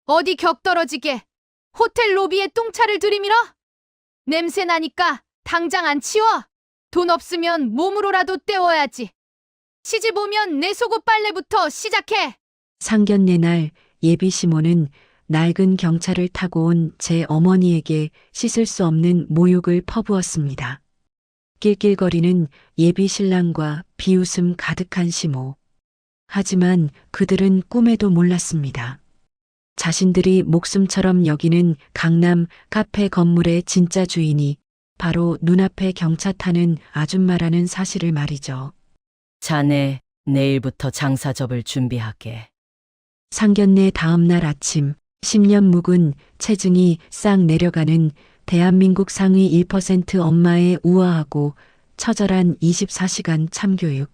어디 격떨어지게 호텔 로비에 똥차를 들이밀어? 냄새 나니까 당장 안 치워. 돈 없으면 몸으로라도 때워야지. 시집 오면 내 속옷 빨래부터 시작해. 상견례 날 예비 시모는 낡은 경차를 타고 온 제 어머니에게 씻을 수 없는 모욕을 퍼부었습니다. 낄낄거리는 예비 신랑과 비웃음 가득한 시모. 하지만 그들은 꿈에도 몰랐습니다. 자신들이 목숨처럼 여기는 강남 카페 건물의 진짜 주인이 바로 눈앞에 경차 타는 아줌마라는 사실을 말이죠. 자네, 내일부터 장사 접을 준비하게. 상견례 다음 날 아침 10년 묵은 체중이 싹 내려가는 대한민국 상위 1% 엄마의 우아하고 처절한 24시간 참교육.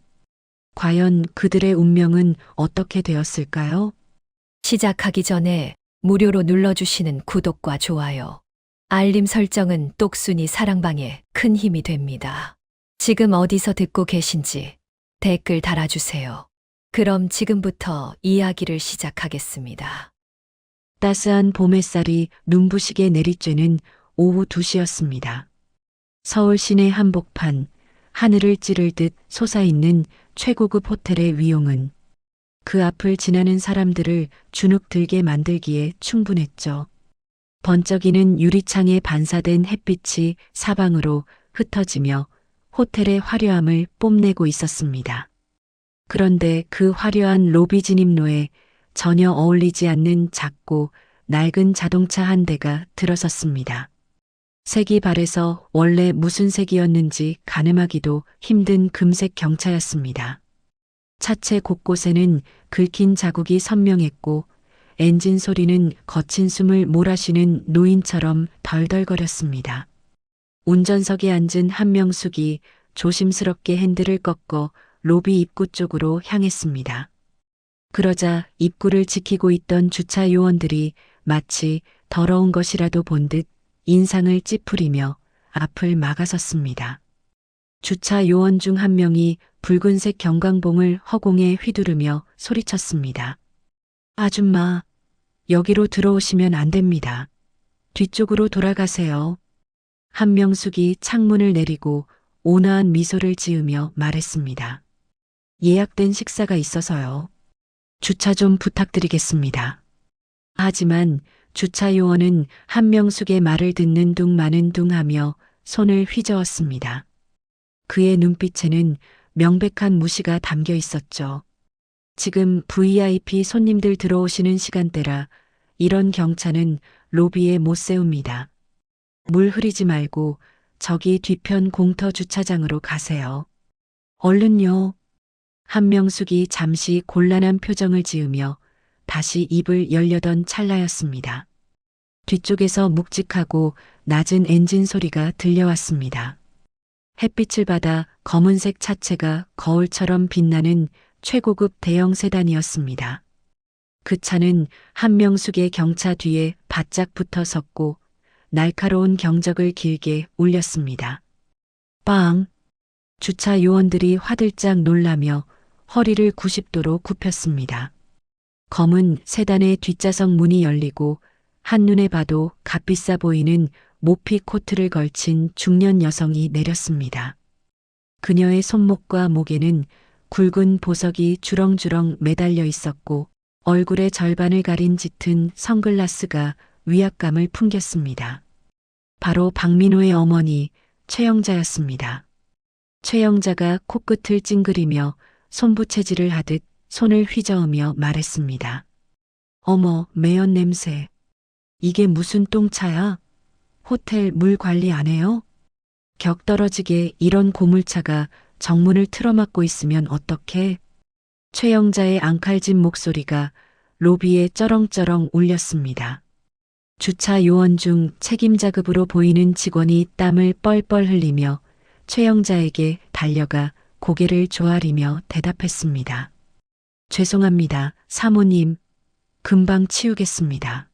과연 그들의 운명은 어떻게 되었을까요? 시작하기 전에 무료로 눌러주시는 구독과 좋아요, 알림 설정은 똑순이 사랑방에 큰 힘이 됩니다. 지금 어디서 듣고 계신지 댓글 달아주세요. 그럼 지금부터 이야기를 시작하겠습니다. 따스한 봄 햇살이 눈부시게 내리쬐는 오후 2시였습니다. 서울 시내 한복판, 하늘을 찌를 듯 솟아있는 최고급 호텔의 위용은 그 앞을 지나는 사람들을 주눅 들게 만들기에 충분했죠. 번쩍이는 유리창에 반사된 햇빛이 사방으로 흩어지며 호텔의 화려함을 뽐내고 있었습니다. 그런데 그 화려한 로비 진입로에 전혀 어울리지 않는 작고 낡은 자동차 한 대가 들어섰습니다. 색이 발해서 원래 무슨 색이었는지 가늠하기도 힘든 금색 경차였습니다. 차체 곳곳에는 긁힌 자국이 선명했고 엔진 소리는 거친 숨을 몰아쉬는 노인처럼 덜덜거렸습니다. 운전석에 앉은 한명숙이 조심스럽게 핸들을 꺾어 로비 입구 쪽으로 향했습니다. 그러자 입구를 지키고 있던 주차 요원들이 마치 더러운 것이라도 본 듯 인상을 찌푸리며 앞을 막아섰습니다. 주차 요원 중 한 명이 붉은색 경광봉을 허공에 휘두르며 소리쳤습니다. 아줌마, 여기로 들어오시면 안 됩니다. 뒤쪽으로 돌아가세요. 한명숙이 창문을 내리고 온화한 미소를 지으며 말했습니다. 예약된 식사가 있어서요. 주차 좀 부탁드리겠습니다. 하지만 주차 요원은 한명숙의 말을 듣는 둥 마는 둥 하며 손을 휘저었습니다. 그의 눈빛에는 명백한 무시가 담겨 있었죠. 지금 VIP 손님들 들어오시는 시간대라 이런 경차는 로비에 못 세웁니다. 물 흐리지 말고 저기 뒤편 공터 주차장으로 가세요. 얼른요. 한명숙이 잠시 곤란한 표정을 지으며 다시 입을 열려던 찰나였습니다. 뒤쪽에서 묵직하고 낮은 엔진 소리가 들려왔습니다. 햇빛을 받아 검은색 차체가 거울처럼 빛나는 최고급 대형 세단이었습니다. 그 차는 한명숙의 경차 뒤에 바짝 붙어 섰고 날카로운 경적을 길게 울렸습니다. 빵! 주차 요원들이 화들짝 놀라며 허리를 90도로 굽혔습니다. 검은 세단의 뒷좌석 문이 열리고 한눈에 봐도 값비싸 보이는 모피 코트를 걸친 중년 여성이 내렸습니다. 그녀의 손목과 목에는 굵은 보석이 주렁주렁 매달려 있었고 얼굴의 절반을 가린 짙은 선글라스가 위압감을 풍겼습니다. 바로 박민호의 어머니 최영자였습니다. 최영자가 코끝을 찡그리며 손부채질을 하듯 손을 휘저으며 말했습니다. 어머, 매연 냄새. 이게 무슨 똥차야? 호텔 물 관리 안 해요? 격 떨어지게 이런 고물차가 정문을 틀어막고 있으면 어떡해? 최영자의 앙칼진 목소리가 로비에 쩌렁쩌렁 울렸습니다. 주차 요원 중 책임자급으로 보이는 직원이 땀을 뻘뻘 흘리며 최영자에게 달려가 고개를 조아리며 대답했습니다. 죄송합니다, 사모님. 금방 치우겠습니다.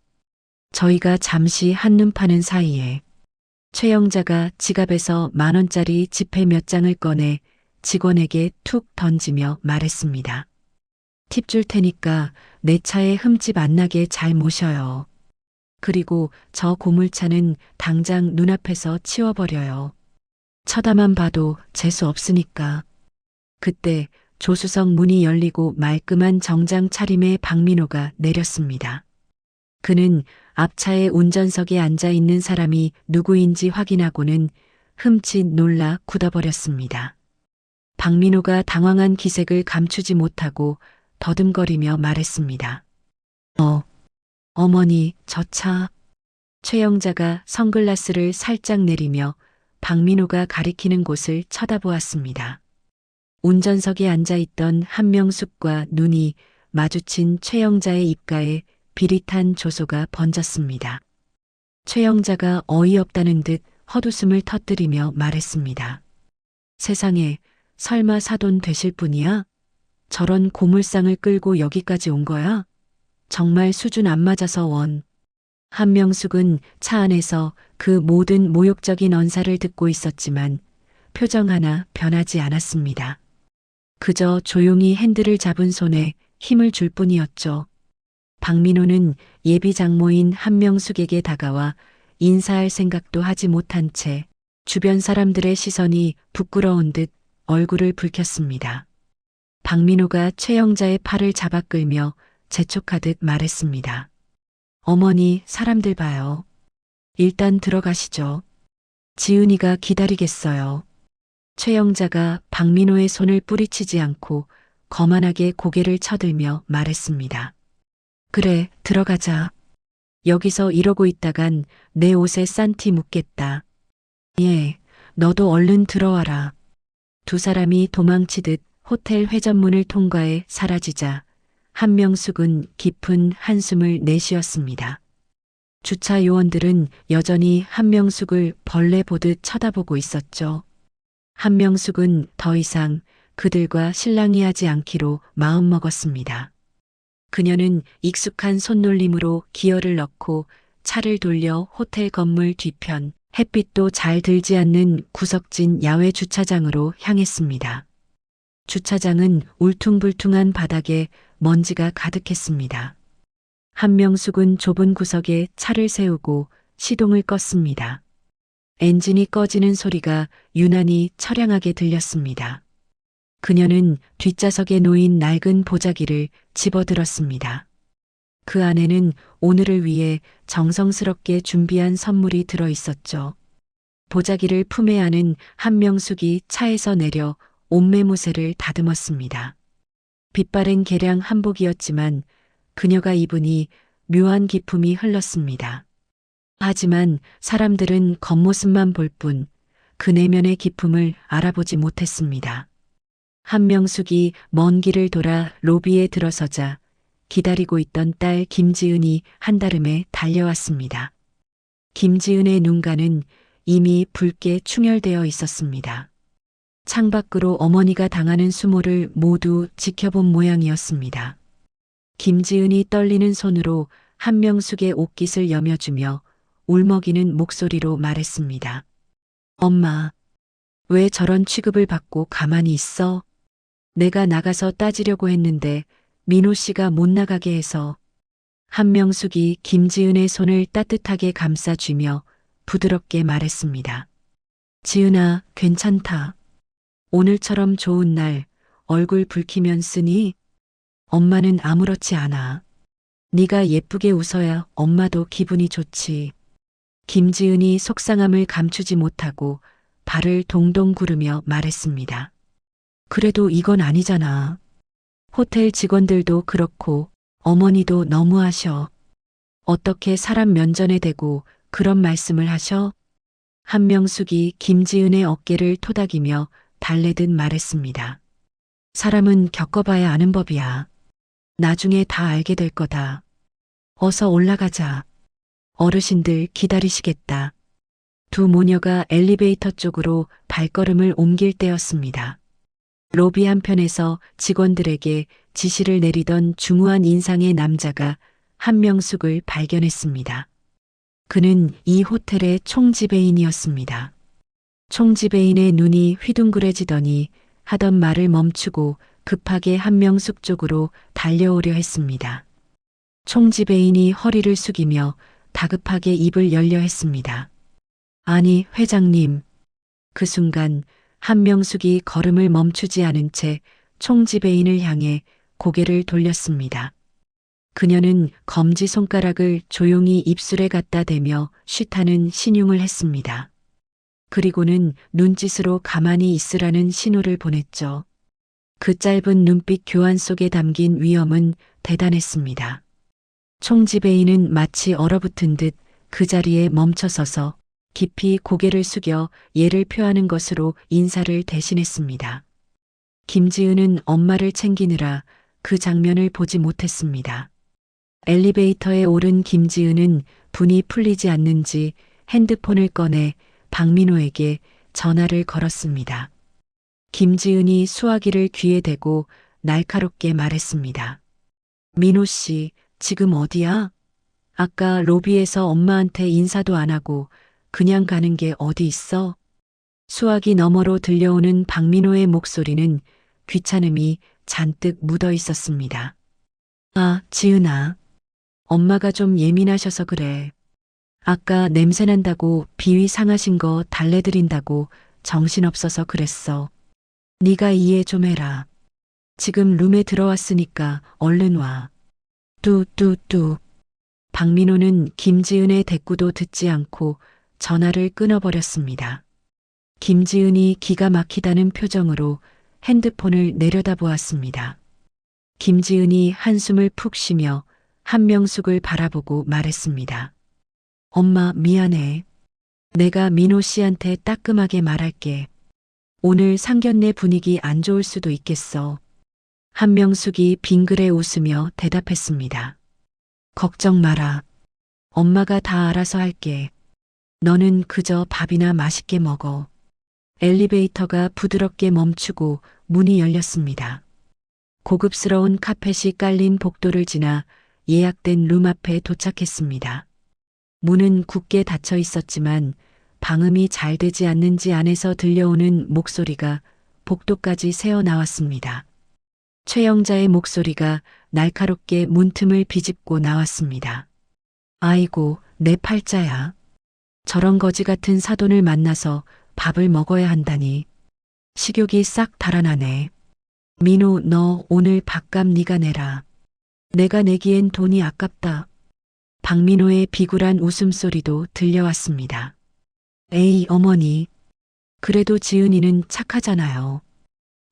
저희가 잠시 한눈 파는 사이에 최영자가 지갑에서 10,000원짜리 지폐 몇 장을 꺼내 직원에게 툭 던지며 말했습니다. 팁 줄 테니까 내 차에 흠집 안 나게 잘 모셔요. 그리고 저 고물차는 당장 눈앞에서 치워버려요. 쳐다만 봐도 재수 없으니까. 그때 조수석 문이 열리고 말끔한 정장 차림의 박민호가 내렸습니다. 그는 앞차의 운전석에 앉아 있는 사람이 누구인지 확인하고는 흠칫 놀라 굳어버렸습니다. 박민호가 당황한 기색을 감추지 못하고 더듬거리며 말했습니다. 어머니, 저 차. 최영자가 선글라스를 살짝 내리며 박민호가 가리키는 곳을 쳐다보았습니다. 운전석에 앉아있던 한명숙과 눈이 마주친 최영자의 입가에 비릿한 조소가 번졌습니다. 최영자가 어이없다는 듯 헛웃음을 터뜨리며 말했습니다. 세상에, 설마 사돈 되실 분이야? 저런 고물상을 끌고 여기까지 온 거야? 정말 수준 안 맞아서 원. 한명숙은 차 안에서 그 모든 모욕적인 언사를 듣고 있었지만 표정 하나 변하지 않았습니다. 그저 조용히 핸들을 잡은 손에 힘을 줄 뿐이었죠. 박민호는 예비 장모인 한명숙에게 다가와 인사할 생각도 하지 못한 채 주변 사람들의 시선이 부끄러운 듯 얼굴을 붉혔습니다. 박민호가 최영자의 팔을 잡아 끌며 재촉하듯 말했습니다. 어머니, 사람들 봐요. 일단 들어가시죠. 지은이가 기다리겠어요. 최영자가 박민호의 손을 뿌리치지 않고 거만하게 고개를 쳐들며 말했습니다. 그래, 들어가자. 여기서 이러고 있다간 내 옷에 싼티 묻겠다. 예, 너도 얼른 들어와라. 두 사람이 도망치듯 호텔 회전문을 통과해 사라지자 한명숙은 깊은 한숨을 내쉬었습니다. 주차 요원들은 여전히 한명숙을 벌레 보듯 쳐다보고 있었죠. 한명숙은 더 이상 그들과 실랑이하지 않기로 마음먹었습니다. 그녀는 익숙한 손놀림으로 기어를 넣고 차를 돌려 호텔 건물 뒤편 햇빛도 잘 들지 않는 구석진 야외 주차장으로 향했습니다. 주차장은 울퉁불퉁한 바닥에 먼지가 가득했습니다. 한명숙은 좁은 구석에 차를 세우고 시동을 껐습니다. 엔진이 꺼지는 소리가 유난히 처량하게 들렸습니다. 그녀는 뒷좌석에 놓인 낡은 보자기를 집어들었습니다. 그 안에는 오늘을 위해 정성스럽게 준비한 선물이 들어 있었죠. 보자기를 품에 안은 한명숙이 차에서 내려 옷매무새를 다듬었습니다. 빛바랜 개량 한복이었지만 그녀가 입으니 묘한 기품이 흘렀습니다. 하지만 사람들은 겉모습만 볼 뿐 그 내면의 기품을 알아보지 못했습니다. 한명숙이 먼 길을 돌아 로비에 들어서자 기다리고 있던 딸 김지은이 한달음에 달려왔습니다. 김지은의 눈가는 이미 붉게 충혈되어 있었습니다. 창밖으로 어머니가 당하는 수모를 모두 지켜본 모양이었습니다. 김지은이 떨리는 손으로 한명숙의 옷깃을 여며주며 울먹이는 목소리로 말했습니다. 엄마, 왜 저런 취급을 받고 가만히 있어? 내가 나가서 따지려고 했는데 민호 씨가 못 나가게 해서. 한명숙이 김지은의 손을 따뜻하게 감싸쥐며 부드럽게 말했습니다. 지은아, 괜찮다. 오늘처럼 좋은 날 얼굴 붉히면 쓰니? 엄마는 아무렇지 않아. 네가 예쁘게 웃어야 엄마도 기분이 좋지. 김지은이 속상함을 감추지 못하고 발을 동동 구르며 말했습니다. 그래도 이건 아니잖아. 호텔 직원들도 그렇고 어머니도 너무하셔. 어떻게 사람 면전에 대고 그런 말씀을 하셔? 한명숙이 김지은의 어깨를 토닥이며 달래듯 말했습니다. 사람은 겪어봐야 아는 법이야. 나중에 다 알게 될 거다. 어서 올라가자. 어르신들 기다리시겠다. 두 모녀가 엘리베이터 쪽으로 발걸음을 옮길 때였습니다. 로비 한편에서 직원들에게 지시를 내리던 중후한 인상의 남자가 한명숙을 발견했습니다. 그는 이 호텔의 총지배인이었습니다. 총지배인의 눈이 휘둥그레지더니 하던 말을 멈추고 급하게 한명숙 쪽으로 달려오려 했습니다. 총지배인이 허리를 숙이며 다급하게 입을 열려 했습니다. 아니, 회장님. 그 순간 한명숙이 걸음을 멈추지 않은 채 총지배인을 향해 고개를 돌렸습니다. 그녀는 검지손가락을 조용히 입술에 갖다 대며 쉿하는 신용을 했습니다. 그리고는 눈짓으로 가만히 있으라는 신호를 보냈죠. 그 짧은 눈빛 교환 속에 담긴 위험은 대단했습니다. 총지배인은 마치 얼어붙은 듯 그 자리에 멈춰서서 깊이 고개를 숙여 예를 표하는 것으로 인사를 대신했습니다. 김지은은 엄마를 챙기느라 그 장면을 보지 못했습니다. 엘리베이터에 오른 김지은은 분이 풀리지 않는지 핸드폰을 꺼내 박민호에게 전화를 걸었습니다. 김지은이 수화기를 귀에 대고 날카롭게 말했습니다. 민호 씨, 지금 어디야? 아까 로비에서 엄마한테 인사도 안 하고 그냥 가는 게 어디 있어? 수화기 너머로 들려오는 박민호의 목소리는 귀찮음이 잔뜩 묻어 있었습니다. 아, 지은아. 엄마가 좀 예민하셔서 그래. 아까 냄새난다고 비위 상하신 거 달래드린다고 정신없어서 그랬어. 네가 이해 좀 해라. 지금 룸에 들어왔으니까 얼른 와. 뚜뚜뚜. 박민호는 김지은의 대꾸도 듣지 않고 전화를 끊어버렸습니다. 김지은이 기가 막히다는 표정으로 핸드폰을 내려다보았습니다. 김지은이 한숨을 푹 쉬며 한명숙을 바라보고 말했습니다. 엄마, 미안해. 내가 민호 씨한테 따끔하게 말할게. 오늘 상견례 분위기 안 좋을 수도 있겠어. 한명숙이 빙그레 웃으며 대답했습니다. 걱정 마라. 엄마가 다 알아서 할게. 너는 그저 밥이나 맛있게 먹어. 엘리베이터가 부드럽게 멈추고 문이 열렸습니다. 고급스러운 카펫이 깔린 복도를 지나 예약된 룸 앞에 도착했습니다. 문은 굳게 닫혀 있었지만 방음이 잘 되지 않는지 안에서 들려오는 목소리가 복도까지 새어 나왔습니다. 최영자의 목소리가 날카롭게 문틈을 비집고 나왔습니다. 아이고, 내 팔자야. 저런 거지 같은 사돈을 만나서 밥을 먹어야 한다니. 식욕이 싹 달아나네. 민호, 너 오늘 밥값 네가 내라. 내가 내기엔 돈이 아깝다. 박민호의 비굴한 웃음소리도 들려왔습니다. 에이, 어머니. 그래도 지은이는 착하잖아요.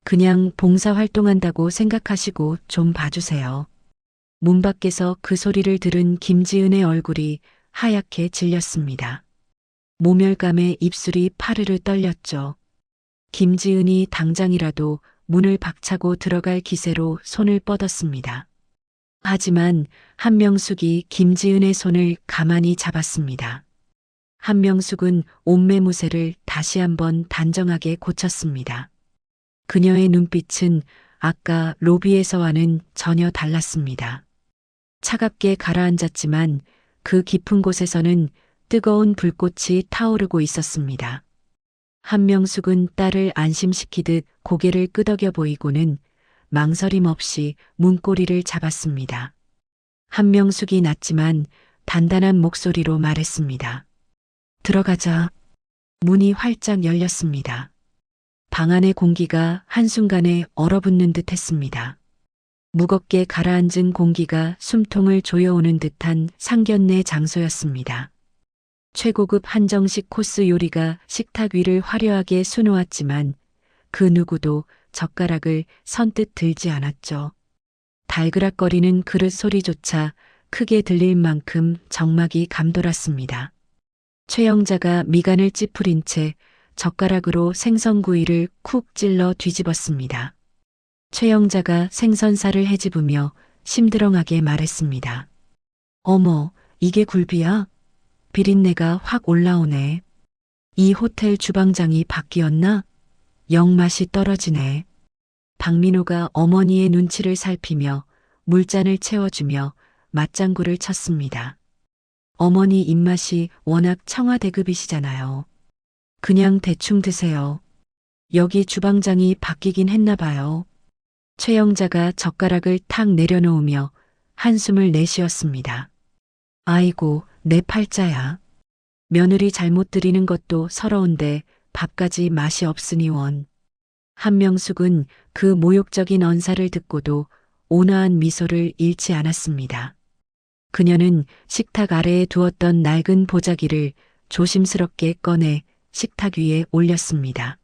그냥 봉사활동한다고 생각하시고 좀 봐주세요. 문 밖에서 그 소리를 들은 김지은의 얼굴이 하얗게 질렸습니다. 모멸감에 입술이 파르르 떨렸죠. 김지은이 당장이라도 문을 박차고 들어갈 기세로 손을 뻗었습니다. 하지만 한명숙이 김지은의 손을 가만히 잡았습니다. 한명숙은 옷매무새를 다시 한번 단정하게 고쳤습니다. 그녀의 눈빛은 아까 로비에서와는 전혀 달랐습니다. 차갑게 가라앉았지만 그 깊은 곳에서는 뜨거운 불꽃이 타오르고 있었습니다. 한명숙은 딸을 안심시키듯 고개를 끄덕여 보이고는 망설임 없이 문고리를 잡았습니다. 한명숙이 낮지만 단단한 목소리로 말했습니다. 들어가자. 문이 활짝 열렸습니다. 방 안의 공기가 한순간에 얼어붙는 듯 했습니다. 무겁게 가라앉은 공기가 숨통을 조여오는 듯한 상견례 장소였습니다. 최고급 한정식 코스 요리가 식탁 위를 화려하게 수놓았지만 그 누구도 젓가락을 선뜻 들지 않았죠. 달그락거리는 그릇 소리조차 크게 들릴 만큼 정막이 감돌았습니다. 최영자가 미간을 찌푸린 채 젓가락으로 생선구이를 쿡 찔러 뒤집었습니다. 최영자가 생선살을 헤집으며 심드렁하게 말했습니다. 어머, 이게 굴비야? 비린내가 확 올라오네. 이 호텔 주방장이 바뀌었나? 영 맛이 떨어지네. 박민호가 어머니의 눈치를 살피며 물잔을 채워주며 맞장구를 쳤습니다. 어머니 입맛이 워낙 청와대급이시잖아요. 그냥 대충 드세요. 여기 주방장이 바뀌긴 했나 봐요. 최영자가 젓가락을 탁 내려놓으며 한숨을 내쉬었습니다. 아이고, 내 팔자야. 며느리 잘못 들이는 것도 서러운데 밥까지 맛이 없으니 원. 한명숙은 그 모욕적인 언사를 듣고도 온화한 미소를 잃지 않았습니다. 그녀는 식탁 아래에 두었던 낡은 보자기를 조심스럽게 꺼내 식탁 위에 올렸습니다.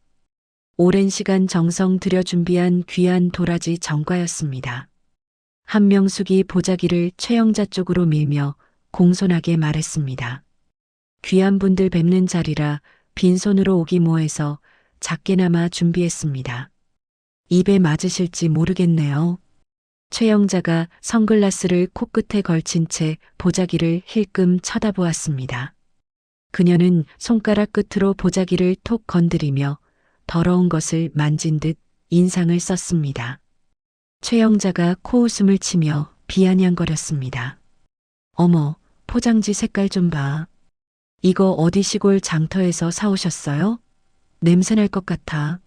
오랜 시간 정성 들여 준비한 귀한 도라지 정과였습니다. 한명숙이 보자기를 최영자 쪽으로 밀며 공손하게 말했습니다. 귀한 분들 뵙는 자리라 빈손으로 오기 뭐해서 작게나마 준비했습니다. 입에 맞으실지 모르겠네요. 최영자가 선글라스를 코끝에 걸친 채 보자기를 힐끔 쳐다보았습니다. 그녀는 손가락 끝으로 보자기를 톡 건드리며 더러운 것을 만진 듯 인상을 썼습니다. 최영자가 코웃음을 치며 비아냥거렸습니다. 어머, 포장지 색깔 좀 봐. 이거 어디 시골 장터에서 사오셨어요? 냄새날 것 같아.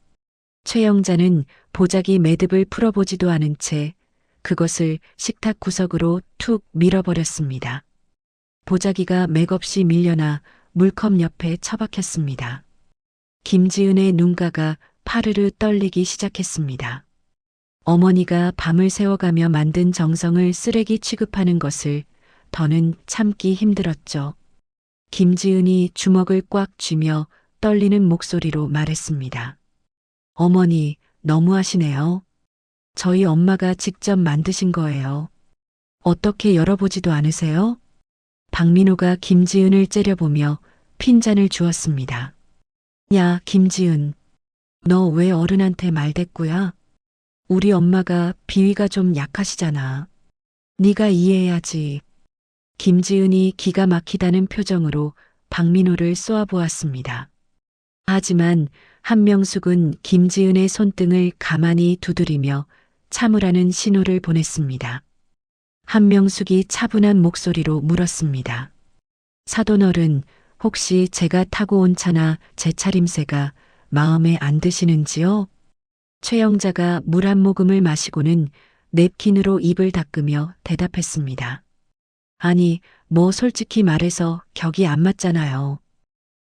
최영자는 보자기 매듭을 풀어보지도 않은 채 그것을 식탁 구석으로 툭 밀어버렸습니다. 보자기가 맥없이 밀려나 물컵 옆에 처박혔습니다. 김지은의 눈가가 파르르 떨리기 시작했습니다. 어머니가 밤을 새워가며 만든 정성을 쓰레기 취급하는 것을 더는 참기 힘들었죠. 김지은이 주먹을 꽉 쥐며 떨리는 목소리로 말했습니다. 어머니, 너무하시네요. 저희 엄마가 직접 만드신 거예요. 어떻게 열어보지도 않으세요? 박민호가 김지은을 째려보며 핀잔을 주었습니다. 야, 김지은. 너 왜 어른한테 말대꾸야? 우리 엄마가 비위가 좀 약하시잖아. 네가 이해해야지. 김지은이 기가 막히다는 표정으로 박민호를 쏘아보았습니다. 하지만 한명숙은 김지은의 손등을 가만히 두드리며 참으라는 신호를 보냈습니다. 한명숙이 차분한 목소리로 물었습니다. 사돈어른, 혹시 제가 타고 온 차나 제 차림새가 마음에 안 드시는지요? 최영자가 물 한 모금을 마시고는 냅킨으로 입을 닦으며 대답했습니다. 아니, 뭐 솔직히 말해서 격이 안 맞잖아요.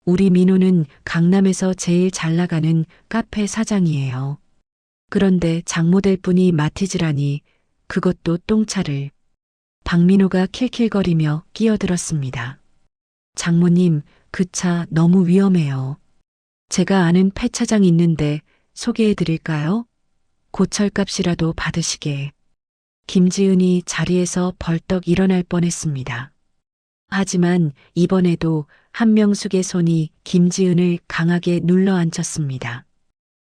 우리 민호는 강남에서 제일 잘 나가는 카페 사장이에요. 그런데 장모될 분이 마티즈라니 그것도 똥차를. 박민호가 킬킬거리며 끼어들었습니다. 장모님, 그 차 너무 위험해요. 제가 아는 폐차장 있는데 소개해 드릴까요? 고철값이라도 받으시게. 김지은이 자리에서 벌떡 일어날 뻔했습니다. 하지만 이번에도 한명숙의 손이 김지은을 강하게 눌러 앉혔습니다.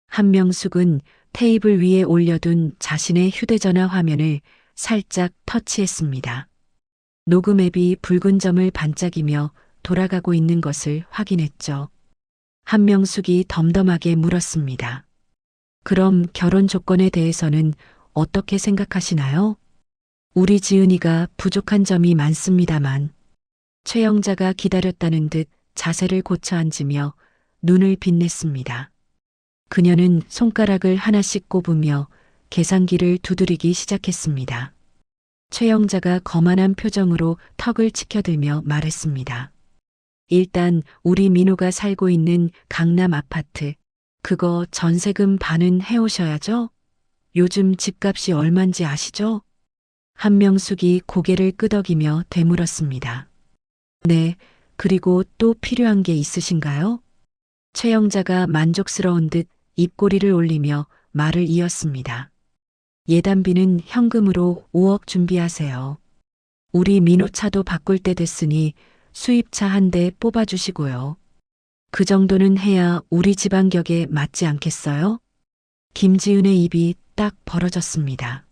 한명숙은 테이블 위에 올려둔 자신의 휴대전화 화면을 살짝 터치했습니다. 녹음 앱이 붉은 점을 반짝이며 돌아가고 있는 것을 확인했죠. 한명숙이 덤덤하게 물었습니다. 그럼 결혼 조건에 대해서는 어떻게 생각하시나요? 우리 지은이가 부족한 점이 많습니다만. 최영자가 기다렸다는 듯 자세를 고쳐 앉으며 눈을 빛냈습니다. 그녀는 손가락을 하나씩 꼽으며 계산기를 두드리기 시작했습니다. 최영자가 거만한 표정으로 턱을 치켜들며 말했습니다. 일단 우리 민호가 살고 있는 강남 아파트, 그거 전세금 반은 해오셔야죠? 요즘 집값이 얼만지 아시죠? 한명숙이 고개를 끄덕이며 되물었습니다. 네, 그리고 또 필요한 게 있으신가요? 최영자가 만족스러운 듯 입꼬리를 올리며 말을 이었습니다. 예단비는 현금으로 5억 준비하세요. 우리 민호 차도 바꿀 때 됐으니 수입차 한 대 뽑아주시고요. 그 정도는 해야 우리 집안 격에 맞지 않겠어요? 김지은의 입이 딱 벌어졌습니다.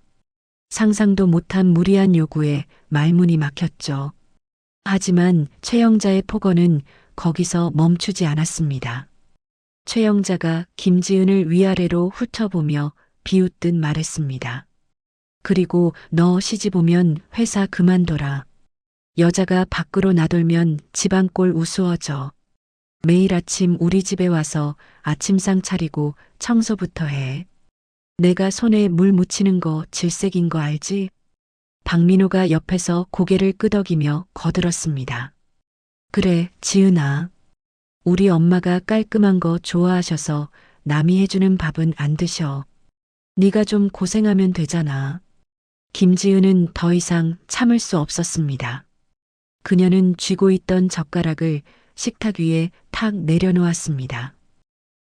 상상도 못한 무리한 요구에 말문이 막혔죠. 하지만 최영자의 폭언은 거기서 멈추지 않았습니다. 최영자가 김지은을 위아래로 훑어보며 비웃듯 말했습니다. 그리고 너 시집 오면 회사 그만둬라. 여자가 밖으로 나돌면 집안꼴 우스워져. 매일 아침 우리 집에 와서 아침상 차리고 청소부터 해. 내가 손에 물 묻히는 거 질색인 거 알지? 박민호가 옆에서 고개를 끄덕이며 거들었습니다. 그래, 지은아. 우리 엄마가 깔끔한 거 좋아하셔서 남이 해주는 밥은 안 드셔. 네가 좀 고생하면 되잖아. 김지은은 더 이상 참을 수 없었습니다. 그녀는 쥐고 있던 젓가락을 식탁 위에 탁 내려놓았습니다.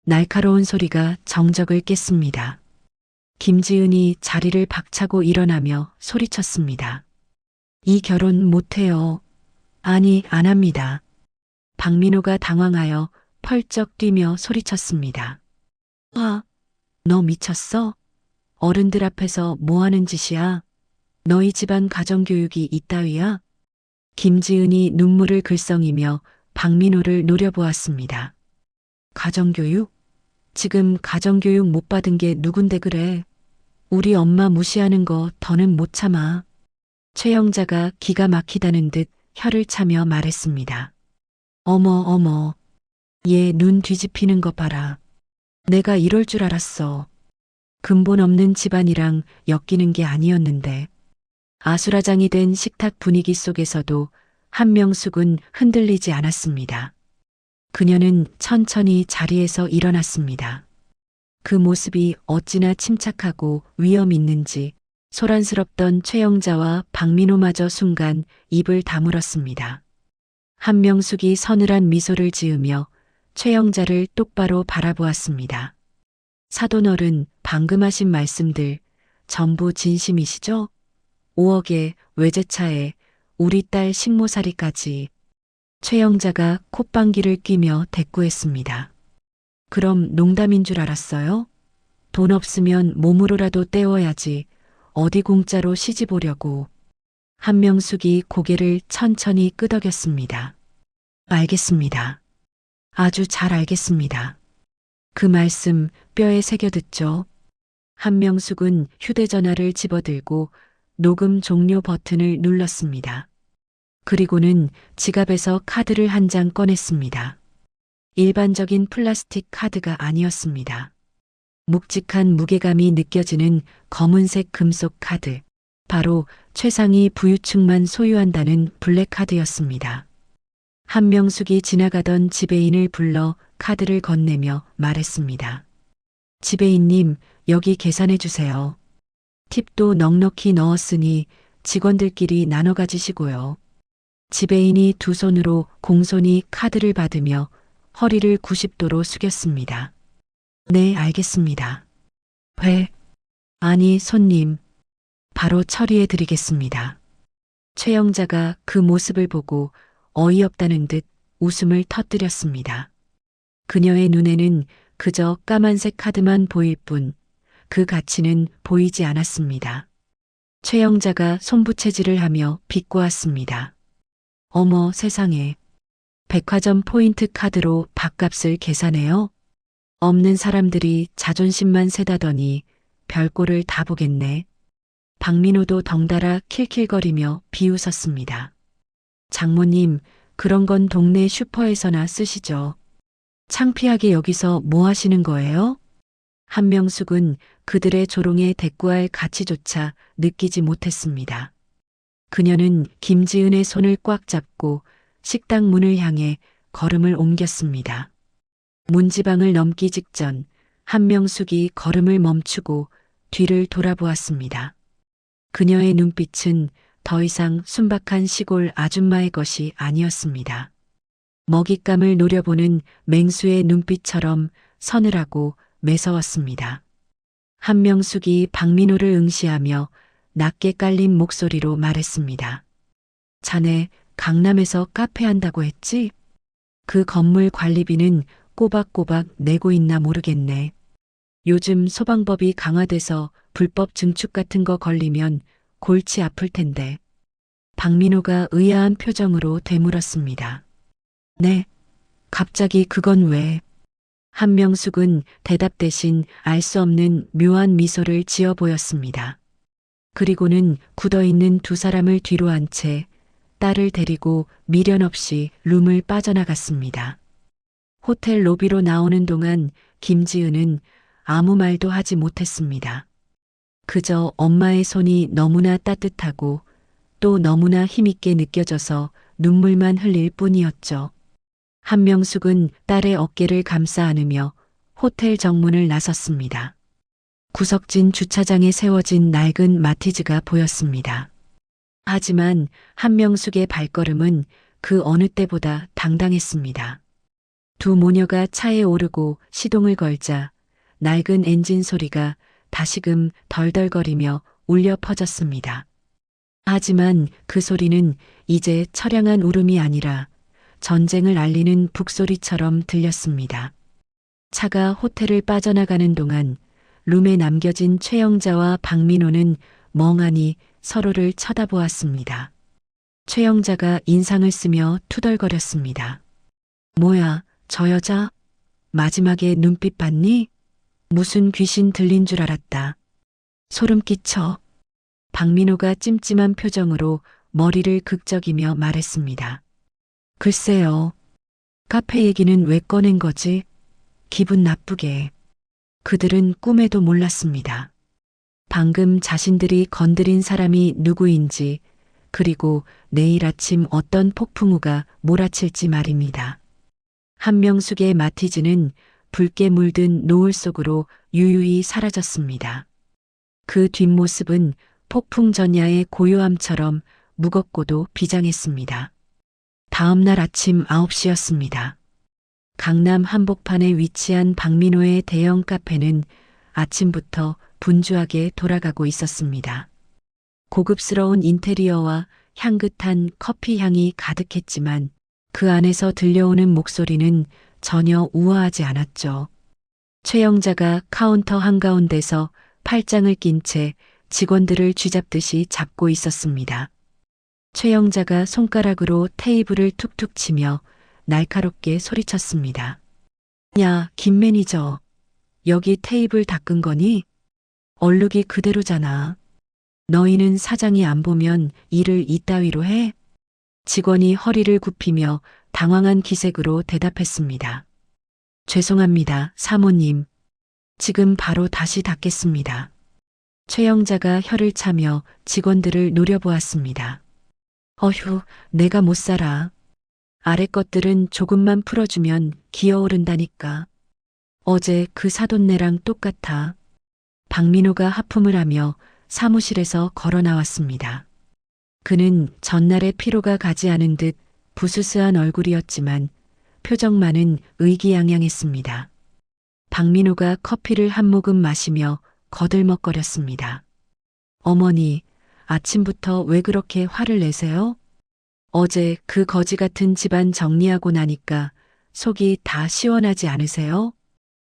날카로운 소리가 정적을 깼습니다. 김지은이 자리를 박차고 일어나며 소리쳤습니다. 이 결혼 못해요. 아니, 안 합니다. 박민호가 당황하여 펄쩍 뛰며 소리쳤습니다. 와, 너 미쳤어? 어른들 앞에서 뭐 하는 짓이야? 너희 집안 가정교육이 이따위야? 김지은이 눈물을 글썽이며 박민호를 노려보았습니다. 가정교육? 지금 가정교육 못 받은 게 누군데 그래? 우리 엄마 무시하는 거 더는 못 참아. 최영자가 기가 막히다는 듯 혀를 차며 말했습니다. 어머, 얘 눈 뒤집히는 거 봐라. 내가 이럴 줄 알았어. 근본 없는 집안이랑 엮이는 게 아니었는데. 아수라장이 된 식탁 분위기 속에서도 한명숙은 흔들리지 않았습니다. 그녀는 천천히 자리에서 일어났습니다. 그 모습이 어찌나 침착하고 위험 있는지 소란스럽던 최영자와 박민호마저 순간 입을 다물었습니다. 한명숙이 서늘한 미소를 지으며 최영자를 똑바로 바라보았습니다. 사돈어른, 방금 하신 말씀들 전부 진심이시죠? 5억에 외제차에 우리 딸 식모살이까지. 최영자가 콧방귀를 뀌며 대꾸했습니다. 그럼 농담인 줄 알았어요? 돈 없으면 몸으로라도 때워야지. 어디 공짜로 시집 오려고. 한명숙이 고개를 천천히 끄덕였습니다. 알겠습니다. 아주 잘 알겠습니다. 그 말씀 뼈에 새겨듣죠. 한명숙은 휴대전화를 집어들고 녹음 종료 버튼을 눌렀습니다. 그리고는 지갑에서 카드를 한 장 꺼냈습니다. 일반적인 플라스틱 카드가 아니었습니다. 묵직한 무게감이 느껴지는 검은색 금속 카드. 바로 최상위 부유층만 소유한다는 블랙카드였습니다. 한명숙이 지나가던 지배인을 불러 카드를 건네며 말했습니다. 지배인님, 여기 계산해 주세요. 팁도 넉넉히 넣었으니 직원들끼리 나눠 가지시고요. 지배인이 두 손으로 공손히 카드를 받으며 허리를 90도로 숙였습니다. 네, 알겠습니다. 아니, 손님. 바로 처리해 드리겠습니다. 최영자가 그 모습을 보고 어이없다는 듯 웃음을 터뜨렸습니다. 그녀의 눈에는 그저 까만색 카드만 보일 뿐 그 가치는 보이지 않았습니다. 최영자가 손부채질을 하며 비꼬았습니다. 어머 세상에. 백화점 포인트 카드로 밥값을 계산해요? 없는 사람들이 자존심만 세다더니 별꼴을 다 보겠네. 박민호도 덩달아 킬킬거리며 비웃었습니다. 장모님, 그런 건 동네 슈퍼에서나 쓰시죠. 창피하게 여기서 뭐 하시는 거예요? 한명숙은 그들의 조롱에 대꾸할 가치조차 느끼지 못했습니다. 그녀는 김지은의 손을 꽉 잡고 식당 문을 향해 걸음을 옮겼습니다. 문지방을 넘기 직전 한명숙이 걸음을 멈추고 뒤를 돌아보았습니다. 그녀의 눈빛은 더 이상 순박한 시골 아줌마의 것이 아니었습니다. 먹잇감을 노려보는 맹수의 눈빛처럼 서늘하고 매서웠습니다. 한명숙이 박민호를 응시하며 낮게 깔린 목소리로 말했습니다. 자네 강남에서 카페 한다고 했지? 그 건물 관리비는 꼬박꼬박 내고 있나 모르겠네. 요즘 소방법이 강화돼서 불법 증축 같은 거 걸리면 골치 아플 텐데. 박민호가 의아한 표정으로 되물었습니다. 네, 갑자기 그건 왜? 한명숙은 대답 대신 알 수 없는 묘한 미소를 지어 보였습니다. 그리고는 굳어있는 두 사람을 뒤로 한 채 딸을 데리고 미련 없이 룸을 빠져나갔습니다. 호텔 로비로 나오는 동안 김지은은 아무 말도 하지 못했습니다. 그저 엄마의 손이 너무나 따뜻하고 또 너무나 힘있게 느껴져서 눈물만 흘릴 뿐이었죠. 한명숙은 딸의 어깨를 감싸 안으며 호텔 정문을 나섰습니다. 구석진 주차장에 세워진 낡은 마티즈가 보였습니다. 하지만 한명숙의 발걸음은 그 어느 때보다 당당했습니다. 두 모녀가 차에 오르고 시동을 걸자 낡은 엔진 소리가 다시금 덜덜거리며 울려 퍼졌습니다. 하지만 그 소리는 이제 처량한 울음이 아니라 전쟁을 알리는 북소리처럼 들렸습니다. 차가 호텔을 빠져나가는 동안 룸에 남겨진 최영자와 박민호는 멍하니 서로를 쳐다보았습니다. 최영자가 인상을 쓰며 투덜거렸습니다. 뭐야, 저 여자? 마지막에 눈빛 봤니? 무슨 귀신 들린 줄 알았다. 소름 끼쳐. 박민호가 찜찜한 표정으로 머리를 극적이며 말했습니다. 글쎄요. 카페 얘기는 왜 꺼낸 거지? 기분 나쁘게. 그들은 꿈에도 몰랐습니다. 방금 자신들이 건드린 사람이 누구인지, 그리고 내일 아침 어떤 폭풍우가 몰아칠지 말입니다. 한명숙의 마티즈는 붉게 물든 노을 속으로 유유히 사라졌습니다. 그 뒷모습은 폭풍 전야의 고요함처럼 무겁고도 비장했습니다. 다음 날 아침 9시였습니다. 강남 한복판에 위치한 박민호의 대형 카페는 아침부터 분주하게 돌아가고 있었습니다. 고급스러운 인테리어와 향긋한 커피 향이 가득했지만 그 안에서 들려오는 목소리는 전혀 우아하지 않았죠. 최영자가 카운터 한가운데서 팔짱을 낀 채 직원들을 쥐잡듯이 잡고 있었습니다. 최영자가 손가락으로 테이블을 툭툭 치며 날카롭게 소리쳤습니다. 야, 김 매니저. 여기 테이블 닦은 거니? 얼룩이 그대로잖아. 너희는 사장이 안 보면 일을 이따위로 해? 직원이 허리를 굽히며 당황한 기색으로 대답했습니다. 죄송합니다, 사모님. 지금 바로 다시 닦겠습니다. 최영자가 혀를 차며 직원들을 노려보았습니다. 어휴, 내가 못 살아. 아래 것들은 조금만 풀어주면 기어오른다니까. 어제 그 사돈네랑 똑같아. 박민호가 하품을 하며 사무실에서 걸어 나왔습니다. 그는 전날의 피로가 가지 않은 듯 부스스한 얼굴이었지만 표정만은 의기양양했습니다. 박민호가 커피를 한 모금 마시며 거들먹거렸습니다. 어머니, 아침부터 왜 그렇게 화를 내세요? 어제 그 거지 같은 집안 정리하고 나니까 속이 다 시원하지 않으세요?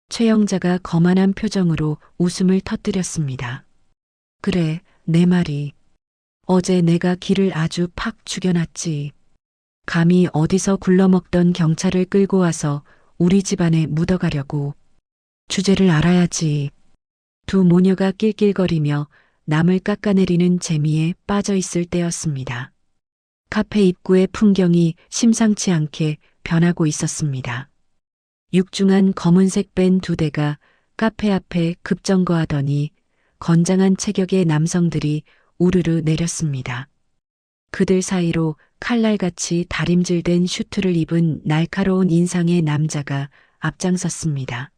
최영자가 거만한 표정으로 웃음을 터뜨렸습니다. 그래, 내 말이. 어제 내가 기를 아주 팍 죽여놨지. 감히 어디서 굴러먹던 경찰을 끌고 와서 우리 집안에 묻어가려고. 주제를 알아야지. 두 모녀가 낄낄거리며 남을 깎아내리는 재미에 빠져 있을 때였습니다. 카페 입구의 풍경이 심상치 않게 변하고 있었습니다. 육중한 검은색 밴 두 대가 카페 앞에 급정거하더니 건장한 체격의 남성들이 우르르 내렸습니다. 그들 사이로 칼날같이 다림질된 슈트를 입은 날카로운 인상의 남자가 앞장섰습니다.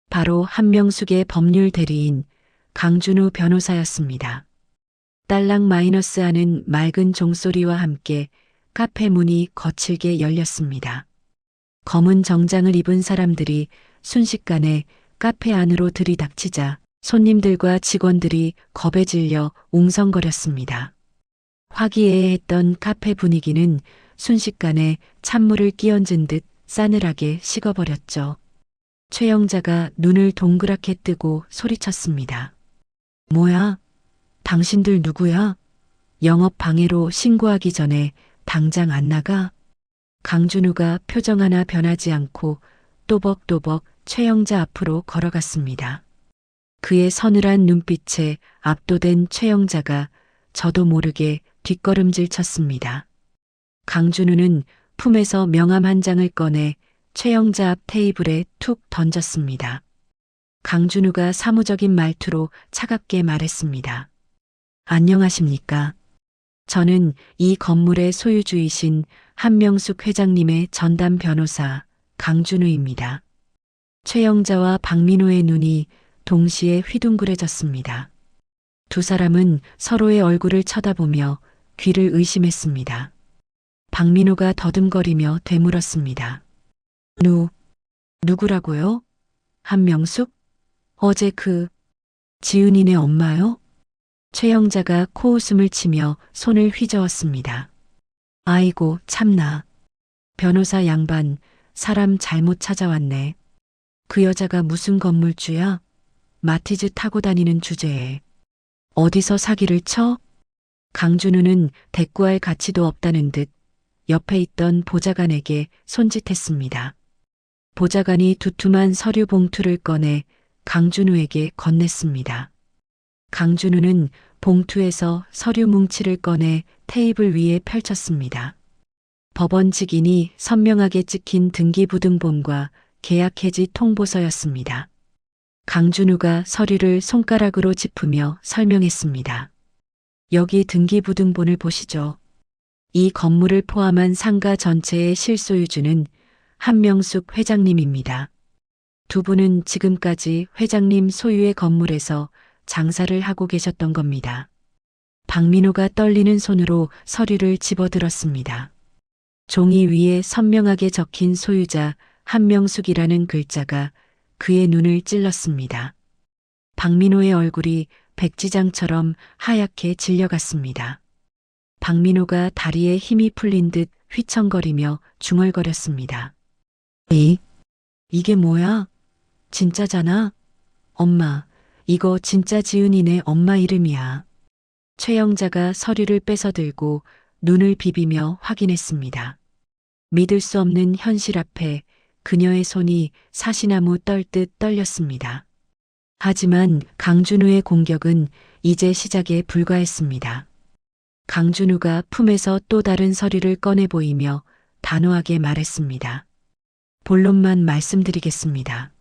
바로 한명숙의 법률 대리인 강준우 변호사였습니다. 딸랑 마이너스 하는 맑은 종소리와 함께 카페 문이 거칠게 열렸습니다. 검은 정장을 입은 사람들이 순식간에 카페 안으로 들이닥치자 손님들과 직원들이 겁에 질려 웅성거렸습니다. 화기애애했던 카페 분위기는 순식간에 찬물을 끼얹은 듯 싸늘하게 식어버렸죠. 최영자가 눈을 동그랗게 뜨고 소리쳤습니다. 뭐야? 당신들 누구야? 영업 방해로 신고하기 전에 당장 안 나가? 강준우가 표정 하나 변하지 않고 또벅또벅 최영자 앞으로 걸어갔습니다. 그의 서늘한 눈빛에 압도된 최영자가 저도 모르게 뒷걸음질 쳤습니다. 강준우는 품에서 명함 한 장을 꺼내 최영자 앞 테이블에 툭 던졌습니다. 강준우가 사무적인 말투로 차갑게 말했습니다. 안녕하십니까? 저는 이 건물의 소유주이신 한명숙 회장님의 전담 변호사 강준우입니다. 최영자와 박민호의 눈이 동시에 휘둥그레졌습니다. 두 사람은 서로의 얼굴을 쳐다보며 귀를 의심했습니다. 박민호가 더듬거리며 되물었습니다. 누구라고요? 한명숙? 어제 지은이네 엄마요? 최영자가 코웃음을 치며 손을 휘저었습니다. 아이고 참나. 변호사 양반, 사람 잘못 찾아왔네. 그 여자가 무슨 건물주야? 마티즈 타고 다니는 주제에. 어디서 사기를 쳐? 강준우는 대꾸할 가치도 없다는 듯 옆에 있던 보좌관에게 손짓했습니다. 보좌관이 두툼한 서류 봉투를 꺼내 강준우에게 건넸습니다. 강준우는 봉투에서 서류 뭉치를 꺼내 테이블 위에 펼쳤습니다. 법원 직인이 선명하게 찍힌 등기부등본과 계약 해지 통보서였습니다. 강준우가 서류를 손가락으로 짚으며 설명했습니다. 여기 등기부등본을 보시죠. 이 건물을 포함한 상가 전체의 실소유주는 한명숙 회장님입니다. 두 분은 지금까지 회장님 소유의 건물에서 장사를 하고 계셨던 겁니다. 박민호가 떨리는 손으로 서류를 집어들었습니다. 종이 위에 선명하게 적힌 소유자 한명숙이라는 글자가 그의 눈을 찔렀습니다. 박민호의 얼굴이 백지장처럼 하얗게 질려갔습니다. 박민호가 다리에 힘이 풀린 듯 휘청거리며 중얼거렸습니다. 이게 뭐야? 진짜잖아? 엄마, 이거 진짜 지은이네 엄마 이름이야. 최영자가 서류를 뺏어들고 눈을 비비며 확인했습니다. 믿을 수 없는 현실 앞에 그녀의 손이 사시나무 떨듯 떨렸습니다. 하지만 강준우의 공격은 이제 시작에 불과했습니다. 강준우가 품에서 또 다른 서류를 꺼내 보이며 단호하게 말했습니다. 본론만 말씀드리겠습니다.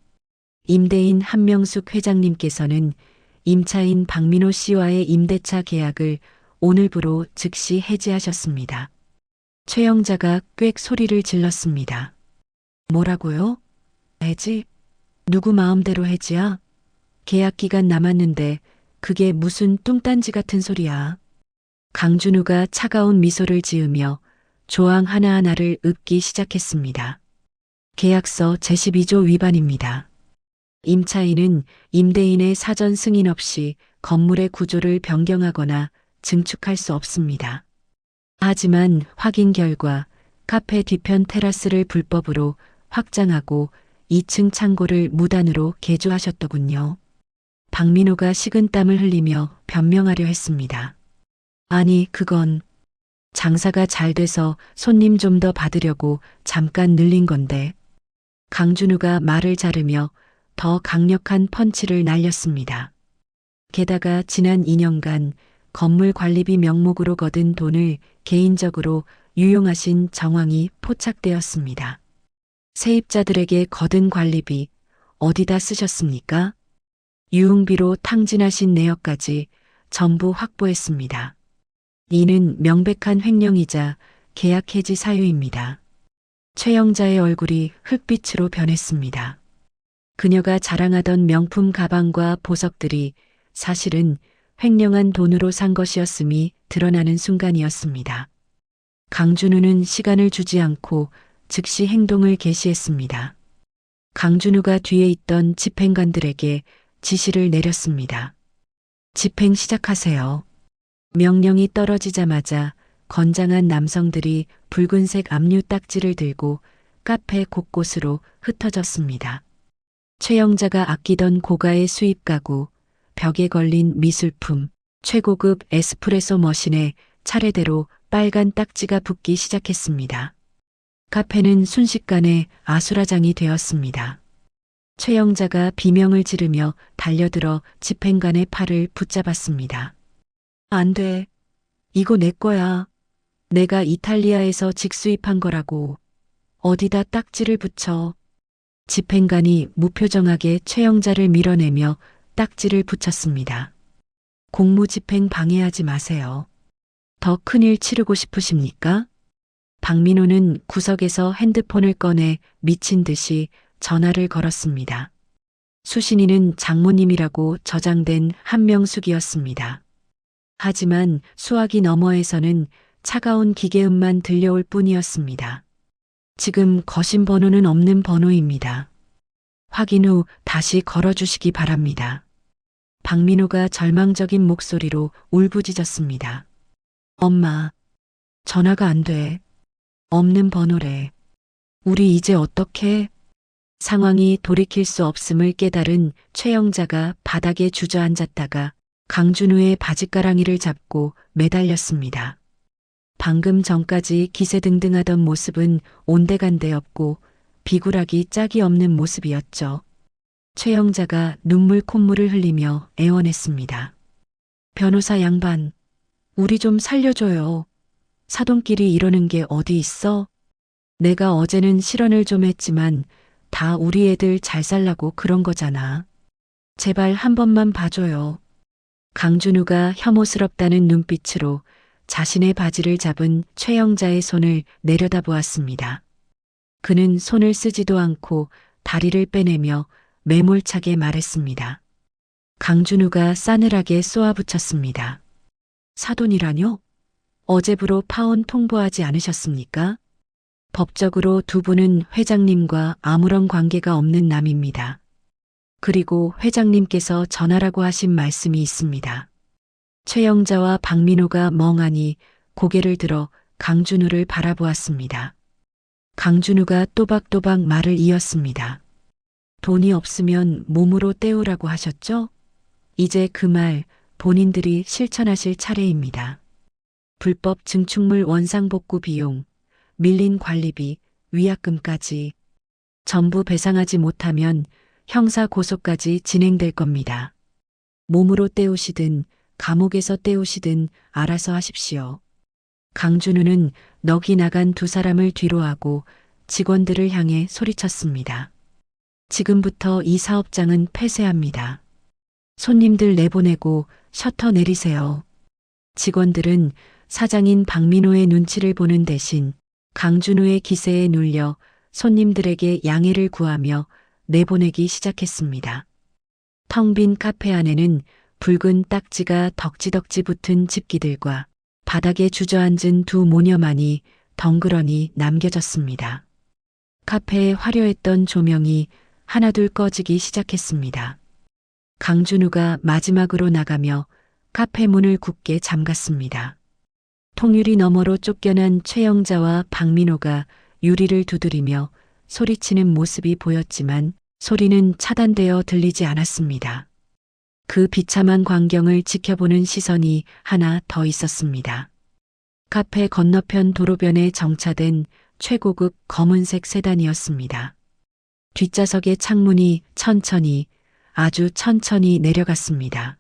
임대인 한명숙 회장님께서는 임차인 박민호 씨와의 임대차 계약을 오늘부로 즉시 해지하셨습니다. 최영자가 꽥 소리를 질렀습니다. 뭐라고요? 해지? 누구 마음대로 해지야? 계약 기간 남았는데 그게 무슨 뚱딴지 같은 소리야. 강준우가 차가운 미소를 지으며 조항 하나하나를 읊기 시작했습니다. 계약서 제12조 위반입니다. 임차인은 임대인의 사전 승인 없이 건물의 구조를 변경하거나 증축할 수 없습니다. 하지만 확인 결과 카페 뒤편 테라스를 불법으로 확장하고 2층 창고를 무단으로 개조하셨더군요. 박민호가 식은땀을 흘리며 변명하려 했습니다. 아니, 그건 장사가 잘 돼서 손님 좀 더 받으려고 잠깐 늘린 건데. 강준우가 말을 자르며 더 강력한 펀치를 날렸습니다. 게다가 지난 2년간 건물 관리비 명목으로 거둔 돈을 개인적으로 유용하신 정황이 포착되었습니다. 세입자들에게 거둔 관리비 어디다 쓰셨습니까? 유흥비로 탕진하신 내역까지 전부 확보했습니다. 이는 명백한 횡령이자 계약 해지 사유입니다. 최영자의 얼굴이 흙빛으로 변했습니다. 그녀가 자랑하던 명품 가방과 보석들이 사실은 횡령한 돈으로 산 것이었음이 드러나는 순간이었습니다. 강준우는 시간을 주지 않고 즉시 행동을 개시했습니다. 강준우가 뒤에 있던 집행관들에게 지시를 내렸습니다. 집행 시작하세요. 명령이 떨어지자마자 건장한 남성들이 붉은색 압류 딱지를 들고 카페 곳곳으로 흩어졌습니다. 최영자가 아끼던 고가의 수입 가구, 벽에 걸린 미술품, 최고급 에스프레소 머신에 차례대로 빨간 딱지가 붙기 시작했습니다. 카페는 순식간에 아수라장이 되었습니다. 최영자가 비명을 지르며 달려들어 집행관의 팔을 붙잡았습니다. 안 돼. 이거 내 거야. 내가 이탈리아에서 직수입한 거라고. 어디다 딱지를 붙여. 집행관이 무표정하게 최영자를 밀어내며 딱지를 붙였습니다. 공무집행 방해하지 마세요. 더 큰일 치르고 싶으십니까? 박민호는 구석에서 핸드폰을 꺼내 미친 듯이 전화를 걸었습니다. 수신이는 장모님이라고 저장된 한명숙이었습니다. 하지만 수화기 너머에서는 차가운 기계음만 들려올 뿐이었습니다. 지금 거신 번호는 없는 번호입니다. 확인 후 다시 걸어주시기 바랍니다. 박민호가 절망적인 목소리로 울부짖었습니다. 엄마, 전화가 안 돼. 없는 번호래. 우리 이제 어떡해? 상황이 돌이킬 수 없음을 깨달은 최영자가 바닥에 주저앉았다가 강준우의 바짓가랑이를 잡고 매달렸습니다. 방금 전까지 기세등등하던 모습은 온데간데 없고 비굴하기 짝이 없는 모습이었죠. 최영자가 눈물 콧물을 흘리며 애원했습니다. 변호사 양반, 우리 좀 살려줘요. 사돈끼리 이러는 게 어디 있어? 내가 어제는 실언을 좀 했지만 다 우리 애들 잘 살라고 그런 거잖아. 제발 한 번만 봐줘요. 강준우가 혐오스럽다는 눈빛으로 자신의 바지를 잡은 최영자의 손을 내려다보았습니다. 그는 손을 쓰지도 않고 다리를 빼내며 매몰차게 말했습니다. 강준우가 싸늘하게 쏘아붙였습니다. 사돈이라뇨? 어제부로 파혼 통보하지 않으셨습니까? 법적으로 두 분은 회장님과 아무런 관계가 없는 남입니다. 그리고 회장님께서 전하라고 하신 말씀이 있습니다. 최영자와 박민호가 멍하니 고개를 들어 강준우를 바라보았습니다. 강준우가 또박또박 말을 이었습니다. 돈이 없으면 몸으로 때우라고 하셨죠? 이제 그 말 본인들이 실천하실 차례입니다. 불법 증축물 원상복구 비용, 밀린 관리비, 위약금까지 전부 배상하지 못하면 형사 고소까지 진행될 겁니다. 몸으로 때우시든 감옥에서 때우시든 알아서 하십시오. 강준우는 넋이 나간 두 사람을 뒤로하고 직원들을 향해 소리쳤습니다. 지금부터 이 사업장은 폐쇄합니다. 손님들 내보내고 셔터 내리세요. 직원들은 사장인 박민호의 눈치를 보는 대신 강준우의 기세에 눌려 손님들에게 양해를 구하며 내보내기 시작했습니다. 텅 빈 카페 안에는 붉은 딱지가 덕지덕지 붙은 집기들과 바닥에 주저앉은 두 모녀만이 덩그러니 남겨졌습니다. 카페에 화려했던 조명이 하나둘 꺼지기 시작했습니다. 강준우가 마지막으로 나가며 카페 문을 굳게 잠갔습니다. 통유리 너머로 쫓겨난 최영자와 박민호가 유리를 두드리며 소리치는 모습이 보였지만 소리는 차단되어 들리지 않았습니다. 그 비참한 광경을 지켜보는 시선이 하나 더 있었습니다. 카페 건너편 도로변에 정차된 최고급 검은색 세단이었습니다. 뒷좌석의 창문이 천천히, 아주 천천히 내려갔습니다.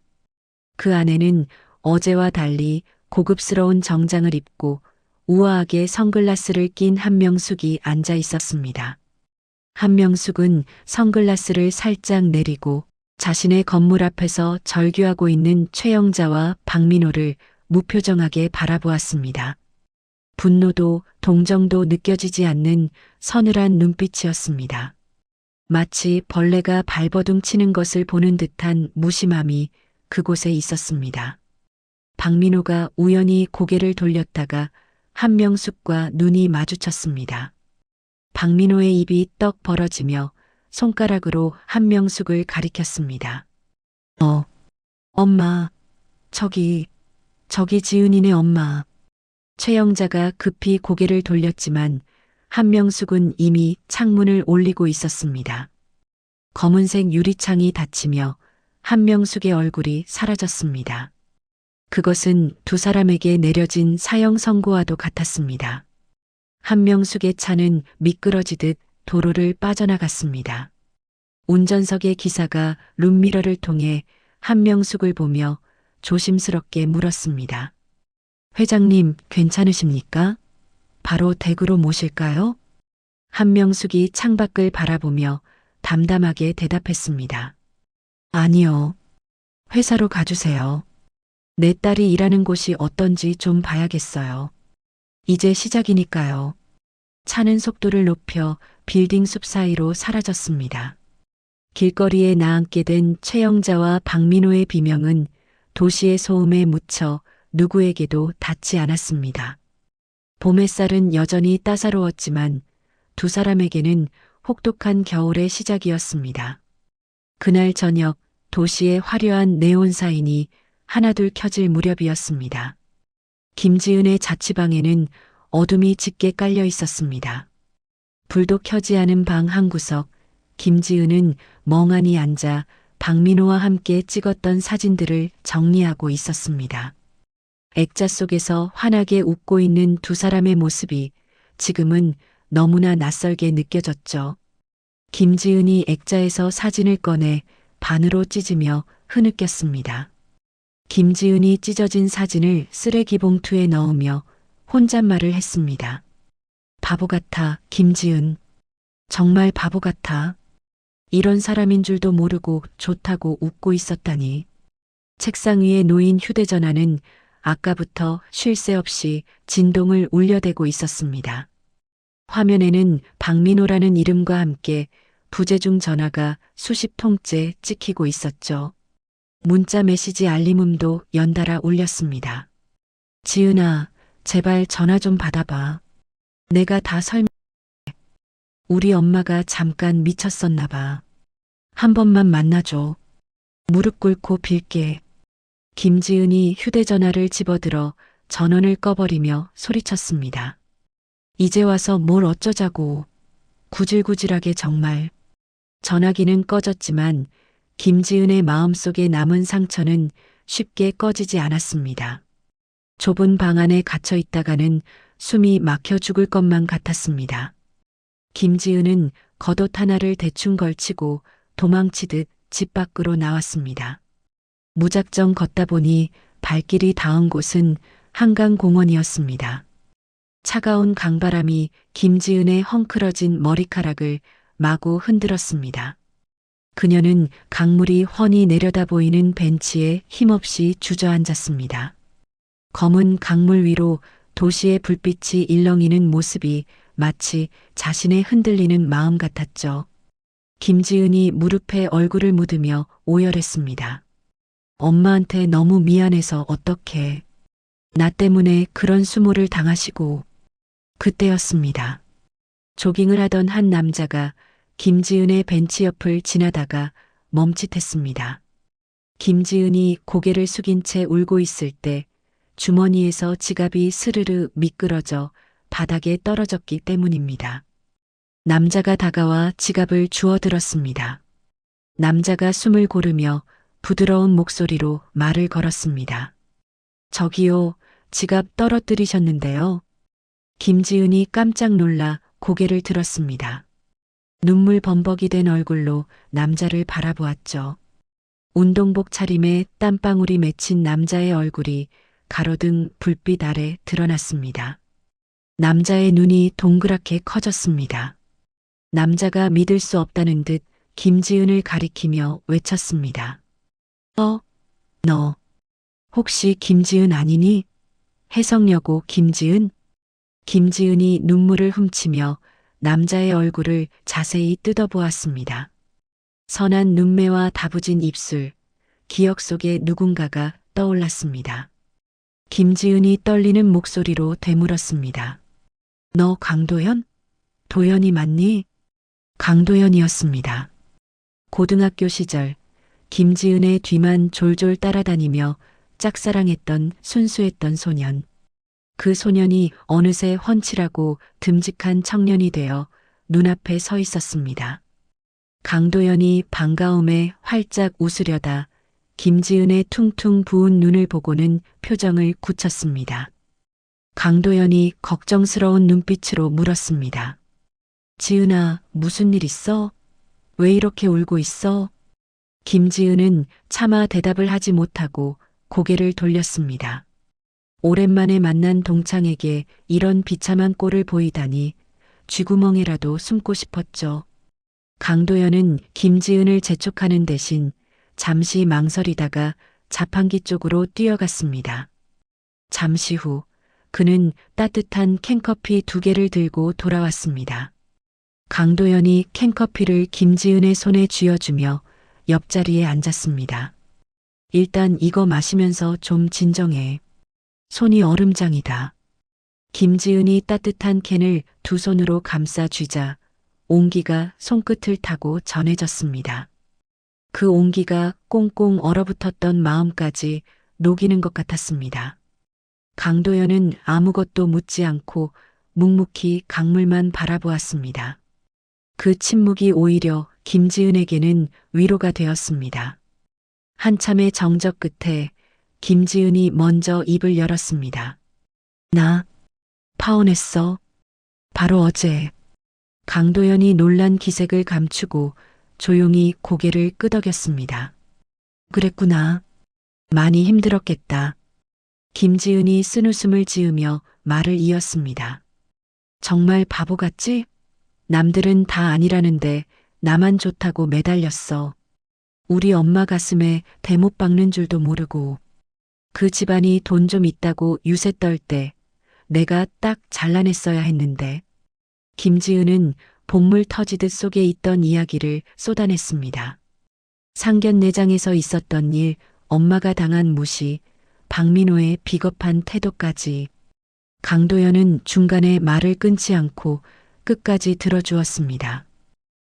그 안에는 어제와 달리 고급스러운 정장을 입고 우아하게 선글라스를 낀 한명숙이 앉아 있었습니다. 한명숙은 선글라스를 살짝 내리고 자신의 건물 앞에서 절규하고 있는 최영자와 박민호를 무표정하게 바라보았습니다. 분노도 동정도 느껴지지 않는 서늘한 눈빛이었습니다. 마치 벌레가 발버둥 치는 것을 보는 듯한 무심함이 그곳에 있었습니다. 박민호가 우연히 고개를 돌렸다가 한명숙과 눈이 마주쳤습니다. 박민호의 입이 떡 벌어지며 손가락으로 한명숙을 가리켰습니다. 엄마, 저기 지은이네 엄마. 최영자가 급히 고개를 돌렸지만 한명숙은 이미 창문을 올리고 있었습니다. 검은색 유리창이 닫히며 한명숙의 얼굴이 사라졌습니다. 그것은 두 사람에게 내려진 사형 선고와도 같았습니다. 한명숙의 차는 미끄러지듯 도로를 빠져나갔습니다. 운전석의 기사가 룸미러를 통해 한명숙을 보며 조심스럽게 물었습니다. 회장님, 괜찮으십니까? 바로 댁으로 모실까요? 한명숙이 창밖을 바라보며 담담하게 대답했습니다. 아니요. 회사로 가주세요. 내 딸이 일하는 곳이 어떤지 좀 봐야겠어요. 이제 시작이니까요. 차는 속도를 높여 빌딩 숲 사이로 사라졌습니다. 길거리에 나앉게 된 최영자와 박민호의 비명은 도시의 소음에 묻혀 누구에게도 닿지 않았습니다. 봄 햇살은 여전히 따사로웠지만 두 사람에게는 혹독한 겨울의 시작이었습니다. 그날 저녁 도시의 화려한 네온 사인이 하나둘 켜질 무렵이었습니다. 김지은의 자취방에는 어둠이 짙게 깔려 있었습니다. 불도 켜지 않은 방 한 구석, 김지은은 멍하니 앉아 박민호와 함께 찍었던 사진들을 정리하고 있었습니다. 액자 속에서 환하게 웃고 있는 두 사람의 모습이 지금은 너무나 낯설게 느껴졌죠. 김지은이 액자에서 사진을 꺼내 반으로 찢으며 흐느꼈습니다. 김지은이 찢어진 사진을 쓰레기 봉투에 넣으며 혼잣말을 했습니다. 바보 같아, 김지은. 정말 바보 같아. 이런 사람인 줄도 모르고 좋다고 웃고 있었다니. 책상 위에 놓인 휴대전화는 아까부터 쉴 새 없이 진동을 울려대고 있었습니다. 화면에는 박민호라는 이름과 함께 부재중 전화가 수십 통째 찍히고 있었죠. 문자 메시지 알림음도 연달아 울렸습니다. 지은아, 제발 전화 좀 받아봐. 내가 다 설명해. 우리 엄마가 잠깐 미쳤었나 봐. 한 번만 만나줘. 무릎 꿇고 빌게. 김지은이 휴대전화를 집어들어 전원을 꺼버리며 소리쳤습니다. 이제 와서 뭘 어쩌자고. 구질구질하게 정말. 전화기는 꺼졌지만 김지은의 마음속에 남은 상처는 쉽게 꺼지지 않았습니다. 좁은 방 안에 갇혀 있다가는 숨이 막혀 죽을 것만 같았습니다. 김지은은 겉옷 하나를 대충 걸치고 도망치듯 집 밖으로 나왔습니다. 무작정 걷다 보니 발길이 닿은 곳은 한강공원이었습니다. 차가운 강바람이 김지은의 헝클어진 머리카락을 마구 흔들었습니다. 그녀는 강물이 훤히 내려다 보이는 벤치에 힘없이 주저앉았습니다. 검은 강물 위로 도시의 불빛이 일렁이는 모습이 마치 자신의 흔들리는 마음 같았죠. 김지은이 무릎에 얼굴을 묻으며 오열했습니다. 엄마한테 너무 미안해서 어떡해. 나 때문에 그런 수모를 당하시고. 그때였습니다. 조깅을 하던 한 남자가 김지은의 벤치 옆을 지나다가 멈칫했습니다. 김지은이 고개를 숙인 채 울고 있을 때 주머니에서 지갑이 스르르 미끄러져 바닥에 떨어졌기 때문입니다. 남자가 다가와 지갑을 주워들었습니다. 남자가 숨을 고르며 부드러운 목소리로 말을 걸었습니다. 저기요, 지갑 떨어뜨리셨는데요. 김지은이 깜짝 놀라 고개를 들었습니다. 눈물 범벅이 된 얼굴로 남자를 바라보았죠. 운동복 차림에 땀방울이 맺힌 남자의 얼굴이 가로등 불빛 아래 드러났습니다. 남자의 눈이 동그랗게 커졌습니다. 남자가 믿을 수 없다는 듯 김지은을 가리키며 외쳤습니다. 너 혹시 김지은 아니니? 해성여고 김지은? 김지은이 눈물을 훔치며 남자의 얼굴을 자세히 뜯어보았습니다. 선한 눈매와 다부진 입술, 기억 속에 누군가가 떠올랐습니다. 김지은이 떨리는 목소리로 되물었습니다. 너 강도현? 도현이 맞니? 강도현이었습니다. 고등학교 시절 김지은의 뒤만 졸졸 따라다니며 짝사랑했던 순수했던 소년. 그 소년이 어느새 훤칠하고 듬직한 청년이 되어 눈앞에 서 있었습니다. 강도현이 반가움에 활짝 웃으려다 김지은의 퉁퉁 부은 눈을 보고는 표정을 굳혔습니다. 강도현이 걱정스러운 눈빛으로 물었습니다. 지은아, 무슨 일 있어? 왜 이렇게 울고 있어? 김지은은 차마 대답을 하지 못하고 고개를 돌렸습니다. 오랜만에 만난 동창에게 이런 비참한 꼴을 보이다니 쥐구멍에라도 숨고 싶었죠. 강도연은 김지은을 재촉하는 대신 잠시 망설이다가 자판기 쪽으로 뛰어갔습니다. 잠시 후 그는 따뜻한 캔커피 2개를 들고 돌아왔습니다. 강도연이 캔커피를 김지은의 손에 쥐어주며 옆자리에 앉았습니다. 일단 이거 마시면서 좀 진정해. 손이 얼음장이다. 김지은이 따뜻한 캔을 2손으로 감싸 쥐자 온기가 손끝을 타고 전해졌습니다. 그 온기가 꽁꽁 얼어붙었던 마음까지 녹이는 것 같았습니다. 강도연은 아무것도 묻지 않고 묵묵히 강물만 바라보았습니다. 그 침묵이 오히려 김지은에게는 위로가 되었습니다. 한참의 정적 끝에 김지은이 먼저 입을 열었습니다. 나 파혼했어. 바로 어제. 강도연이 놀란 기색을 감추고 조용히 고개를 끄덕였습니다. 그랬구나. 많이 힘들었겠다. 김지은이 쓴웃음을 지으며 말을 이었습니다. 정말 바보 같지? 남들은 다 아니라는데 나만 좋다고 매달렸어. 우리 엄마 가슴에 대못 박는 줄도 모르고 그 집안이 돈 좀 있다고 유세 떨 때 내가 딱 잘라냈어야 했는데. 김지은은 복물 터지듯 속에 있던 이야기를 쏟아냈습니다. 상견례장에서 있었던 일, 엄마가 당한 무시, 박민호의 비겁한 태도까지. 강도연은 중간에 말을 끊지 않고 끝까지 들어주었습니다.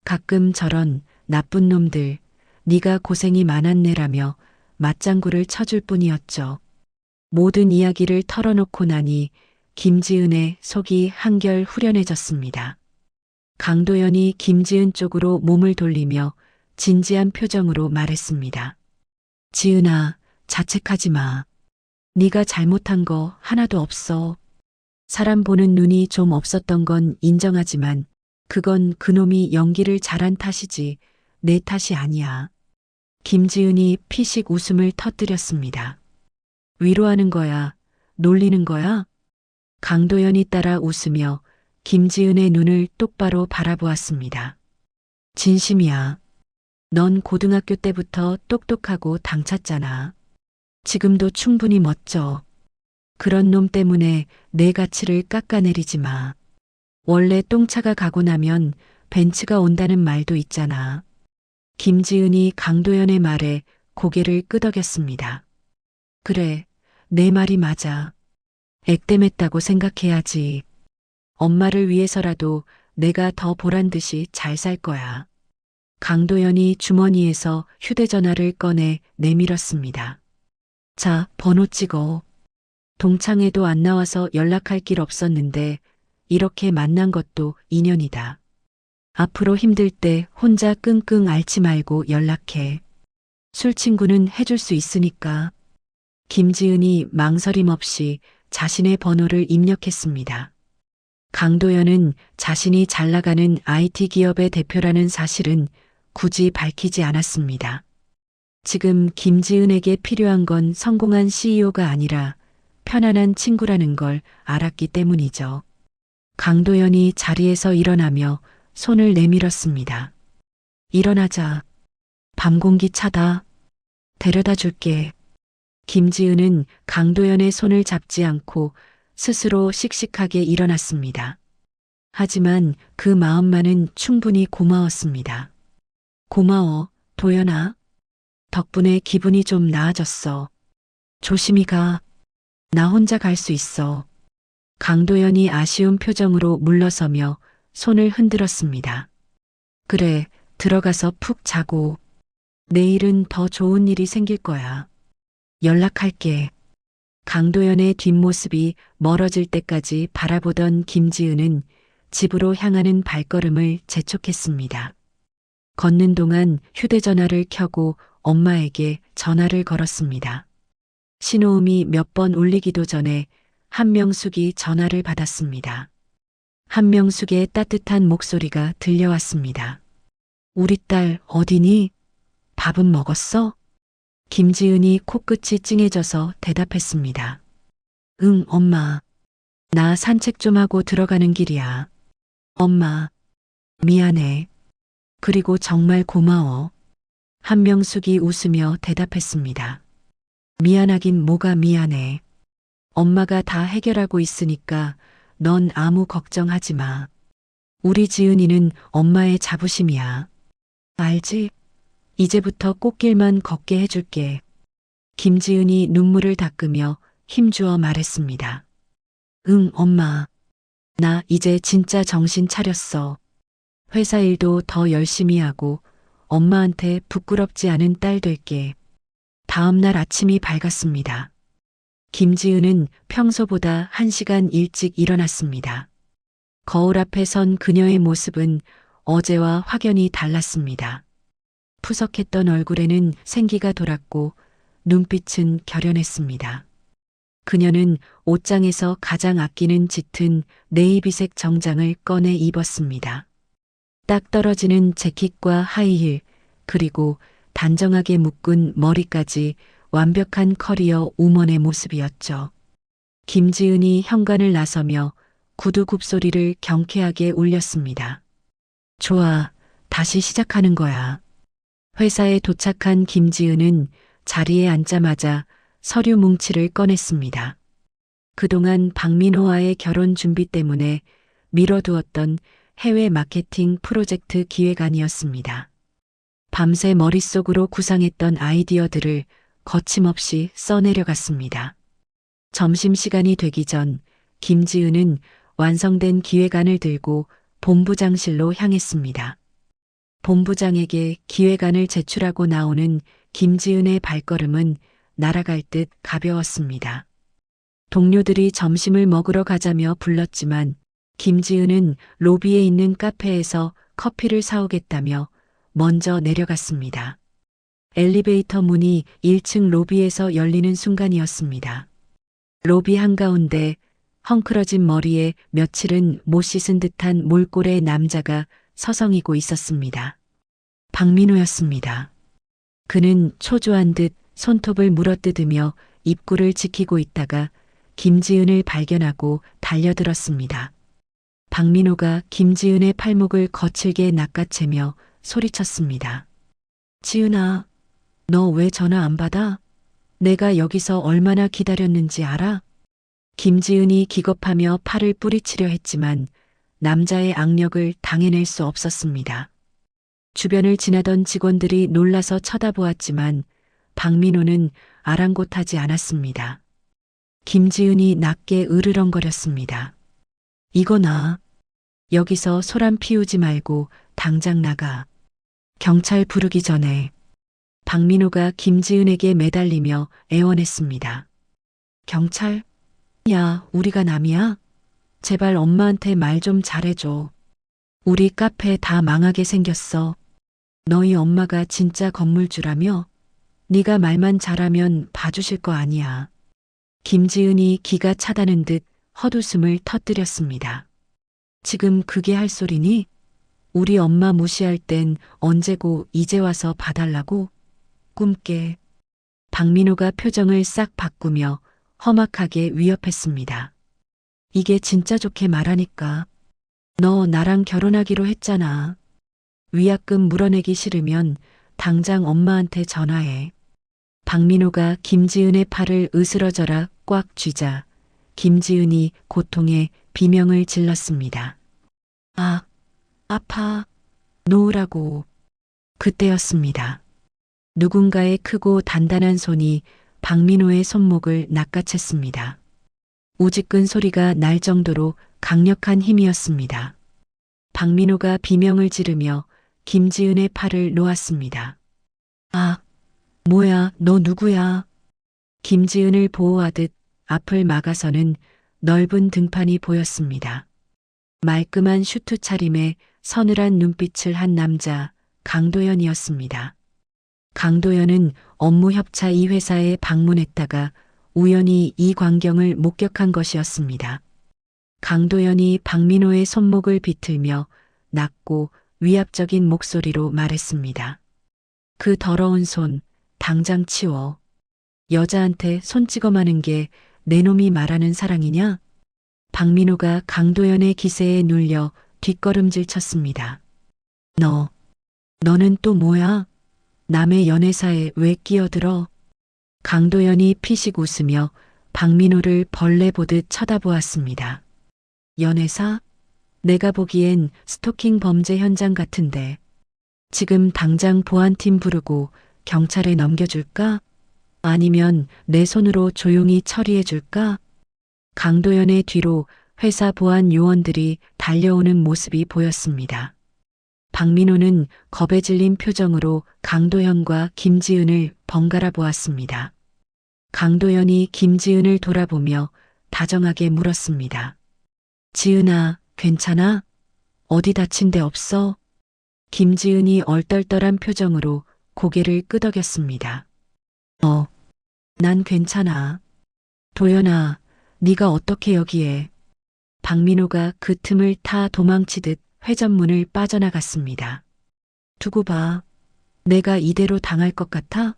가끔 저런 나쁜 놈들, 네가 고생이 많았네라며 맞장구를 쳐줄 뿐이었죠. 모든 이야기를 털어놓고 나니 김지은의 속이 한결 후련해졌습니다. 강도연이 김지은 쪽으로 몸을 돌리며 진지한 표정으로 말했습니다. 지은아, 자책하지 마. 네가 잘못한 거 하나도 없어. 사람 보는 눈이 좀 없었던 건 인정하지만 그건 그놈이 연기를 잘한 탓이지 내 탓이 아니야. 김지은이 피식 웃음을 터뜨렸습니다. 위로하는 거야? 놀리는 거야? 강도연이 따라 웃으며 김지은의 눈을 똑바로 바라보았습니다. 진심이야. 넌 고등학교 때부터 똑똑하고 당찼잖아. 지금도 충분히 멋져. 그런 놈 때문에 내 가치를 깎아내리지 마. 원래 똥차가 가고 나면 벤츠가 온다는 말도 있잖아. 김지은이 강도연의 말에 고개를 끄덕였습니다. 그래, 내 말이 맞아. 액땜했다고 생각해야지. 엄마를 위해서라도 내가 더 보란 듯이 잘 살 거야. 강도연이 주머니에서 휴대전화를 꺼내 내밀었습니다. 자, 번호 찍어. 동창회도 안 나와서 연락할 길 없었는데 이렇게 만난 것도 인연이다. 앞으로 힘들 때 혼자 끙끙 앓지 말고 연락해. 술친구는 해줄 수 있으니까. 김지은이 망설임 없이 자신의 번호를 입력했습니다. 강도연은 자신이 잘 나가는 IT 기업의 대표라는 사실은 굳이 밝히지 않았습니다. 지금 김지은에게 필요한 건 성공한 CEO가 아니라 편안한 친구라는 걸 알았기 때문이죠. 강도연이 자리에서 일어나며 손을 내밀었습니다. 일어나자. 밤 공기 차다. 데려다 줄게. 김지은은 강도연의 손을 잡지 않고 스스로 씩씩하게 일어났습니다. 하지만 그 마음만은 충분히 고마웠습니다. 고마워, 도연아. 덕분에 기분이 좀 나아졌어. 조심히 가. 나 혼자 갈 수 있어. 강도연이 아쉬운 표정으로 물러서며 손을 흔들었습니다. 그래, 들어가서 푹 자고. 내일은 더 좋은 일이 생길 거야. 연락할게. 강도연의 뒷모습이 멀어질 때까지 바라보던 김지은은 집으로 향하는 발걸음을 재촉했습니다. 걷는 동안 휴대전화를 켜고 엄마에게 전화를 걸었습니다. 신호음이 몇 번 울리기도 전에 한명숙이 전화를 받았습니다. 한명숙의 따뜻한 목소리가 들려왔습니다. 우리 딸 어디니? 밥은 먹었어? 김지은이 코끝이 찡해져서 대답했습니다. 응, 엄마. 나 산책 좀 하고 들어가는 길이야. 엄마, 미안해. 그리고 정말 고마워. 한명숙이 웃으며 대답했습니다. 미안하긴 뭐가 미안해. 엄마가 다 해결하고 있으니까 넌 아무 걱정하지 마. 우리 지은이는 엄마의 자부심이야. 알지? 이제부터 꽃길만 걷게 해줄게. 김지은이 눈물을 닦으며 힘주어 말했습니다. 응, 엄마. 나 이제 진짜 정신 차렸어. 회사 일도 더 열심히 하고 엄마한테 부끄럽지 않은 딸 될게. 다음 날 아침이 밝았습니다. 김지은은 평소보다 1시간 일찍 일어났습니다. 거울 앞에 선 그녀의 모습은 어제와 확연히 달랐습니다. 푸석했던 얼굴에는 생기가 돌았고 눈빛은 결연했습니다. 그녀는 옷장에서 가장 아끼는 짙은 네이비색 정장을 꺼내 입었습니다. 딱 떨어지는 재킷과 하이힐, 그리고 단정하게 묶은 머리까지 완벽한 커리어 우먼의 모습이었죠. 김지은이 현관을 나서며 구두 굽소리를 경쾌하게 울렸습니다. 좋아, 다시 시작하는 거야. 회사에 도착한 김지은은 자리에 앉자마자 서류 뭉치를 꺼냈습니다. 그동안 박민호와의 결혼 준비 때문에 미뤄두었던 해외 마케팅 프로젝트 기획안이었습니다. 밤새 머릿속으로 구상했던 아이디어들을 거침없이 써내려갔습니다. 점심시간이 되기 전 김지은은 완성된 기획안을 들고 본부장실로 향했습니다. 본부장에게 기획안을 제출하고 나오는 김지은의 발걸음은 날아갈 듯 가벼웠습니다. 동료들이 점심을 먹으러 가자며 불렀지만 김지은은 로비에 있는 카페에서 커피를 사오겠다며 먼저 내려갔습니다. 엘리베이터 문이 1층 로비에서 열리는 순간이었습니다. 로비 한가운데 헝클어진 머리에 며칠은 못 씻은 듯한 몰골의 남자가 서성이고 있었습니다. 박민호였습니다. 그는 초조한 듯 손톱을 물어뜯으며 입구를 지키고 있다가 김지은을 발견하고 달려들었습니다. 박민호가 김지은의 팔목을 거칠게 낚아채며 소리쳤습니다. 지은아, 너 왜 전화 안 받아? 내가 여기서 얼마나 기다렸는지 알아? 김지은이 기겁하며 팔을 뿌리치려 했지만 남자의 악력을 당해낼 수 없었습니다. 주변을 지나던 직원들이 놀라서 쳐다보았지만 박민호는 아랑곳하지 않았습니다. 김지은이 낮게 으르렁거렸습니다. 이거 나. 여기서 소란 피우지 말고 당장 나가. 경찰 부르기 전에. 박민호가 김지은에게 매달리며 애원했습니다. 경찰? 야, 우리가 남이야? 제발 엄마한테 말 좀 잘해줘. 우리 카페 다 망하게 생겼어. 너희 엄마가 진짜 건물주라며? 네가 말만 잘하면 봐주실 거 아니야. 김지은이 기가 차다는 듯 헛웃음을 터뜨렸습니다. 지금 그게 할 소리니? 우리 엄마 무시할 땐 언제고 이제 와서 봐달라고? 꿈깨. 박민호가 표정을 싹 바꾸며 험악하게 위협했습니다. 이게 진짜 좋게 말하니까. 너 나랑 결혼하기로 했잖아. 위약금 물어내기 싫으면 당장 엄마한테 전화해. 박민호가 김지은의 팔을 으스러져라 꽉 쥐자 김지은이 고통에 비명을 질렀습니다. 아, 아파. 놓으라고. 그때였습니다. 누군가의 크고 단단한 손이 박민호의 손목을 낚아챘습니다. 우직근 소리가 날 정도로 강력한 힘이었습니다. 박민호가 비명을 지르며 김지은의 팔을 놓았습니다. 아, 뭐야, 너 누구야? 김지은을 보호하듯 앞을 막아서는 넓은 등판이 보였습니다. 말끔한 슈트 차림에 서늘한 눈빛을 한 남자, 강도연이었습니다. 강도연은 업무 협차 이 회사에 방문했다가 우연히 이 광경을 목격한 것이었습니다. 강도연이 박민호의 손목을 비틀며 낮고 위압적인 목소리로 말했습니다. 그 더러운 손, 당장 치워. 여자한테 손 찍어마는 게 내 놈이 말하는 사랑이냐? 박민호가 강도연의 기세에 눌려 뒷걸음질 쳤습니다. 너, 너는 또 뭐야? 남의 연애사에 왜 끼어들어? 강도연이 피식 웃으며 박민호를 벌레 보듯 쳐다보았습니다. 연애사? 내가 보기엔 스토킹 범죄 현장 같은데. 지금 당장 보안팀 부르고 경찰에 넘겨줄까? 아니면 내 손으로 조용히 처리해줄까? 강도연의 뒤로 회사 보안 요원들이 달려오는 모습이 보였습니다. 박민호는 겁에 질린 표정으로 강도연과 김지은을 번갈아 보았습니다. 강도연이 김지은을 돌아보며 다정하게 물었습니다. 지은아, 괜찮아? 어디 다친 데 없어? 김지은이 얼떨떨한 표정으로 고개를 끄덕였습니다. 난 괜찮아. 도연아, 네가 어떻게 여기에? 박민호가 그 틈을 타 도망치듯 회전문을 빠져나갔습니다. 두고 봐. 내가 이대로 당할 것 같아?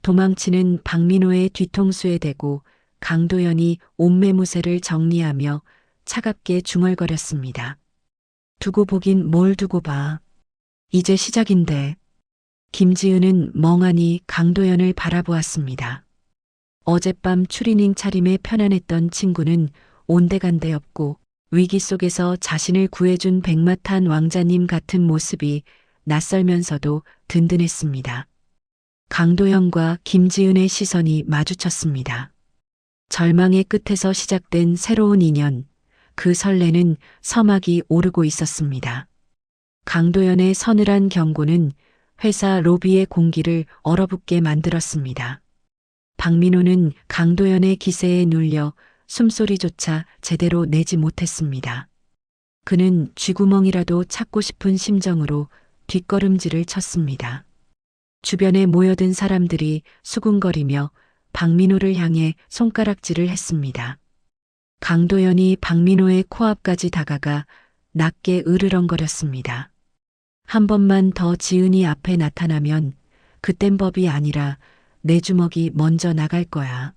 도망치는 박민호의 뒤통수에 대고 강도연이 옷매무새를 정리하며 차갑게 중얼거렸습니다. 두고 보긴 뭘 두고 봐. 이제 시작인데. 김지은은 멍하니 강도연을 바라보았습니다. 어젯밤 추리닝 차림에 편안했던 친구는 온데간데 없고 위기 속에서 자신을 구해준 백마탄 왕자님 같은 모습이 낯설면서도 든든했습니다. 강도연과 김지은의 시선이 마주쳤습니다. 절망의 끝에서 시작된 새로운 인연, 그 설레는 서막이 오르고 있었습니다. 강도연의 서늘한 경고는 회사 로비의 공기를 얼어붙게 만들었습니다. 박민호는 강도연의 기세에 눌려 숨소리조차 제대로 내지 못했습니다. 그는 쥐구멍이라도 찾고 싶은 심정으로 뒷걸음질을 쳤습니다. 주변에 모여든 사람들이 수군거리며 박민호를 향해 손가락질을 했습니다. 강도연이 박민호의 코앞까지 다가가 낮게 으르렁거렸습니다. 한 번만 더 지은이 앞에 나타나면 그땐 법이 아니라 내 주먹이 먼저 나갈 거야.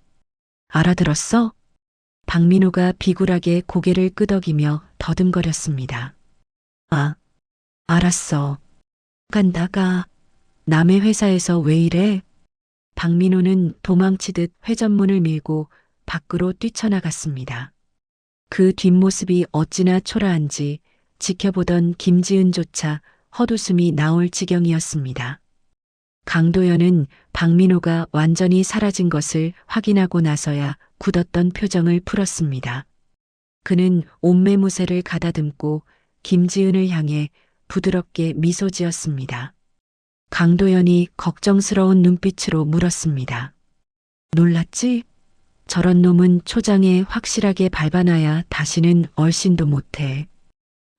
알아들었어? 박민호가 비굴하게 고개를 끄덕이며 더듬거렸습니다. 아, 알았어. 간다가. 남의 회사에서 왜 이래? 박민호는 도망치듯 회전문을 밀고 밖으로 뛰쳐나갔습니다. 그 뒷모습이 어찌나 초라한지 지켜보던 김지은조차 헛웃음이 나올 지경이었습니다. 강도연은 박민호가 완전히 사라진 것을 확인하고 나서야 굳었던 표정을 풀었습니다. 그는 옷매무새를 가다듬고 김지은을 향해 부드럽게 미소 지었습니다. 강도연이 걱정스러운 눈빛으로 물었습니다. 놀랐지? 저런 놈은 초장에 확실하게 밟아놔야 다시는 얼씬도 못해.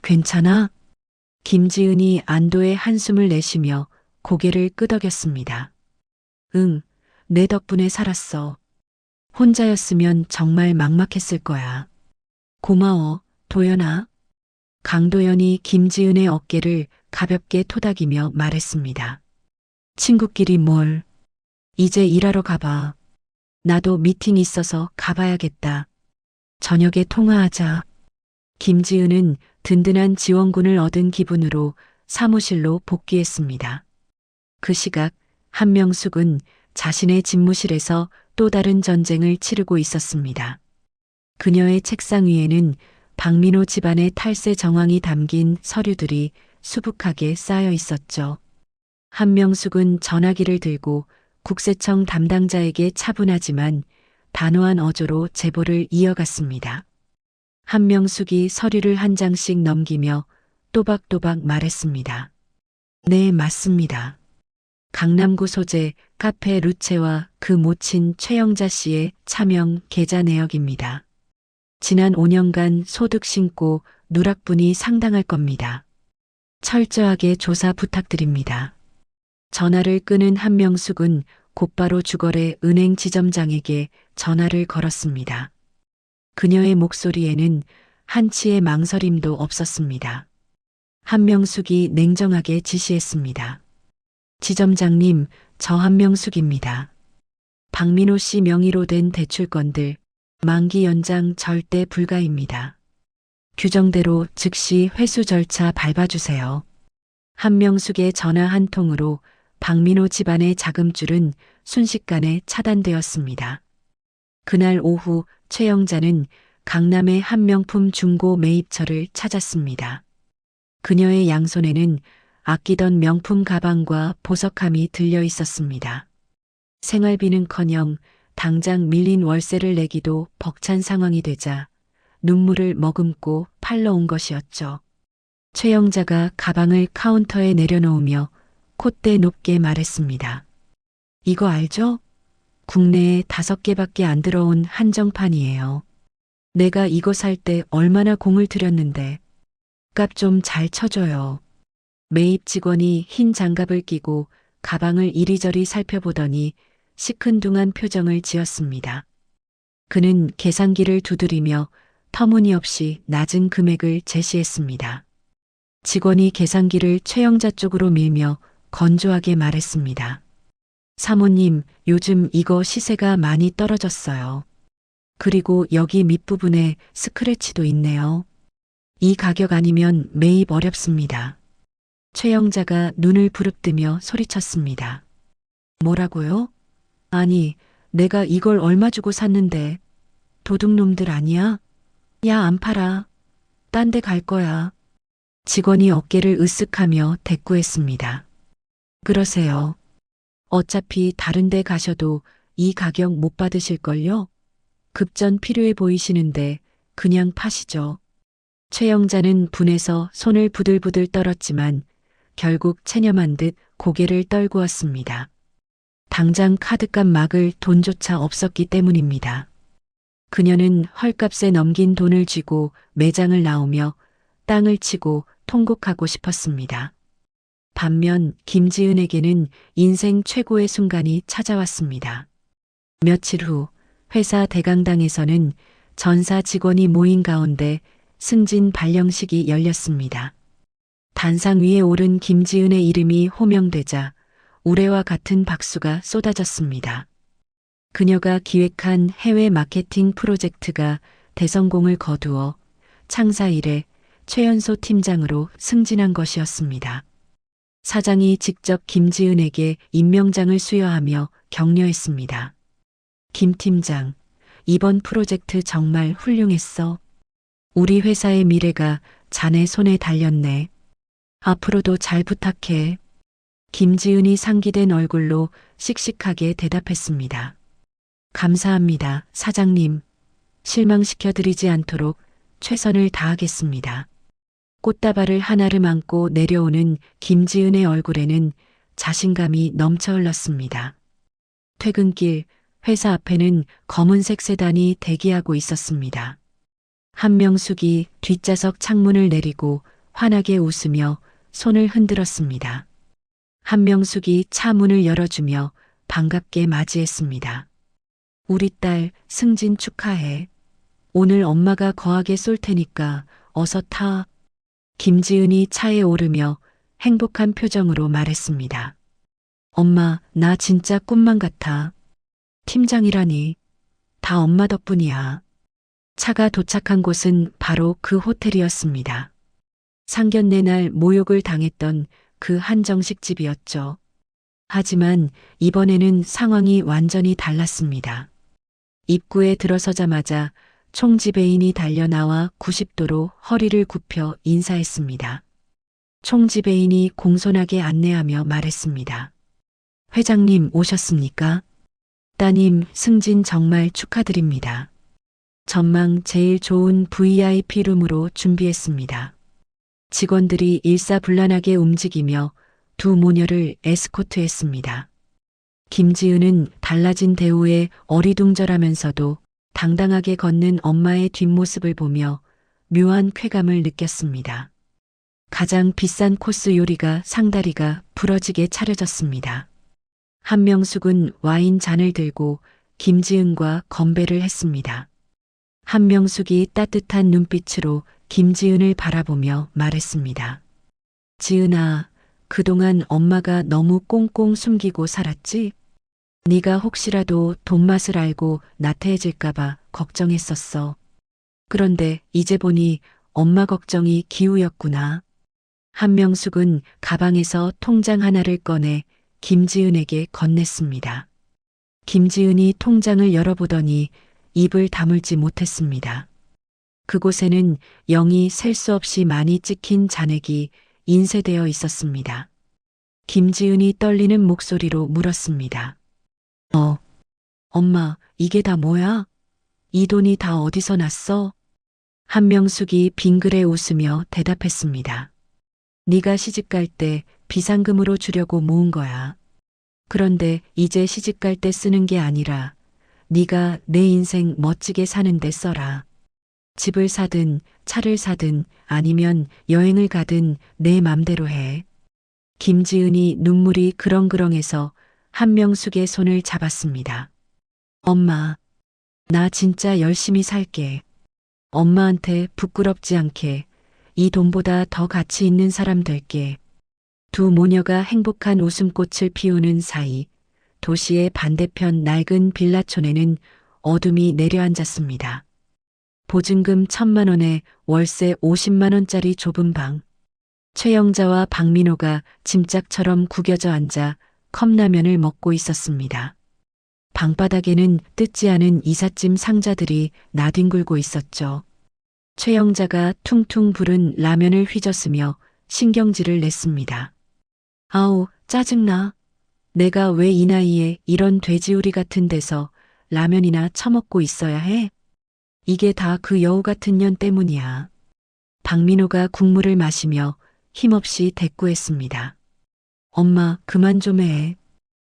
괜찮아? 김지은이 안도의 한숨을 내쉬며 고개를 끄덕였습니다. 응, 내 덕분에 살았어. 혼자였으면 정말 막막했을 거야. 고마워, 도연아. 강도연이 김지은의 어깨를 가볍게 토닥이며 말했습니다. 친구끼리 뭘. 이제 일하러 가봐. 나도 미팅 있어서 가봐야겠다. 저녁에 통화하자. 김지은은 든든한 지원군을 얻은 기분으로 사무실로 복귀했습니다. 그 시각 한명숙은 자신의 집무실에서 또 다른 전쟁을 치르고 있었습니다. 그녀의 책상 위에는 박민호 집안의 탈세 정황이 담긴 서류들이 수북하게 쌓여 있었죠. 한명숙은 전화기를 들고 국세청 담당자에게 차분하지만 단호한 어조로 제보를 이어갔습니다. 한명숙이 서류를 한 장씩 넘기며 또박또박 말했습니다. 네, 맞습니다. 강남구 소재 카페 루체와 그 모친 최영자 씨의 차명 계좌 내역입니다. 지난 5년간 소득 신고 누락분이 상당할 겁니다. 철저하게 조사 부탁드립니다. 전화를 끊은 한명숙은 곧바로 주거래 은행 지점장에게 전화를 걸었습니다. 그녀의 목소리에는 한치의 망설임도 없었습니다. 한명숙이 냉정하게 지시했습니다. 지점장님, 저 한명숙입니다. 박민호 씨 명의로 된 대출건들 만기 연장 절대 불가입니다. 규정대로 즉시 회수 절차 밟아주세요. 한명숙의 전화 한 통으로 박민호 집안의 자금줄은 순식간에 차단되었습니다. 그날 오후 최영자는 강남의 한 명품 중고 매입처를 찾았습니다. 그녀의 양손에는 아끼던 명품 가방과 보석함이 들려 있었습니다. 생활비는커녕 당장 밀린 월세를 내기도 벅찬 상황이 되자 눈물을 머금고 팔러 온 것이었죠. 최영자가 가방을 카운터에 내려놓으며 콧대 높게 말했습니다. 이거 알죠? 국내에 5개밖에 안 들어온 한정판이에요. 내가 이거 살 때 얼마나 공을 들였는데 값 좀 잘 쳐줘요. 매입 직원이 흰 장갑을 끼고 가방을 이리저리 살펴보더니 시큰둥한 표정을 지었습니다. 그는 계산기를 두드리며 터무니없이 낮은 금액을 제시했습니다. 직원이 계산기를 최영자 쪽으로 밀며 건조하게 말했습니다. 사모님, 요즘 이거 시세가 많이 떨어졌어요. 그리고 여기 밑부분에 스크래치도 있네요. 이 가격 아니면 매입 어렵습니다. 최영자가 눈을 부릅뜨며 소리쳤습니다. 뭐라고요? 아니, 내가 이걸 얼마 주고 샀는데 도둑놈들 아니야? 야, 안 팔아. 딴 데 갈 거야. 직원이 어깨를 으쓱하며 대꾸했습니다. 그러세요. 어차피 다른 데 가셔도 이 가격 못 받으실걸요? 급전 필요해 보이시는데 그냥 파시죠. 최영자는 분해서 손을 부들부들 떨었지만 결국 체념한 듯 고개를 떨구었습니다. 당장 카드값 막을 돈조차 없었기 때문입니다. 그녀는 헐값에 넘긴 돈을 쥐고 매장을 나오며 땅을 치고 통곡하고 싶었습니다. 반면 김지은에게는 인생 최고의 순간이 찾아왔습니다. 며칠 후 회사 대강당에서는 전사 직원이 모인 가운데 승진 발령식이 열렸습니다. 단상 위에 오른 김지은의 이름이 호명되자 우레와 같은 박수가 쏟아졌습니다. 그녀가 기획한 해외 마케팅 프로젝트가 대성공을 거두어 창사 이래 최연소 팀장으로 승진한 것이었습니다. 사장이 직접 김지은에게 임명장을 수여하며 격려했습니다. 김 팀장, 이번 프로젝트 정말 훌륭했어. 우리 회사의 미래가 자네 손에 달렸네. 앞으로도 잘 부탁해. 김지은이 상기된 얼굴로 씩씩하게 대답했습니다. 감사합니다, 사장님. 실망시켜드리지 않도록 최선을 다하겠습니다. 꽃다발을 하나를 안고 내려오는 김지은의 얼굴에는 자신감이 넘쳐 흘렀습니다. 퇴근길 회사 앞에는 검은색 세단이 대기하고 있었습니다. 한명숙이 뒷좌석 창문을 내리고 환하게 웃으며 손을 흔들었습니다. 한명숙이 차 문을 열어주며 반갑게 맞이했습니다. 우리 딸 승진 축하해. 오늘 엄마가 거하게 쏠 테니까 어서 타. 김지은이 차에 오르며 행복한 표정으로 말했습니다. 엄마, 나 진짜 꿈만 같아. 팀장이라니. 다 엄마 덕분이야. 차가 도착한 곳은 바로 그 호텔이었습니다. 상견례 날 모욕을 당했던 그 한정식 집이었죠. 하지만 이번에는 상황이 완전히 달랐습니다. 입구에 들어서자마자 총지배인이 달려나와 90도로 허리를 굽혀 인사했습니다. 총지배인이 공손하게 안내하며 말했습니다. 회장님 오셨습니까? 따님 승진 정말 축하드립니다. 전망 제일 좋은 VIP 룸으로 준비했습니다. 직원들이 일사불란하게 움직이며 두 모녀를 에스코트했습니다. 김지은은 달라진 대우에 어리둥절하면서도 당당하게 걷는 엄마의 뒷모습을 보며 묘한 쾌감을 느꼈습니다. 가장 비싼 코스 요리가 상다리가 부러지게 차려졌습니다. 한명숙은 와인 잔을 들고 김지은과 건배를 했습니다. 한명숙이 따뜻한 눈빛으로 김지은을 바라보며 말했습니다. 지은아, 그동안 엄마가 너무 꽁꽁 숨기고 살았지? 네가 혹시라도 돈맛을 알고 나태해질까봐 걱정했었어. 그런데 이제 보니 엄마 걱정이 기우였구나. 한명숙은 가방에서 통장 하나를 꺼내 김지은에게 건넸습니다. 김지은이 통장을 열어보더니 입을 다물지 못했습니다. 그곳에는 영이 셀 수 없이 많이 찍힌 잔액이 인쇄되어 있었습니다. 김지은이 떨리는 목소리로 물었습니다. 엄마, 이게 다 뭐야? 이 돈이 다 어디서 났어? 한명숙이 빙그레 웃으며 대답했습니다. 네가 시집갈 때 비상금으로 주려고 모은 거야. 그런데 이제 시집갈 때 쓰는 게 아니라 네가 내 인생 멋지게 사는데 써라. 집을 사든 차를 사든 아니면 여행을 가든 내 맘대로 해. 김지은이 눈물이 그렁그렁해서 한명숙의 손을 잡았습니다. 엄마, 나 진짜 열심히 살게. 엄마한테 부끄럽지 않게 이 돈보다 더 가치 있는 사람 될게. 두 모녀가 행복한 웃음꽃을 피우는 사이 도시의 반대편 낡은 빌라촌에는 어둠이 내려앉았습니다. 보증금 1,000만 원에 월세 50만 원짜리 좁은 방. 최영자와 박민호가 짐짝처럼 구겨져 앉아 컵라면을 먹고 있었습니다. 방바닥에는 뜯지 않은 이삿짐 상자들이 나뒹굴고 있었죠. 최영자가 퉁퉁 부른 라면을 휘저으며 신경질을 냈습니다. 아우, 짜증나. 내가 왜 이 나이에 이런 돼지우리 같은 데서 라면이나 처먹고 있어야 해? 이게 다 그 여우 같은 년 때문이야. 박민호가 국물을 마시며 힘없이 대꾸했습니다. 엄마, 그만 좀 해.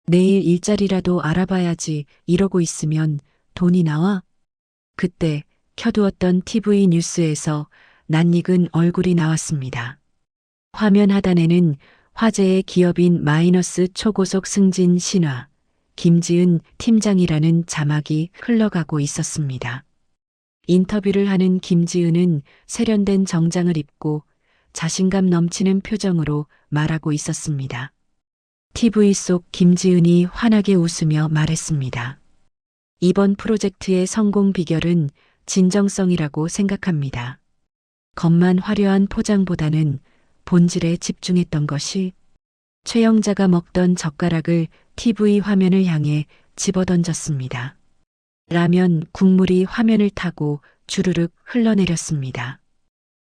내일 일자리라도 알아봐야지 이러고 있으면 돈이 나와? 그때 켜두었던 TV 뉴스에서 낯익은 얼굴이 나왔습니다. 화면 하단에는 화제의 기업인 마이너스 초고속 승진 신화, 김지은 팀장이라는 자막이 흘러가고 있었습니다. 인터뷰를 하는 김지은은 세련된 정장을 입고 자신감 넘치는 표정으로 말하고 있었습니다. TV 속 김지은이 환하게 웃으며 말했습니다. 이번 프로젝트의 성공 비결은 진정성이라고 생각합니다. 겉만 화려한 포장보다는 본질에 집중했던 것이. 최영자가 먹던 젓가락을 TV 화면을 향해 집어던졌습니다. 라면 국물이 화면을 타고 주르륵 흘러내렸습니다.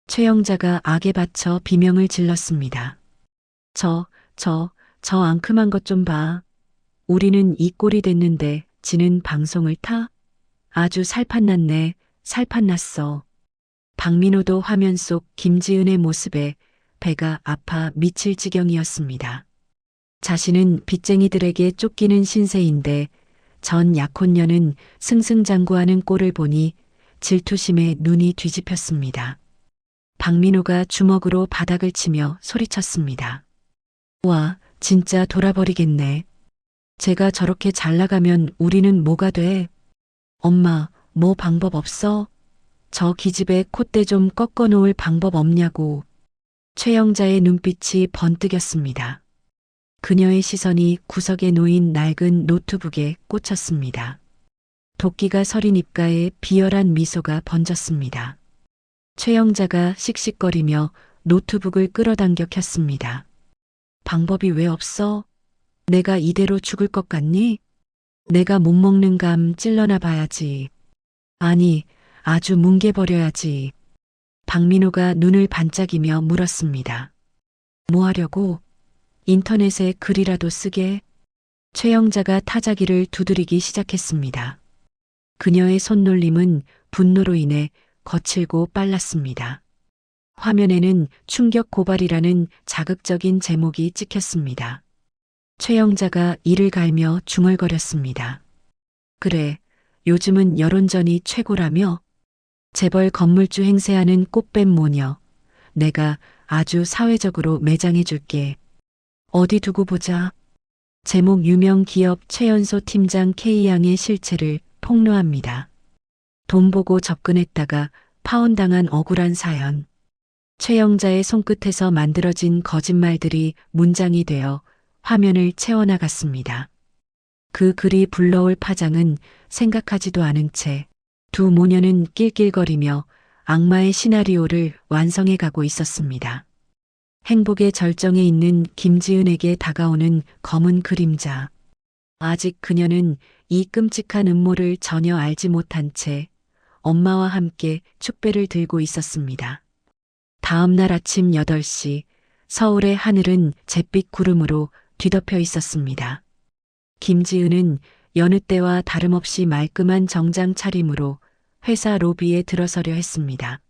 최영자가 악에 받쳐 비명을 질렀습니다. 저 앙큼한 것 좀 봐. 우리는 이 꼴이 됐는데 지는 방송을 타? 아주 살판났네, 살판났어. 박민호도 화면 속 김지은의 모습에 배가 아파 미칠 지경이었습니다. 자신은 빚쟁이들에게 쫓기는 신세인데 전 약혼녀는 승승장구하는 꼴을 보니 질투심에 눈이 뒤집혔습니다. 박민호가 주먹으로 바닥을 치며 소리쳤습니다. 와, 진짜 돌아버리겠네. 제가 저렇게 잘 나가면 우리는 뭐가 돼? 엄마, 뭐 방법 없어? 저 기집애 콧대 좀 꺾어 놓을 방법 없냐고. 최영자의 눈빛이 번뜩였습니다. 그녀의 시선이 구석에 놓인 낡은 노트북에 꽂혔습니다. 도끼가 서린 입가에 비열한 미소가 번졌습니다. 최영자가 씩씩거리며 노트북을 끌어당겨 켰습니다. 방법이 왜 없어? 내가 이대로 죽을 것 같니? 내가 못 먹는 감 찔러나 봐야지. 아니, 아주 뭉개버려야지. 박민호가 눈을 반짝이며 물었습니다. 뭐 하려고? 인터넷에 글이라도 쓰게? 최영자가 타자기를 두드리기 시작했습니다. 그녀의 손놀림은 분노로 인해 거칠고 빨랐습니다. 화면에는 충격 고발이라는 자극적인 제목이 찍혔습니다. 최영자가 이를 갈며 중얼거렸습니다. 그래, 요즘은 여론전이 최고라며? 재벌 건물주 행세하는 꽃뱀 모녀. 내가 아주 사회적으로 매장해 줄게. 어디 두고 보자. 제목 유명 기업 최연소 팀장 K양의 실체를 폭로합니다. 돈 보고 접근했다가 파혼당한 억울한 사연. 최영자의 손끝에서 만들어진 거짓말들이 문장이 되어 화면을 채워나갔습니다. 그 글이 불러올 파장은 생각하지도 않은 채 두 모녀는 낄낄거리며 악마의 시나리오를 완성해 가고 있었습니다. 행복의 절정에 있는 김지은에게 다가오는 검은 그림자. 아직 그녀는 이 끔찍한 음모를 전혀 알지 못한 채 엄마와 함께 축배를 들고 있었습니다. 다음 날 아침 8시 서울의 하늘은 잿빛 구름으로 뒤덮여 있었습니다. 김지은은 여느 때와 다름없이 말끔한 정장 차림으로 회사 로비에 들어서려 했습니다.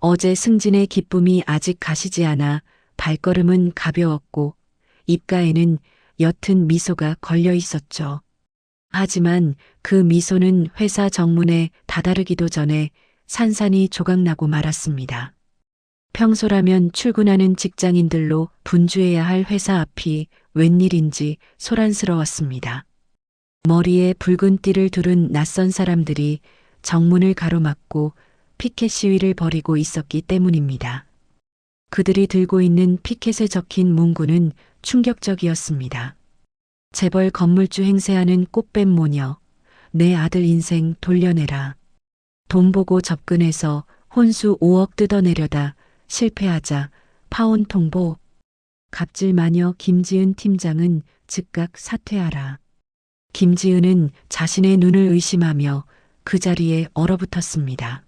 어제 승진의 기쁨이 아직 가시지 않아 발걸음은 가벼웠고 입가에는 옅은 미소가 걸려 있었죠. 하지만 그 미소는 회사 정문에 다다르기도 전에 산산이 조각나고 말았습니다. 평소라면 출근하는 직장인들로 분주해야 할 회사 앞이 웬일인지 소란스러웠습니다. 머리에 붉은 띠를 두른 낯선 사람들이 정문을 가로막고 피켓 시위를 벌이고 있었기 때문입니다. 그들이 들고 있는 피켓에 적힌 문구는 충격적이었습니다. 재벌 건물주 행세하는 꽃뱀 모녀, 내 아들 인생 돌려내라. 돈 보고 접근해서 혼수 5억 뜯어내려다 실패하자 파혼 통보. 갑질 마녀 김지은 팀장은 즉각 사퇴하라. 김지은은 자신의 눈을 의심하며 그 자리에 얼어붙었습니다.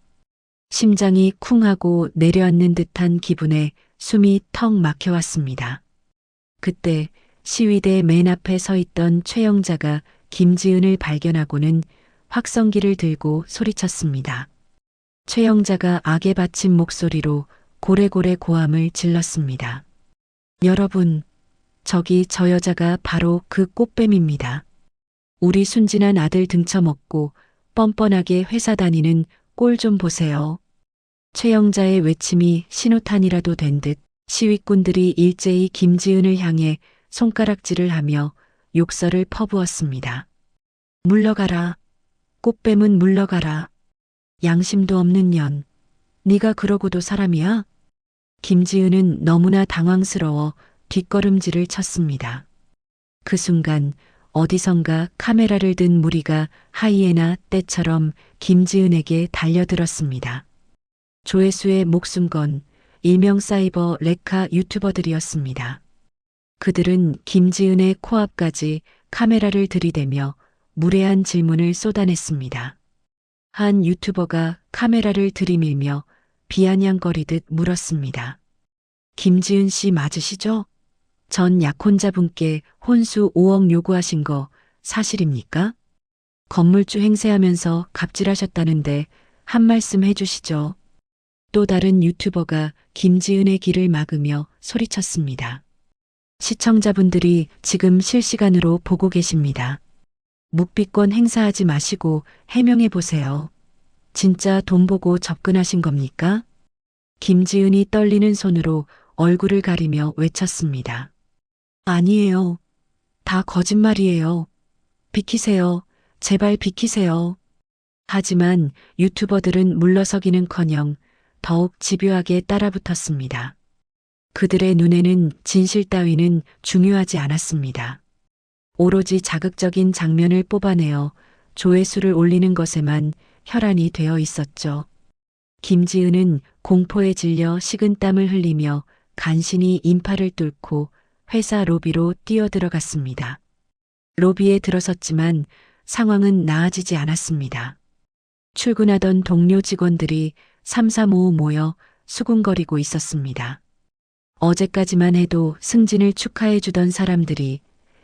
심장이 쿵하고 내려앉는 듯한 기분에 숨이 턱 막혀왔습니다. 그때 시위대 맨 앞에 서 있던 최영자가 김지은을 발견하고는 확성기를 들고 소리쳤습니다. 최영자가 악에 받친 목소리로 고래고래 고함을 질렀습니다. 여러분, 저기 저 여자가 바로 그 꽃뱀입니다. 우리 순진한 아들 등쳐먹고 뻔뻔하게 회사 다니는 꼴 좀 보세요. 최영자의 외침이 신호탄이라도 된 듯 시위꾼들이 일제히 김지은을 향해 손가락질을 하며 욕설을 퍼부었습니다. 물러가라. 꽃뱀은 물러가라. 양심도 없는 년. 네가 그러고도 사람이야? 김지은은 너무나 당황스러워 뒷걸음질을 쳤습니다. 그 순간 어디선가 카메라를 든 무리가 하이에나 떼처럼 김지은에게 달려들었습니다. 조회수의 목숨 건 일명 사이버 레카 유튜버들이었습니다. 그들은 김지은의 코앞까지 카메라를 들이대며 무례한 질문을 쏟아냈습니다. 한 유튜버가 카메라를 들이밀며 비아냥거리듯 물었습니다. 김지은 씨 맞으시죠? 전 약혼자분께 혼수 5억 요구하신 거 사실입니까? 건물주 행세하면서 갑질하셨다는데 한 말씀 해주시죠. 또 다른 유튜버가 김지은의 길을 막으며 소리쳤습니다. 시청자분들이 지금 실시간으로 보고 계십니다. 묵비권 행사하지 마시고 해명해 보세요. 진짜 돈 보고 접근하신 겁니까? 김지은이 떨리는 손으로 얼굴을 가리며 외쳤습니다. 아니에요. 다 거짓말이에요. 비키세요. 제발 비키세요. 하지만 유튜버들은 물러서기는커녕 더욱 집요하게 따라붙었습니다. 그들의 눈에는 진실 따위는 중요하지 않았습니다. 오로지 자극적인 장면을 뽑아내어 조회수를 올리는 것에만 혈안이 되어 있었죠. 김지은은 공포에 질려 식은땀을 흘리며 간신히 인파를 뚫고 회사 로비로 뛰어들어갔습니다. 로비에 들어섰지만 상황은 나아지지 않았습니다. 출근하던 동료 직원들이 삼삼오오 모여 수군거리고 있었습니다. 어제까지만 해도 승진을 축하해 주던 사람들이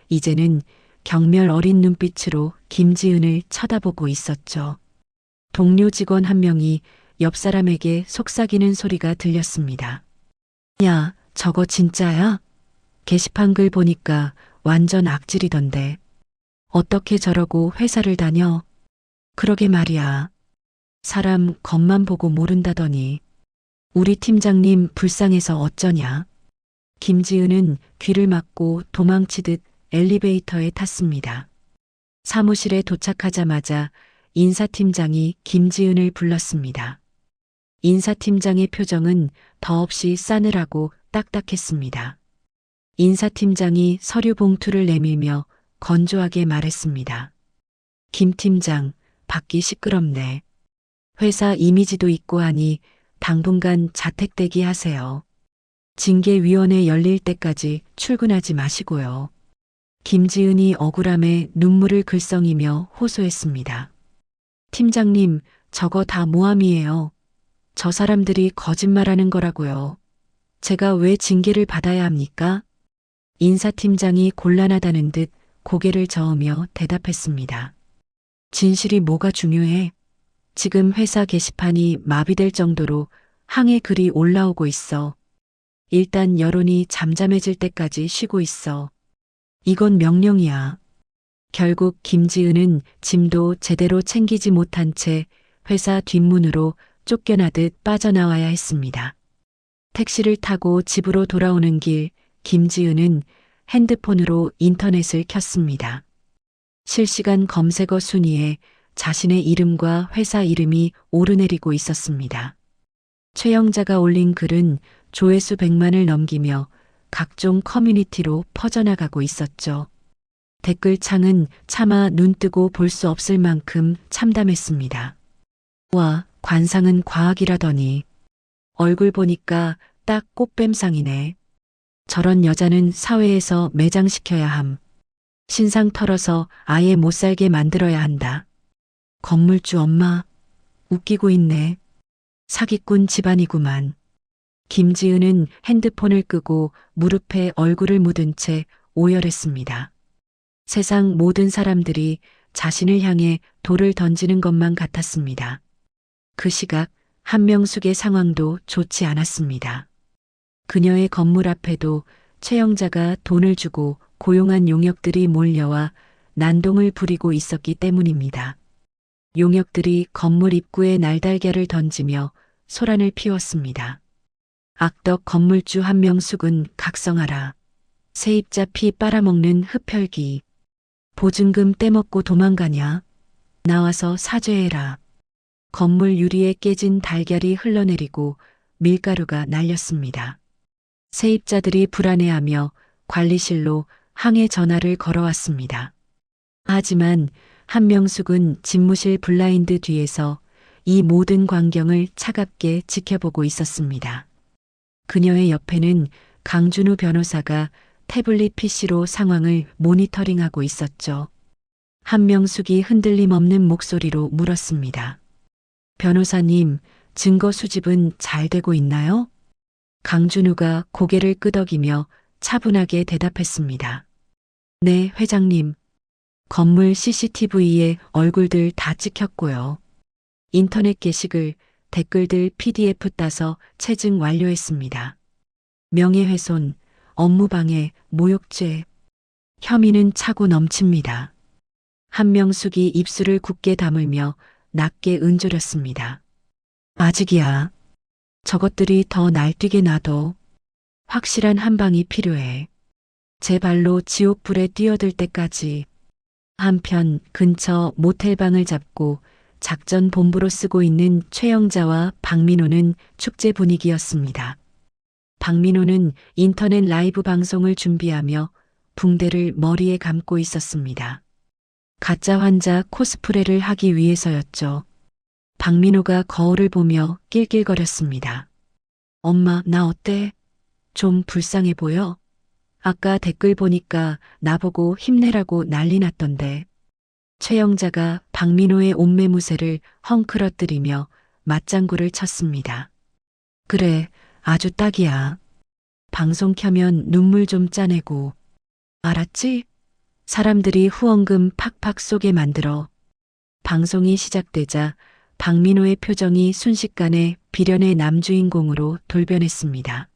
이제는 경멸 어린 눈빛으로 김지은을 쳐다보고 있었죠. 동료 직원 한 명이 옆 사람에게 속삭이는 소리가 들렸습니다. 야, 저거 진짜야? 게시판 글 보니까 완전 악질이던데. 어떻게 저러고 회사를 다녀? 그러게 말이야. 사람 겉만 보고 모른다더니. 우리 팀장님 불쌍해서 어쩌냐? 김지은은 귀를 막고 도망치듯 엘리베이터에 탔습니다. 사무실에 도착하자마자 인사팀장이 김지은을 불렀습니다. 인사팀장의 표정은 더없이 싸늘하고 딱딱했습니다. 인사팀장이 서류 봉투를 내밀며 건조하게 말했습니다. 김 팀장, 밖이 시끄럽네. 회사 이미지도 있고 하니 당분간 자택 대기하세요. 징계위원회 열릴 때까지 출근하지 마시고요. 김지은이 억울함에 눈물을 글썽이며 호소했습니다. 팀장님, 저거 다 모함이에요. 저 사람들이 거짓말하는 거라고요. 제가 왜 징계를 받아야 합니까? 인사팀장이 곤란하다는 듯 고개를 저으며 대답했습니다. 진실이 뭐가 중요해? 지금 회사 게시판이 마비될 정도로 항해 글이 올라오고 있어. 일단 여론이 잠잠해질 때까지 쉬고 있어. 이건 명령이야. 결국 김지은은 짐도 제대로 챙기지 못한 채 회사 뒷문으로 쫓겨나듯 빠져나와야 했습니다. 택시를 타고 집으로 돌아오는 길, 김지은은 핸드폰으로 인터넷을 켰습니다. 실시간 검색어 순위에 자신의 이름과 회사 이름이 오르내리고 있었습니다. 최영자가 올린 글은 조회수 100만을 넘기며 각종 커뮤니티로 퍼져나가고 있었죠. 댓글창은 차마 눈뜨고 볼 수 없을 만큼 참담했습니다. 와, 관상은 과학이라더니 얼굴 보니까 딱 꽃뱀상이네. 저런 여자는 사회에서 매장시켜야 함. 신상 털어서 아예 못 살게 만들어야 한다. 건물주 엄마, 웃기고 있네. 사기꾼 집안이구만. 김지은은 핸드폰을 끄고 무릎에 얼굴을 묻은 채 오열했습니다. 세상 모든 사람들이 자신을 향해 돌을 던지는 것만 같았습니다. 그 시각 한명숙의 상황도 좋지 않았습니다. 그녀의 건물 앞에도 최영자가 돈을 주고 고용한 용역들이 몰려와 난동을 부리고 있었기 때문입니다. 용역들이 건물 입구에 날달걀을 던지며 소란을 피웠습니다. 악덕 건물주 한명숙은 각성하라. 세입자 피 빨아먹는 흡혈귀. 보증금 떼먹고 도망가냐? 나와서 사죄해라. 건물 유리에 깨진 달걀이 흘러내리고 밀가루가 날렸습니다. 세입자들이 불안해하며 관리실로 항해 전화를 걸어왔습니다. 하지만 한명숙은 집무실 블라인드 뒤에서 이 모든 광경을 차갑게 지켜보고 있었습니다. 그녀의 옆에는 강준우 변호사가 태블릿 PC로 상황을 모니터링하고 있었죠. 한명숙이 흔들림 없는 목소리로 물었습니다. 변호사님, 증거 수집은 잘 되고 있나요? 강준우가 고개를 끄덕이며 차분하게 대답했습니다. 네, 회장님. 건물 CCTV에 얼굴들 다 찍혔고요. 인터넷 게시글, 댓글들 PDF 따서 체증 완료했습니다. 명예훼손, 업무방해, 모욕죄. 혐의는 차고 넘칩니다. 한명숙이 입술을 굳게 다물며 낮게 은조렸습니다. 아직이야. 저것들이 더 날뛰게 놔둬. 확실한 한 방이 필요해. 제 발로 지옥불에 뛰어들 때까지. 한편 근처 모텔방을 잡고 작전 본부로 쓰고 있는 최영자와 박민호는 축제 분위기였습니다. 박민호는 인터넷 라이브 방송을 준비하며 붕대를 머리에 감고 있었습니다. 가짜 환자 코스프레를 하기 위해서였죠. 박민호가 거울을 보며 낄낄거렸습니다. 엄마, 나 어때? 좀 불쌍해 보여? 아까 댓글 보니까 나보고 힘내라고 난리 났던데. 최영자가 박민호의 옷매무새를 헝클어뜨리며 맞장구를 쳤습니다. 그래, 아주 딱이야. 방송 켜면 눈물 좀 짜내고. 알았지? 사람들이 후원금 팍팍 쏘게 만들어. 방송이 시작되자 박민호의 표정이 순식간에 비련의 남주인공으로 돌변했습니다.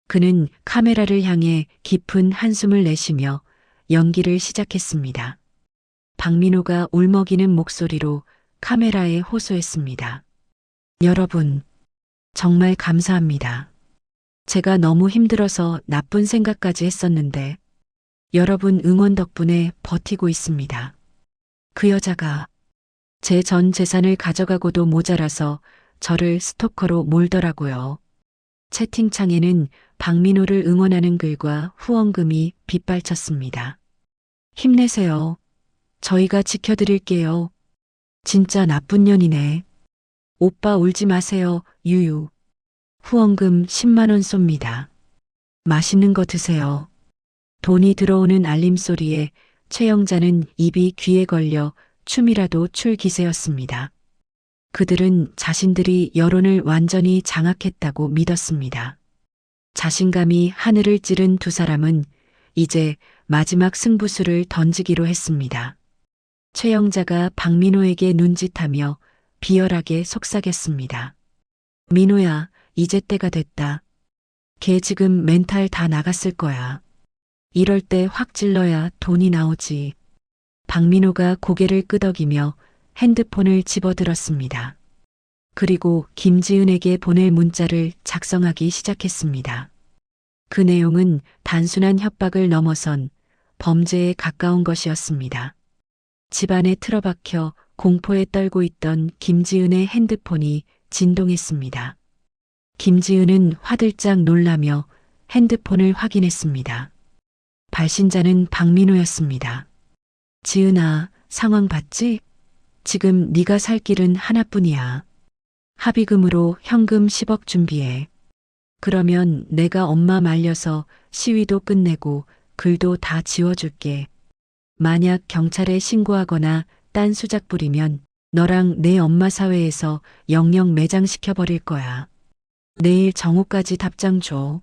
그는 카메라를 향해 깊은 한숨을 내쉬며 연기를 시작했습니다. 박민호가 울먹이는 목소리로 카메라에 호소했습니다. 여러분, 정말 감사합니다. 제가 너무 힘들어서 나쁜 생각까지 했었는데 여러분 응원 덕분에 버티고 있습니다. 그 여자가 제 전 재산을 가져가고도 모자라서 저를 스토커로 몰더라고요. 채팅창에는 박민호를 응원하는 글과 후원금이 빗발쳤습니다. 힘내세요. 저희가 지켜드릴게요. 진짜 나쁜 년이네. 오빠 울지 마세요. 유유. 후원금 10만 원 쏩니다. 맛있는 거 드세요. 돈이 들어오는 알림소리에 최영자는 입이 귀에 걸려 춤이라도 출 기세였습니다. 그들은 자신들이 여론을 완전히 장악했다고 믿었습니다. 자신감이 하늘을 찌른 두 사람은 이제 마지막 승부수를 던지기로 했습니다. 최영자가 박민호에게 눈짓하며 비열하게 속삭였습니다. 민호야, 이제 때가 됐다. 걔 지금 멘탈 다 나갔을 거야. 이럴 때 확 찔러야 돈이 나오지. 박민호가 고개를 끄덕이며 핸드폰을 집어들었습니다. 그리고 김지은에게 보낼 문자를 작성하기 시작했습니다. 그 내용은 단순한 협박을 넘어선 범죄에 가까운 것이었습니다. 집안에 틀어박혀 공포에 떨고 있던 김지은의 핸드폰이 진동했습니다. 김지은은 화들짝 놀라며 핸드폰을 확인했습니다. 발신자는 박민호였습니다. 지은아, 상황 봤지? 지금 네가 살 길은 하나뿐이야. 합의금으로 현금 10억 준비해. 그러면 내가 엄마 말려서 시위도 끝내고 글도 다 지워줄게. 만약 경찰에 신고하거나 딴 수작 부리면 너랑 내 엄마 사회에서 영영 매장시켜버릴 거야. 내일 정오까지 답장 줘.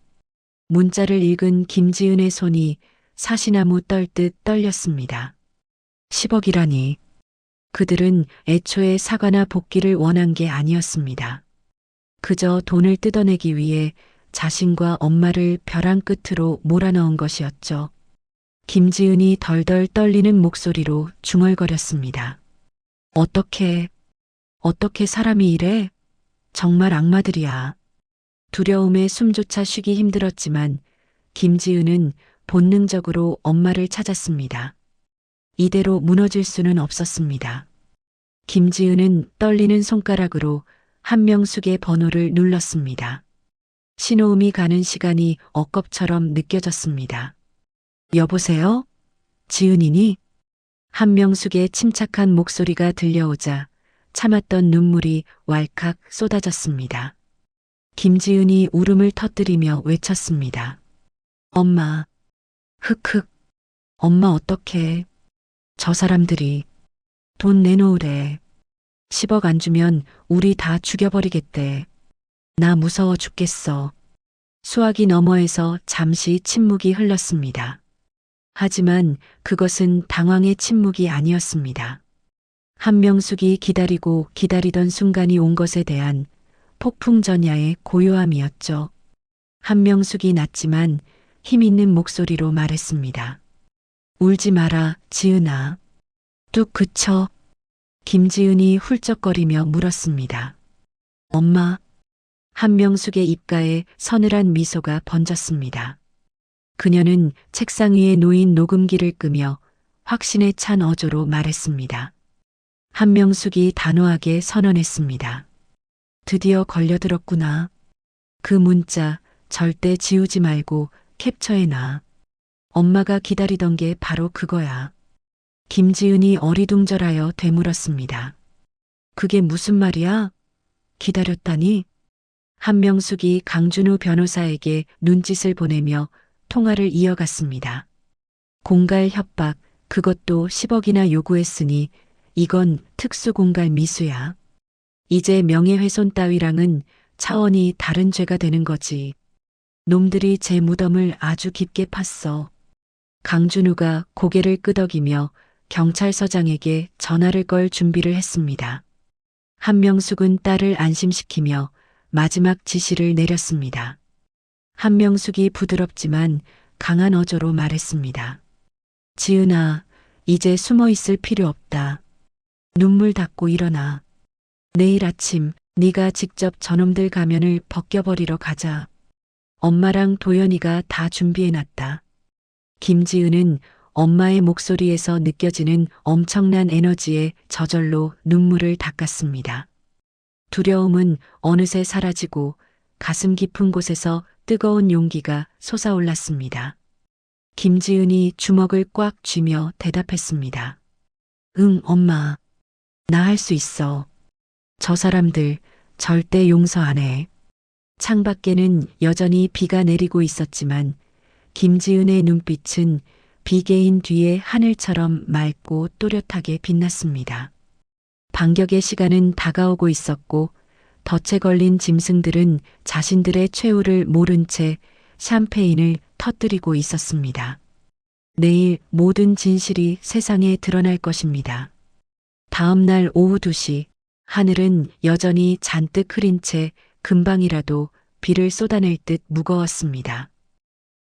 문자를 읽은 김지은의 손이 사시나무 떨듯 떨렸습니다. 10억이라니. 그들은 애초에 사과나 복귀를 원한 게 아니었습니다. 그저 돈을 뜯어내기 위해 자신과 엄마를 벼랑 끝으로 몰아넣은 것이었죠. 김지은이 덜덜 떨리는 목소리로 중얼거렸습니다. 어떻게 사람이 이래? 정말 악마들이야. 두려움에 숨조차 쉬기 힘들었지만 김지은은 본능적으로 엄마를 찾았습니다. 이대로 무너질 수는 없었습니다. 김지은은 떨리는 손가락으로 한명숙의 번호를 눌렀습니다. 신호음이 가는 시간이 억겁처럼 느껴졌습니다. 여보세요? 지은이니? 한명숙의 침착한 목소리가 들려오자 참았던 눈물이 왈칵 쏟아졌습니다. 김지은이 울음을 터뜨리며 외쳤습니다. 엄마. 흑흑. 엄마 어떡해. 저 사람들이 돈 내놓으래. 10억 안 주면 우리 다 죽여버리겠대. 나 무서워 죽겠어. 수화기 너머에서 잠시 침묵이 흘렀습니다. 하지만 그것은 당황의 침묵이 아니었습니다. 한명숙이 기다리고 기다리던 순간이 온 것에 대한 폭풍전야의 고요함이었죠. 한명숙이 낮지만 힘있는 목소리로 말했습니다. 울지 마라, 지은아. 뚝 그쳐. 김지은이 훌쩍거리며 물었습니다. 엄마. 한명숙의 입가에 서늘한 미소가 번졌습니다. 그녀는 책상 위에 놓인 녹음기를 끄며 확신에 찬 어조로 말했습니다. 한명숙이 단호하게 선언했습니다. 드디어 걸려들었구나. 그 문자 절대 지우지 말고 캡처해놔. 엄마가 기다리던 게 바로 그거야. 김지은이 어리둥절하여 되물었습니다. 그게 무슨 말이야? 기다렸다니? 한명숙이 강준우 변호사에게 눈짓을 보내며 통화를 이어갔습니다. 공갈 협박, 그것도 10억이나 요구했으니 이건 특수공갈 미수야. 이제 명예훼손 따위랑은 차원이 다른 죄가 되는 거지. 놈들이 제 무덤을 아주 깊게 팠어. 강준우가 고개를 끄덕이며 경찰서장에게 전화를 걸 준비를 했습니다. 한명숙은 딸을 안심시키며 마지막 지시를 내렸습니다. 한명숙이 부드럽지만 강한 어조로 말했습니다. 지은아, 이제 숨어 있을 필요 없다. 눈물 닦고 일어나. 내일 아침 네가 직접 저놈들 가면을 벗겨버리러 가자. 엄마랑 도연이가 다 준비해놨다. 김지은은 엄마의 목소리에서 느껴지는 엄청난 에너지에 저절로 눈물을 닦았습니다. 두려움은 어느새 사라지고 가슴 깊은 곳에서 뜨거운 용기가 솟아올랐습니다. 김지은이 주먹을 꽉 쥐며 대답했습니다. 응, 엄마. 나 할 수 있어. 저 사람들 절대 용서 안 해. 창밖에는 여전히 비가 내리고 있었지만 김지은의 눈빛은 비개인 뒤에 하늘처럼 맑고 또렷하게 빛났습니다. 반격의 시간은 다가오고 있었고 덫에 걸린 짐승들은 자신들의 최후를 모른 채 샴페인을 터뜨리고 있었습니다. 내일 모든 진실이 세상에 드러날 것입니다. 다음 날 오후 2시 하늘은 여전히 잔뜩 흐린 채 금방이라도 비를 쏟아낼 듯 무거웠습니다.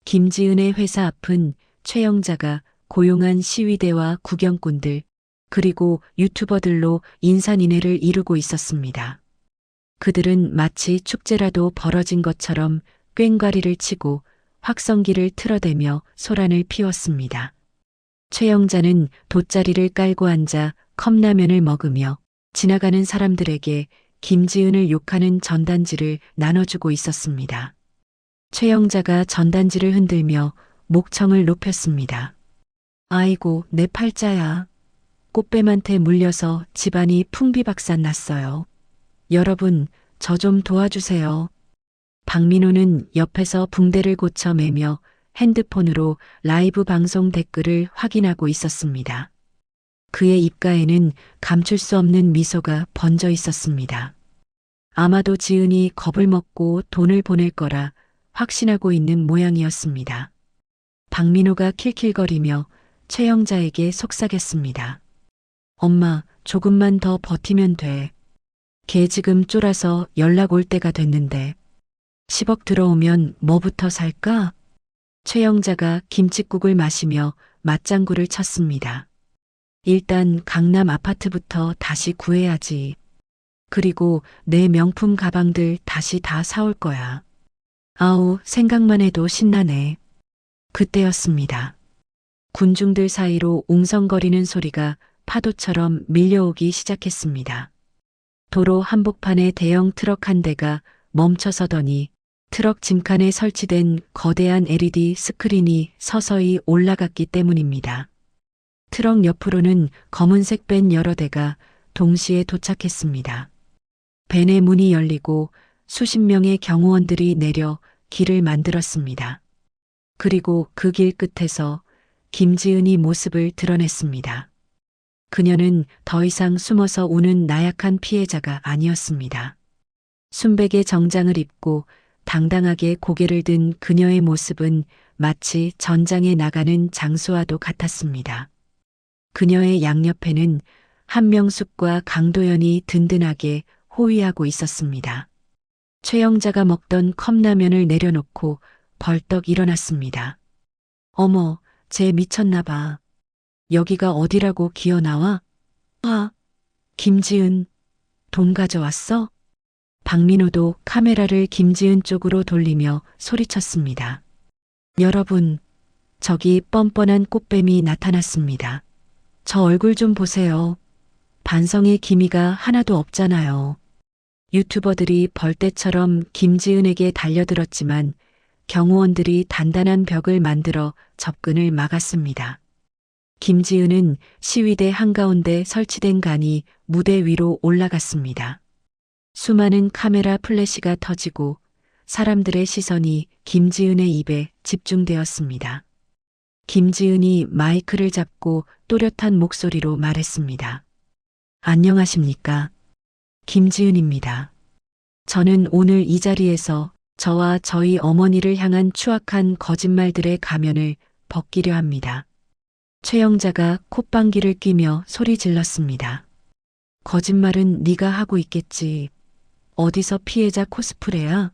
김지은의 회사 앞은 최영자가 고용한 시위대와 구경꾼들 그리고 유튜버들로 인산인해를 이루고 있었습니다. 그들은 마치 축제라도 벌어진 것처럼 꽹과리를 치고 확성기를 틀어대며 소란을 피웠습니다. 최영자는 돗자리를 깔고 앉아 컵라면을 먹으며 지나가는 사람들에게 김지은을 욕하는 전단지를 나눠주고 있었습니다. 최영자가 전단지를 흔들며 목청을 높였습니다. 아이고, 내 팔자야. 꽃뱀한테 물려서 집안이 풍비박산 났어요. 여러분, 저 좀 도와주세요. 박민호는 옆에서 붕대를 고쳐 매며 핸드폰으로 라이브 방송 댓글을 확인하고 있었습니다. 그의 입가에는 감출 수 없는 미소가 번져 있었습니다. 아마도 지은이 겁을 먹고 돈을 보낼 거라 확신하고 있는 모양이었습니다. 박민호가 킬킬거리며 최영자에게 속삭였습니다. 엄마, 조금만 더 버티면 돼. 걔 지금 쫄아서 연락 올 때가 됐는데 10억 들어오면 뭐부터 살까? 최영자가 김칫국을 마시며 맞장구를 쳤습니다. 일단 강남 아파트부터 다시 구해야지. 그리고 내 명품 가방들 다시 다 사올 거야. 아우, 생각만 해도 신나네. 그때였습니다. 군중들 사이로 웅성거리는 소리가 파도처럼 밀려오기 시작했습니다. 도로 한복판에 대형 트럭 한 대가 멈춰서더니 트럭 짐칸에 설치된 거대한 LED 스크린이 서서히 올라갔기 때문입니다. 트럭 옆으로는 검은색 밴 여러 대가 동시에 도착했습니다. 밴의 문이 열리고 수십 명의 경호원들이 내려 길을 만들었습니다. 그리고 그 길 끝에서 김지은이 모습을 드러냈습니다. 그녀는 더 이상 숨어서 우는 나약한 피해자가 아니었습니다. 순백의 정장을 입고 당당하게 고개를 든 그녀의 모습은 마치 전장에 나가는 장수와도 같았습니다. 그녀의 양옆에는 한명숙과 강도연이 든든하게 호위하고 있었습니다. 최영자가 먹던 컵라면을 내려놓고 벌떡 일어났습니다. 어머, 쟤 미쳤나 봐. 여기가 어디라고 기어나와? 아, 김지은, 돈 가져왔어? 박민호도 카메라를 김지은 쪽으로 돌리며 소리쳤습니다. 여러분, 저기 뻔뻔한 꽃뱀이 나타났습니다. 저 얼굴 좀 보세요. 반성의 기미가 하나도 없잖아요. 유튜버들이 벌떼처럼 김지은에게 달려들었지만 경호원들이 단단한 벽을 만들어 접근을 막았습니다. 김지은은 시위대 한가운데 설치된 간이 무대 위로 올라갔습니다. 수많은 카메라 플래시가 터지고 사람들의 시선이 김지은의 입에 집중되었습니다. 김지은이 마이크를 잡고 또렷한 목소리로 말했습니다. 안녕하십니까? 김지은입니다. 저는 오늘 이 자리에서 저와 저희 어머니를 향한 추악한 거짓말들의 가면을 벗기려 합니다. 최영자가 콧방귀를 뀌며 소리 질렀습니다. 거짓말은 네가 하고 있겠지. 어디서 피해자 코스프레야?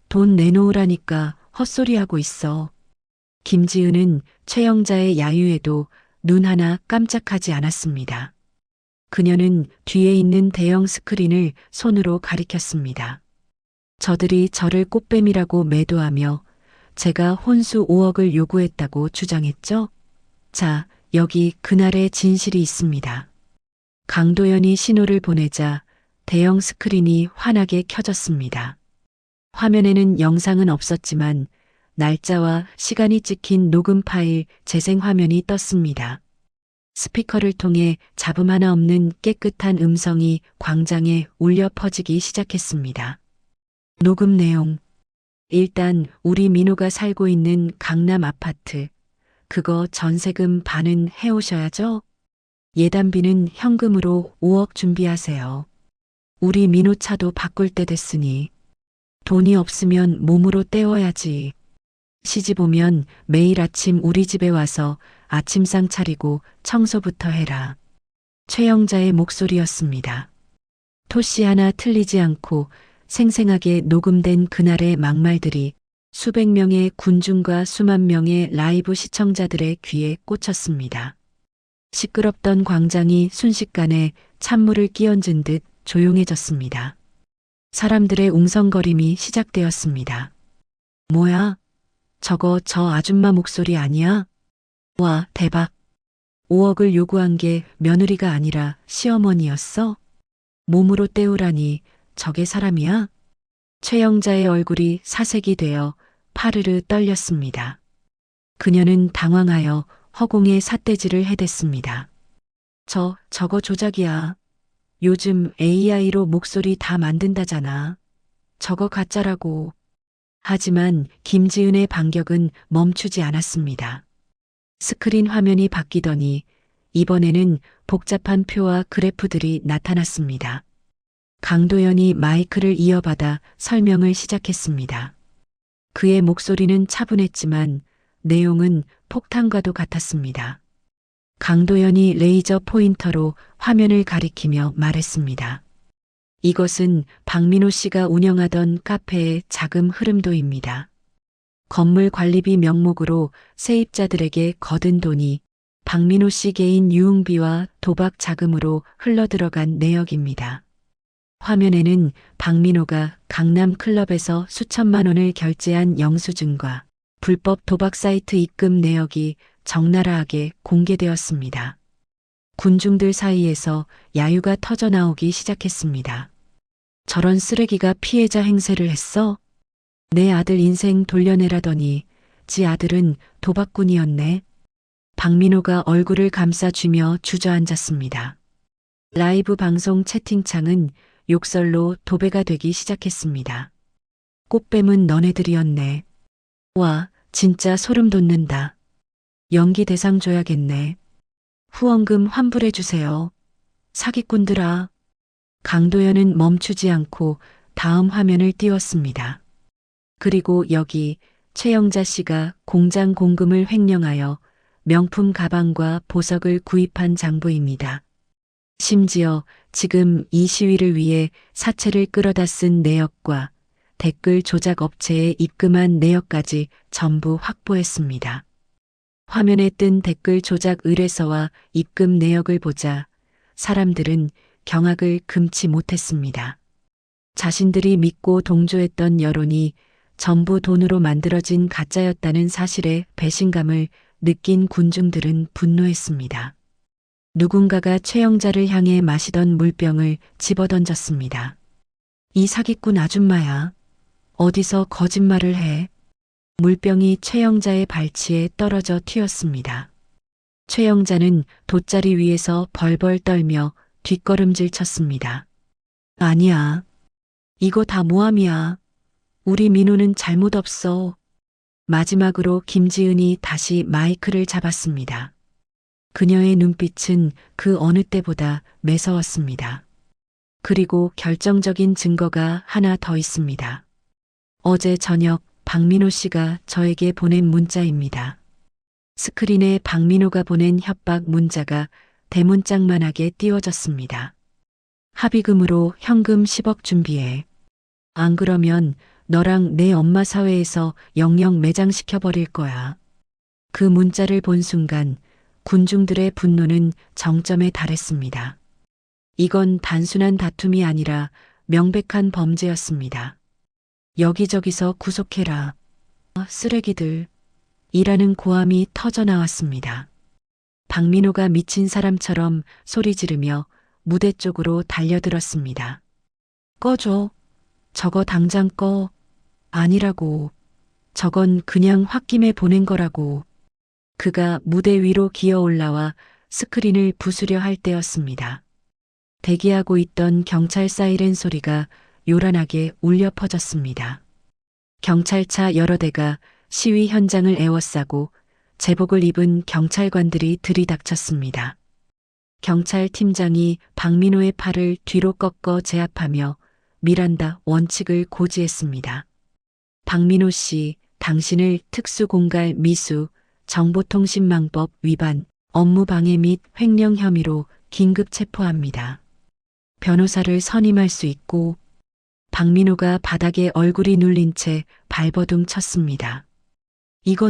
돈 내놓으라니까 헛소리하고 있어. 김지은은 최영자의 야유에도 눈 하나 깜짝하지 않았습니다. 그녀는 뒤에 있는 대형 스크린을 손으로 가리켰습니다. 저들이 저를 꽃뱀이라고 매도하며 제가 혼수 5억을 요구했다고 주장했죠? 자, 여기 그날의 진실이 있습니다. 강도연이 신호를 보내자 대형 스크린이 환하게 켜졌습니다. 화면에는 영상은 없었지만 날짜와 시간이 찍힌 녹음 파일 재생 화면이 떴습니다. 스피커를 통해 잡음 하나 없는 깨끗한 음성이 광장에 울려 퍼지기 시작했습니다. 녹음 내용. 일단 우리 민호가 살고 있는 강남 아파트. 그거 전세금 반은 해오셔야죠? 예단비는 현금으로 5억 준비하세요. 우리 민호 차도 바꿀 때 됐으니. 돈이 없으면 몸으로 때워야지. 시집 오면 매일 아침 우리 집에 와서 아침상 차리고 청소부터 해라. 최영자의 목소리였습니다. 토씨 하나 틀리지 않고 생생하게 녹음된 그날의 막말들이 수백 명의 군중과 수만 명의 라이브 시청자들의 귀에 꽂혔습니다. 시끄럽던 광장이 순식간에 찬물을 끼얹은 듯 조용해졌습니다. 사람들의 웅성거림이 시작되었습니다. 뭐야? 저거 저 아줌마 목소리 아니야? 와, 대박. 5억을 요구한 게 며느리가 아니라 시어머니였어? 몸으로 때우라니 저게 사람이야? 최영자의 얼굴이 사색이 되어 파르르 떨렸습니다. 그녀는 당황하여 허공에 삿대질을 해댔습니다. 저거 조작이야. 요즘 AI로 목소리 다 만든다잖아. 저거 가짜라고. 하지만 김지은의 반격은 멈추지 않았습니다. 스크린 화면이 바뀌더니 이번에는 복잡한 표와 그래프들이 나타났습니다. 강도연이 마이크를 이어받아 설명을 시작했습니다. 그의 목소리는 차분했지만 내용은 폭탄과도 같았습니다. 강도연이 레이저 포인터로 화면을 가리키며 말했습니다. 이것은 박민호 씨가 운영하던 카페의 자금 흐름도입니다. 건물 관리비 명목으로 세입자들에게 거둔 돈이 박민호 씨 개인 유흥비와 도박 자금으로 흘러들어간 내역입니다. 화면에는 박민호가 강남 클럽에서 수천만 원을 결제한 영수증과 불법 도박 사이트 입금 내역이 적나라하게 공개되었습니다. 군중들 사이에서 야유가 터져나오기 시작했습니다. 저런 쓰레기가 피해자 행세를 했어? 내 아들 인생 돌려내라더니 지 아들은 도박꾼이었네. 박민호가 얼굴을 감싸쥐며 주저앉았습니다. 라이브 방송 채팅창은 욕설로 도배가 되기 시작했습니다. 꽃뱀은 너네들이었네. 와, 진짜 소름 돋는다. 연기 대상 줘야겠네. 후원금 환불해 주세요. 사기꾼들아. 강도연은 멈추지 않고 다음 화면을 띄웠습니다. 그리고 여기 최영자 씨가 공장 공금을 횡령하여 명품 가방과 보석을 구입한 장부입니다. 심지어 지금 이 시위를 위해 사채를 끌어다 쓴 내역과 댓글 조작 업체에 입금한 내역까지 전부 확보했습니다. 화면에 뜬 댓글 조작 의뢰서와 입금 내역을 보자 사람들은 경악을 금치 못했습니다. 자신들이 믿고 동조했던 여론이 전부 돈으로 만들어진 가짜였다는 사실에 배신감을 느낀 군중들은 분노했습니다. 누군가가 최영자를 향해 마시던 물병을 집어던졌습니다. 이 사기꾼 아줌마야. 어디서 거짓말을 해? 물병이 최영자의 발치에 떨어져 튀었습니다. 최영자는 돗자리 위에서 벌벌 떨며 뒷걸음질 쳤습니다. 아니야. 이거 다 모함이야. 우리 민호는 잘못 없어. 마지막으로 김지은이 다시 마이크를 잡았습니다. 그녀의 눈빛은 그 어느 때보다 매서웠습니다. 그리고 결정적인 증거가 하나 더 있습니다. 어제 저녁 박민호 씨가 저에게 보낸 문자입니다. 스크린에 박민호가 보낸 협박 문자가 대문짝만하게 띄워졌습니다. 합의금으로 현금 10억 준비해. 안 그러면 너랑 내 엄마 사회에서 영영 매장시켜버릴 거야. 그 문자를 본 순간 군중들의 분노는 정점에 달했습니다. 이건 단순한 다툼이 아니라 명백한 범죄였습니다. 여기저기서 구속해라. 쓰레기들. 이라는 고함이 터져나왔습니다. 박민호가 미친 사람처럼 소리 지르며 무대 쪽으로 달려들었습니다. 꺼줘. 저거 당장 꺼. 아니라고. 저건 그냥 홧김에 보낸 거라고. 그가 무대 위로 기어 올라와 스크린을 부수려 할 때였습니다. 대기하고 있던 경찰 사이렌 소리가 요란하게 울려 퍼졌습니다. 경찰차 여러 대가 시위 현장을 에워싸고 제복을 입은 경찰관들이 들이닥쳤습니다. 경찰 팀장이 박민호의 팔을 뒤로 꺾어 제압하며 미란다 원칙을 고지했습니다. 박민호 씨, 당신을 특수공갈 미수, 정보통신망법 위반, 업무방해 및 횡령 혐의로 긴급 체포합니다. 변호사를 선임할 수 있고 박민호가 바닥에 얼굴이 눌린 채 발버둥 쳤습니다. 이거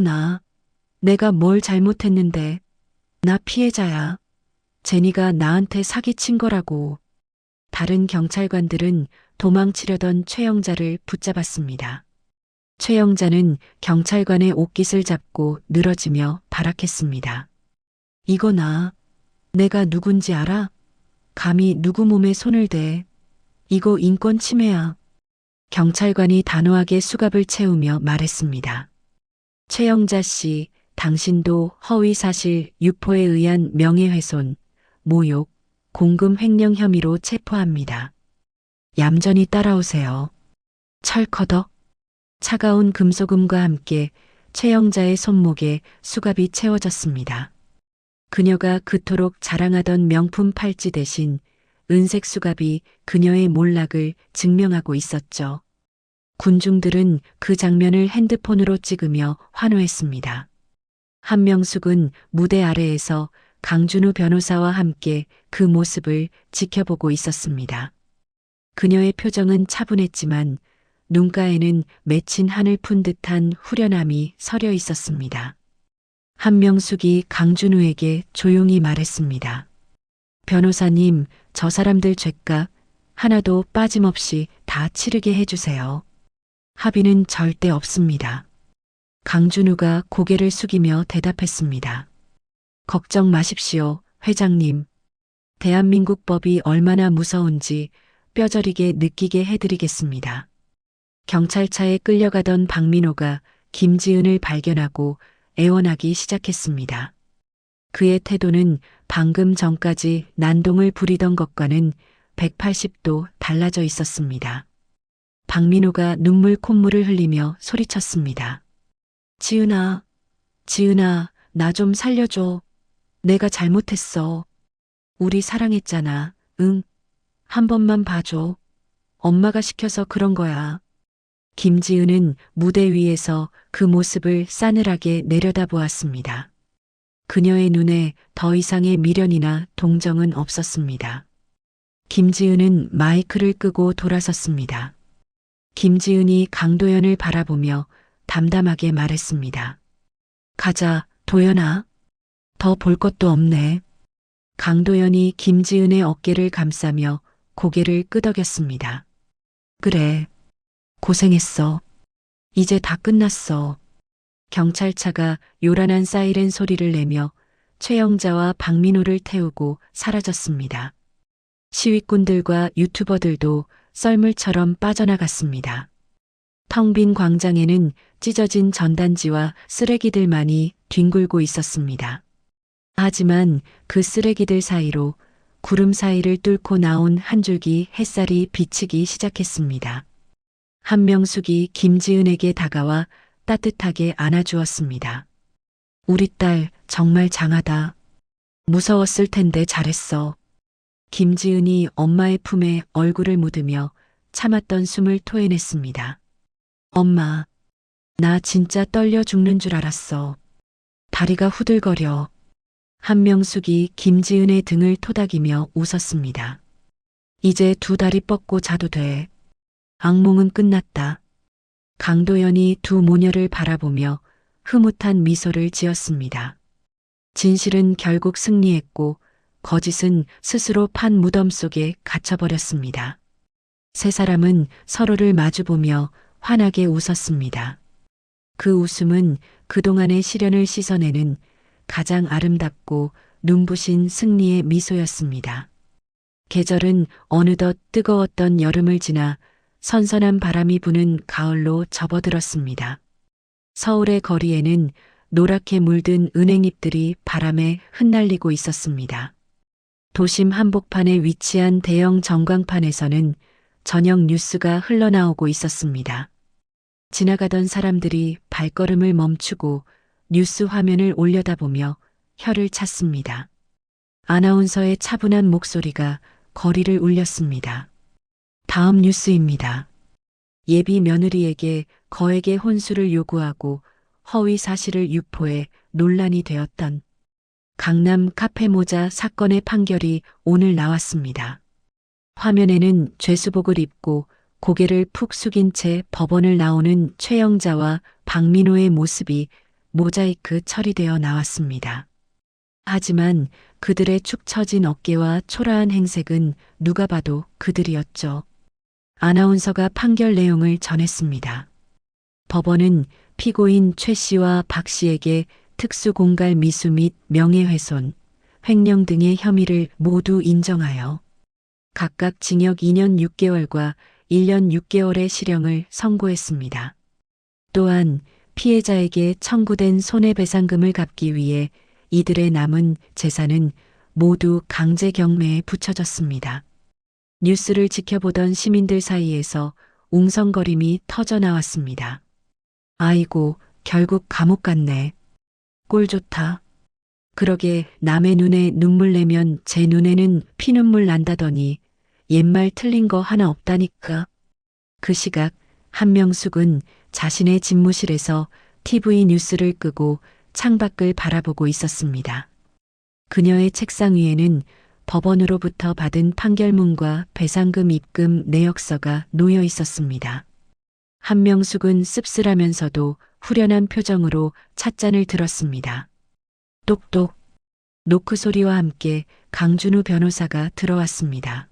내가 뭘 잘못했는데. 나 피해자야. 제니가 나한테 사기친 거라고. 다른 경찰관들은 도망치려던 최영자를 붙잡았습니다. 최영자는 경찰관의 옷깃을 잡고 늘어지며 발악했습니다. 이거 내가 누군지 알아? 감히 누구 몸에 손을 대. 이거 인권 침해야. 경찰관이 단호하게 수갑을 채우며 말했습니다. 최영자 씨, 당신도 허위사실 유포에 의한 명예훼손, 모욕, 공금 횡령 혐의로 체포합니다. 얌전히 따라오세요. 철커덕. 차가운 금소금과 함께 최영자의 손목에 수갑이 채워졌습니다. 그녀가 그토록 자랑하던 명품 팔찌 대신 은색 수갑이 그녀의 몰락을 증명하고 있었죠. 군중들은 그 장면을 핸드폰으로 찍으며 환호했습니다. 한명숙은 무대 아래에서 강준우 변호사와 함께 그 모습을 지켜보고 있었습니다. 그녀의 표정은 차분했지만 눈가에는 맺힌 한을 푼 듯한 후련함이 서려 있었습니다. 한명숙이 강준우에게 조용히 말했습니다. 변호사님, 저 사람들 죄값 하나도 빠짐없이 다 치르게 해주세요. 합의는 절대 없습니다. 강준우가 고개를 숙이며 대답했습니다. 걱정 마십시오, 회장님. 대한민국 법이 얼마나 무서운지 뼈저리게 느끼게 해드리겠습니다. 경찰차에 끌려가던 박민호가 김지은을 발견하고 애원하기 시작했습니다. 그의 태도는 방금 전까지 난동을 부리던 것과는 180도 달라져 있었습니다. 박민호가 눈물 콧물을 흘리며 소리쳤습니다. 지은아, 나 좀 살려줘. 내가 잘못했어. 우리 사랑했잖아. 응. 한 번만 봐줘. 엄마가 시켜서 그런 거야. 김지은은 무대 위에서 그 모습을 싸늘하게 내려다보았습니다. 그녀의 눈에 더 이상의 미련이나 동정은 없었습니다. 김지은은 마이크를 끄고 돌아섰습니다. 김지은이 강도연을 바라보며 담담하게 말했습니다. 가자, 도연아. 더 볼 것도 없네. 강도연이 김지은의 어깨를 감싸며 고개를 끄덕였습니다. 그래. 고생했어. 이제 다 끝났어. 경찰차가 요란한 사이렌 소리를 내며 최영자와 박민호를 태우고 사라졌습니다. 시위꾼들과 유튜버들도 썰물처럼 빠져나갔습니다. 텅 빈 광장에는 찢어진 전단지와 쓰레기들만이 뒹굴고 있었습니다. 하지만 그 쓰레기들 사이로 구름 사이를 뚫고 나온 한 줄기 햇살이 비치기 시작했습니다. 한명숙이 김지은에게 다가와 따뜻하게 안아주었습니다. 우리 딸 정말 장하다. 무서웠을 텐데 잘했어. 김지은이 엄마의 품에 얼굴을 묻으며 참았던 숨을 토해냈습니다. 엄마, 나 진짜 떨려 죽는 줄 알았어. 다리가 후들거려. 한명숙이 김지은의 등을 토닥이며 웃었습니다. 이제 두 다리 뻗고 자도 돼. 악몽은 끝났다. 강도연이 두 모녀를 바라보며 흐뭇한 미소를 지었습니다. 진실은 결국 승리했고 거짓은 스스로 판 무덤 속에 갇혀버렸습니다. 세 사람은 서로를 마주보며 환하게 웃었습니다. 그 웃음은 그동안의 시련을 씻어내는 가장 아름답고 눈부신 승리의 미소였습니다. 계절은 어느덧 뜨거웠던 여름을 지나 선선한 바람이 부는 가을로 접어들었습니다. 서울의 거리에는 노랗게 물든 은행잎들이 바람에 흩날리고 있었습니다. 도심 한복판에 위치한 대형 전광판에서는 저녁 뉴스가 흘러나오고 있었습니다. 지나가던 사람들이 발걸음을 멈추고 뉴스 화면을 올려다보며 혀를 찼습니다. 아나운서의 차분한 목소리가 거리를 울렸습니다. 다음 뉴스입니다. 예비 며느리에게 거액의 혼수를 요구하고 허위 사실을 유포해 논란이 되었던 강남 카페 모자 사건의 판결이 오늘 나왔습니다. 화면에는 죄수복을 입고 고개를 푹 숙인 채 법원을 나오는 최영자와 박민호의 모습이 모자이크 처리되어 나왔습니다. 하지만 그들의 축 처진 어깨와 초라한 행색은 누가 봐도 그들이었죠. 아나운서가 판결 내용을 전했습니다. 법원은 피고인 최 씨와 박 씨에게 특수공갈 미수 및 명예훼손, 횡령 등의 혐의를 모두 인정하여 각각 징역 2년 6개월과 1년 6개월의 실형을 선고했습니다. 또한 피해자에게 청구된 손해배상금을 갚기 위해 이들의 남은 재산은 모두 강제 경매에 붙여졌습니다. 뉴스를 지켜보던 시민들 사이에서 웅성거림이 터져 나왔습니다. 아이고, 결국 감옥 갔네. 꼴 좋다. 그러게 남의 눈에 눈물 내면 제 눈에는 피눈물 난다더니 옛말 틀린 거 하나 없다니까. 그 시각 한명숙은 자신의 집무실에서 TV 뉴스를 끄고 창밖을 바라보고 있었습니다. 그녀의 책상 위에는 법원으로부터 받은 판결문과 배상금 입금 내역서가 놓여 있었습니다. 한명숙은 씁쓸하면서도 후련한 표정으로 찻잔을 들었습니다. 똑똑. 노크 소리와 함께 강준우 변호사가 들어왔습니다.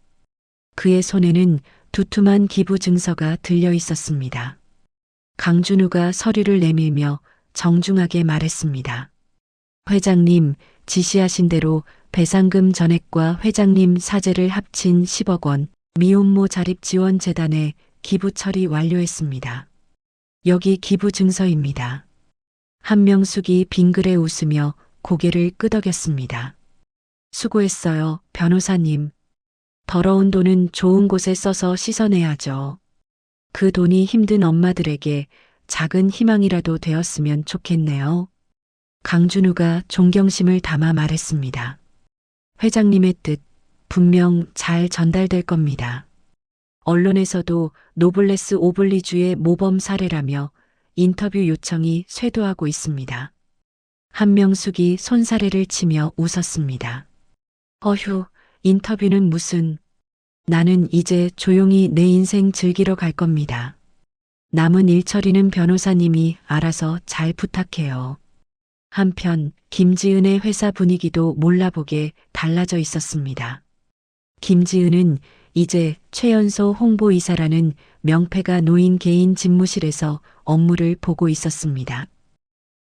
그의 손에는 두툼한 기부 증서가 들려 있었습니다. 강준우가 서류를 내밀며 정중하게 말했습니다. 회장님, 지시하신 대로 배상금 전액과 회장님 사재를 합친 10억 원 미혼모 자립지원재단에 기부 처리 완료했습니다. 여기 기부 증서입니다. 한명숙이 빙그레 웃으며 고개를 끄덕였습니다. 수고했어요, 변호사님. 더러운 돈은 좋은 곳에 써서 씻어내야죠. 그 돈이 힘든 엄마들에게 작은 희망이라도 되었으면 좋겠네요. 강준우가 존경심을 담아 말했습니다. 회장님의 뜻 분명 잘 전달될 겁니다. 언론에서도 노블레스 오블리주의 모범 사례라며 인터뷰 요청이 쇄도하고 있습니다. 한명숙이 손사래를 치며 웃었습니다. 어휴, 인터뷰는 무슨. 나는 이제 조용히 내 인생 즐기러 갈 겁니다. 남은 일 처리는 변호사님이 알아서 잘 부탁해요. 한편 김지은의 회사 분위기도 몰라보게 달라져 있었습니다. 김지은은 이제 최연소 홍보이사라는 명패가 놓인 개인 집무실에서 업무를 보고 있었습니다.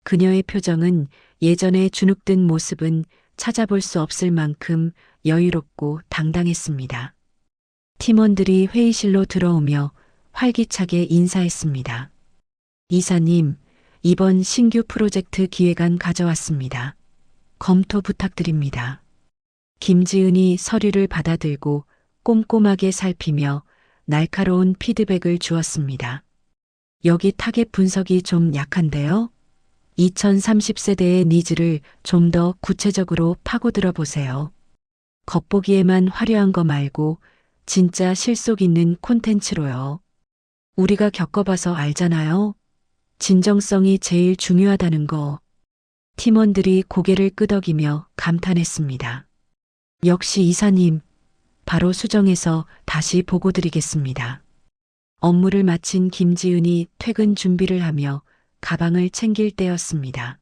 그녀의 표정은 예전에 주눅든 모습은 찾아볼 수 없을 만큼 여유롭고 당당했습니다. 팀원들이 회의실로 들어오며 활기차게 인사했습니다. 이사님, 이번 신규 프로젝트 기획안 가져왔습니다. 검토 부탁드립니다. 김지은이 서류를 받아들고 꼼꼼하게 살피며 날카로운 피드백을 주었습니다. 여기 타겟 분석이 좀 약한데요? 2030세대의 니즈를 좀 더 구체적으로 파고들어 보세요. 겉보기에만 화려한 거 말고 진짜 실속 있는 콘텐츠로요. 우리가 겪어봐서 알잖아요. 진정성이 제일 중요하다는 거. 팀원들이 고개를 끄덕이며 감탄했습니다. 역시 이사님, 바로 수정해서 다시 보고 드리겠습니다. 업무를 마친 김지은이 퇴근 준비를 하며 가방을 챙길 때였습니다.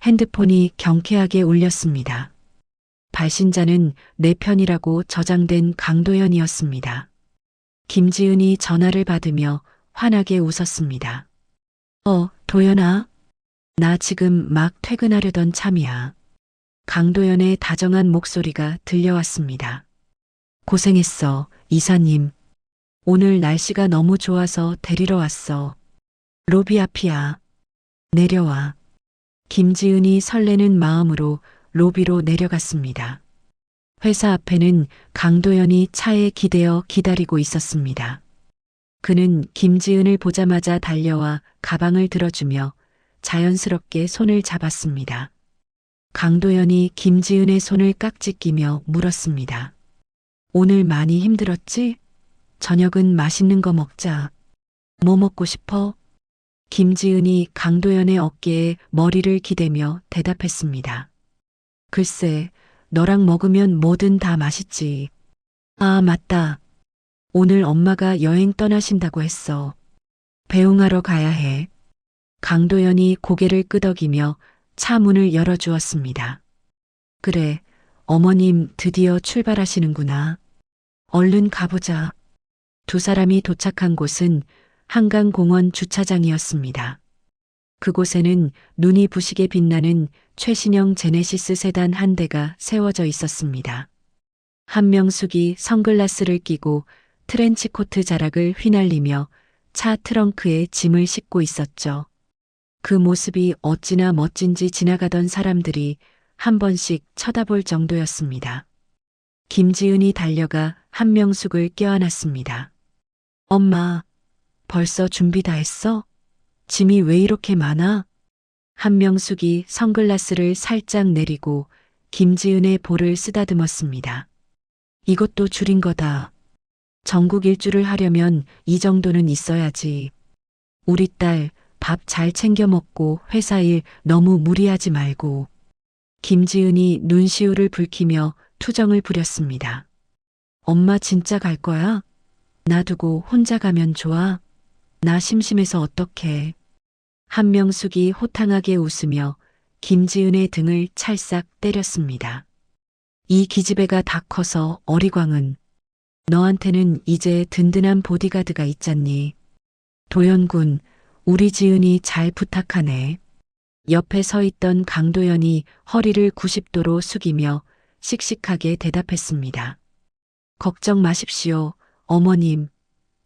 핸드폰이 경쾌하게 울렸습니다. 발신자는 내 편이라고 저장된 강도연이었습니다. 김지은이 전화를 받으며 환하게 웃었습니다. 도연아. 나 지금 막 퇴근하려던 참이야. 강도연의 다정한 목소리가 들려왔습니다. 고생했어, 이사님. 오늘 날씨가 너무 좋아서 데리러 왔어. 로비 앞이야. 내려와. 김지은이 설레는 마음으로 로비로 내려갔습니다. 회사 앞에는 강도연이 차에 기대어 기다리고 있었습니다. 그는 김지은을 보자마자 달려와 가방을 들어주며 자연스럽게 손을 잡았습니다. 강도연이 김지은의 손을 깍지 끼며 물었습니다. 오늘 많이 힘들었지? 저녁은 맛있는 거 먹자. 뭐 먹고 싶어? 김지은이 강도연의 어깨에 머리를 기대며 대답했습니다. 글쎄, 너랑 먹으면 뭐든 다 맛있지. 아, 맞다. 오늘 엄마가 여행 떠나신다고 했어. 배웅하러 가야 해. 강도연이 고개를 끄덕이며 차 문을 열어주었습니다. 그래, 어머님 드디어 출발하시는구나. 얼른 가보자. 두 사람이 도착한 곳은 한강공원 주차장이었습니다. 그곳에는 눈이 부시게 빛나는 최신형 제네시스 세단 한 대가 세워져 있었습니다. 한명숙이 선글라스를 끼고 트렌치코트 자락을 휘날리며 차 트렁크에 짐을 싣고 있었죠. 그 모습이 어찌나 멋진지 지나가던 사람들이 한 번씩 쳐다볼 정도였습니다. 김지은이 달려가 한명숙을 껴안았습니다. 엄마, 벌써 준비 다 했어? 짐이 왜 이렇게 많아? 한명숙이 선글라스를 살짝 내리고 김지은의 볼을 쓰다듬었습니다. 이것도 줄인 거다. 전국 일주를 하려면 이 정도는 있어야지. 우리 딸 밥 잘 챙겨 먹고 회사 일 너무 무리하지 말고. 김지은이 눈시울을 붉히며 투정을 부렸습니다. 엄마 진짜 갈 거야? 놔두고 혼자 가면 좋아? 나 심심해서 어떡해. 한명숙이 호탕하게 웃으며 김지은의 등을 찰싹 때렸습니다. 이 기집애가 다 커서 어리광은. 너한테는 이제 든든한 보디가드가 있잖니. 도연군, 우리 지은이 잘 부탁하네. 옆에 서 있던 강도연이 허리를 90도로 숙이며 씩씩하게 대답했습니다. 걱정 마십시오, 어머님.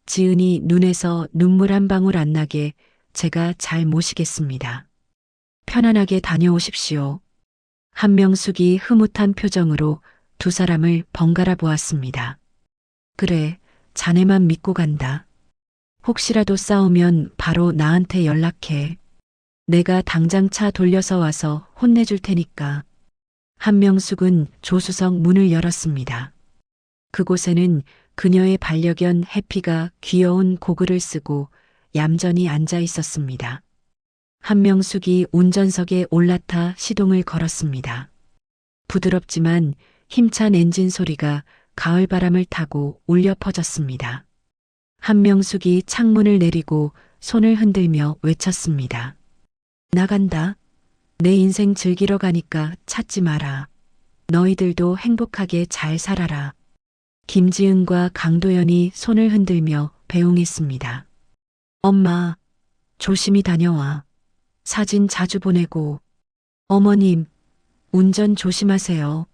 지은이 눈에서 눈물 한 방울 안 나게 제가 잘 모시겠습니다. 편안하게 다녀오십시오. 한명숙이 흐뭇한 표정으로 두 사람을 번갈아 보았습니다. 그래, 자네만 믿고 간다. 혹시라도 싸우면 바로 나한테 연락해. 내가 당장 차 돌려서 와서 혼내줄 테니까. 한명숙은 조수석 문을 열었습니다. 그곳에는 그녀의 반려견 해피가 귀여운 고글을 쓰고 얌전히 앉아 있었습니다. 한명숙이 운전석에 올라타 시동을 걸었습니다. 부드럽지만 힘찬 엔진 소리가 가을바람을 타고 울려 퍼졌습니다. 한명숙이 창문을 내리고 손을 흔들며 외쳤습니다. 나간다. 내 인생 즐기러 가니까 찾지 마라. 너희들도 행복하게 잘 살아라. 김지은과 강도연이 손을 흔들며 배웅했습니다. 엄마, 조심히 다녀와. 사진 자주 보내고. 어머님, 운전 조심하세요.